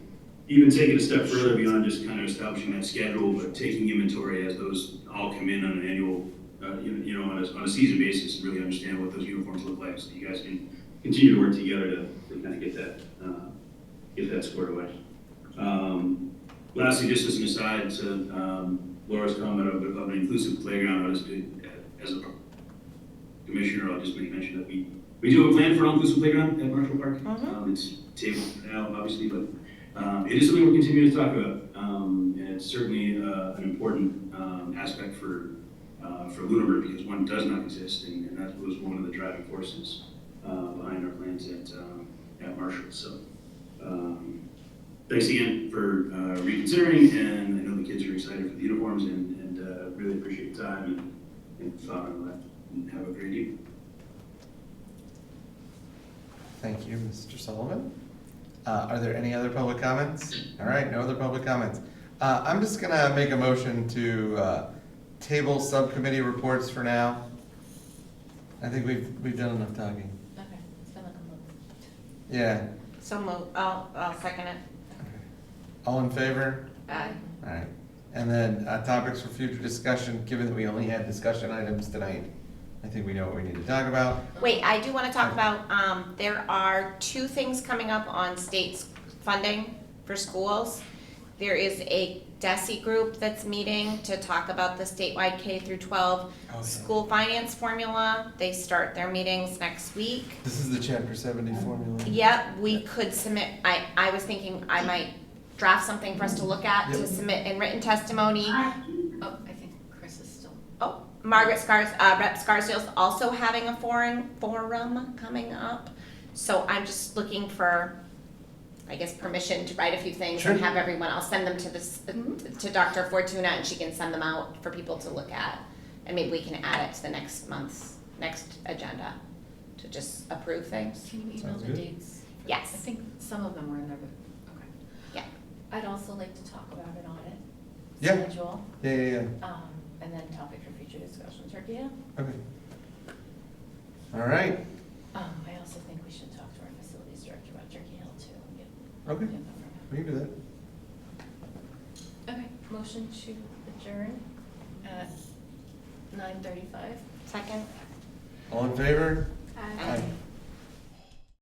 even take it a step further beyond just kind of establishing that schedule, but taking inventory as those all come in on an annual, on a season basis, and really understand what those uniforms look like, so you guys can continue to work together to kind of get that squared away. Lastly, just as an aside to Laura's comment of an inclusive playground, as a commissioner, I'll just make mention that we do have a plan for an inclusive playground at Marshall Park. It's tabled now, obviously, but it is something we're continuing to talk about, and it's certainly an important aspect for Lunenburg, because one does not exist, and that was one of the driving forces behind our plans at Marshall. So thanks again for reconsidering, and I know the kids are excited for the uniforms, and really appreciate your time and thought on that, and have a great evening. Thank you, Mr. Sullivan. Are there any other public comments? All right, no other public comments. I'm just gonna make a motion to table subcommittee reports for now. I think we've done enough talking. Okay, it's been like a month. Yeah. So move, I'll second it. All in favor? Aye. All right. And then topics for future discussion, given that we only had discussion items tonight, I think we know what we need to talk about. Wait, I do want to talk about, there are 2 things coming up on state funding for schools. There is a DESI group that's meeting to talk about the statewide K through 12 Okay. school finance formula. They start their meetings next week. This is the Chapter 70 formula. Yep, we could submit, I was thinking I might draft something for us to look at to Yep. submit in written testimony. Oh, I think Chris is still. Oh, Rep. Scarsdale's also having a forum coming up. So I'm just looking for, I guess, permission to write a few things and Sure. have everyone, I'll send them to to Dr. Fortuna and she can send them out for people to look at. And maybe we can add it to the next month's, next agenda to just approve things. Can you email Sounds the good. dates? Yes. I think some of them were in there, but, okay. Yeah. I'd also like to talk about an audit Yeah. schedule, Yeah. and then topic for future discussions, or, yeah. Okay. All right. I also think we should talk to our facilities director about Turkey Hill too. and get Okay. input from him. We can do that. Okay, motion to adjourn at 9:35. Second? All in favor? Aye.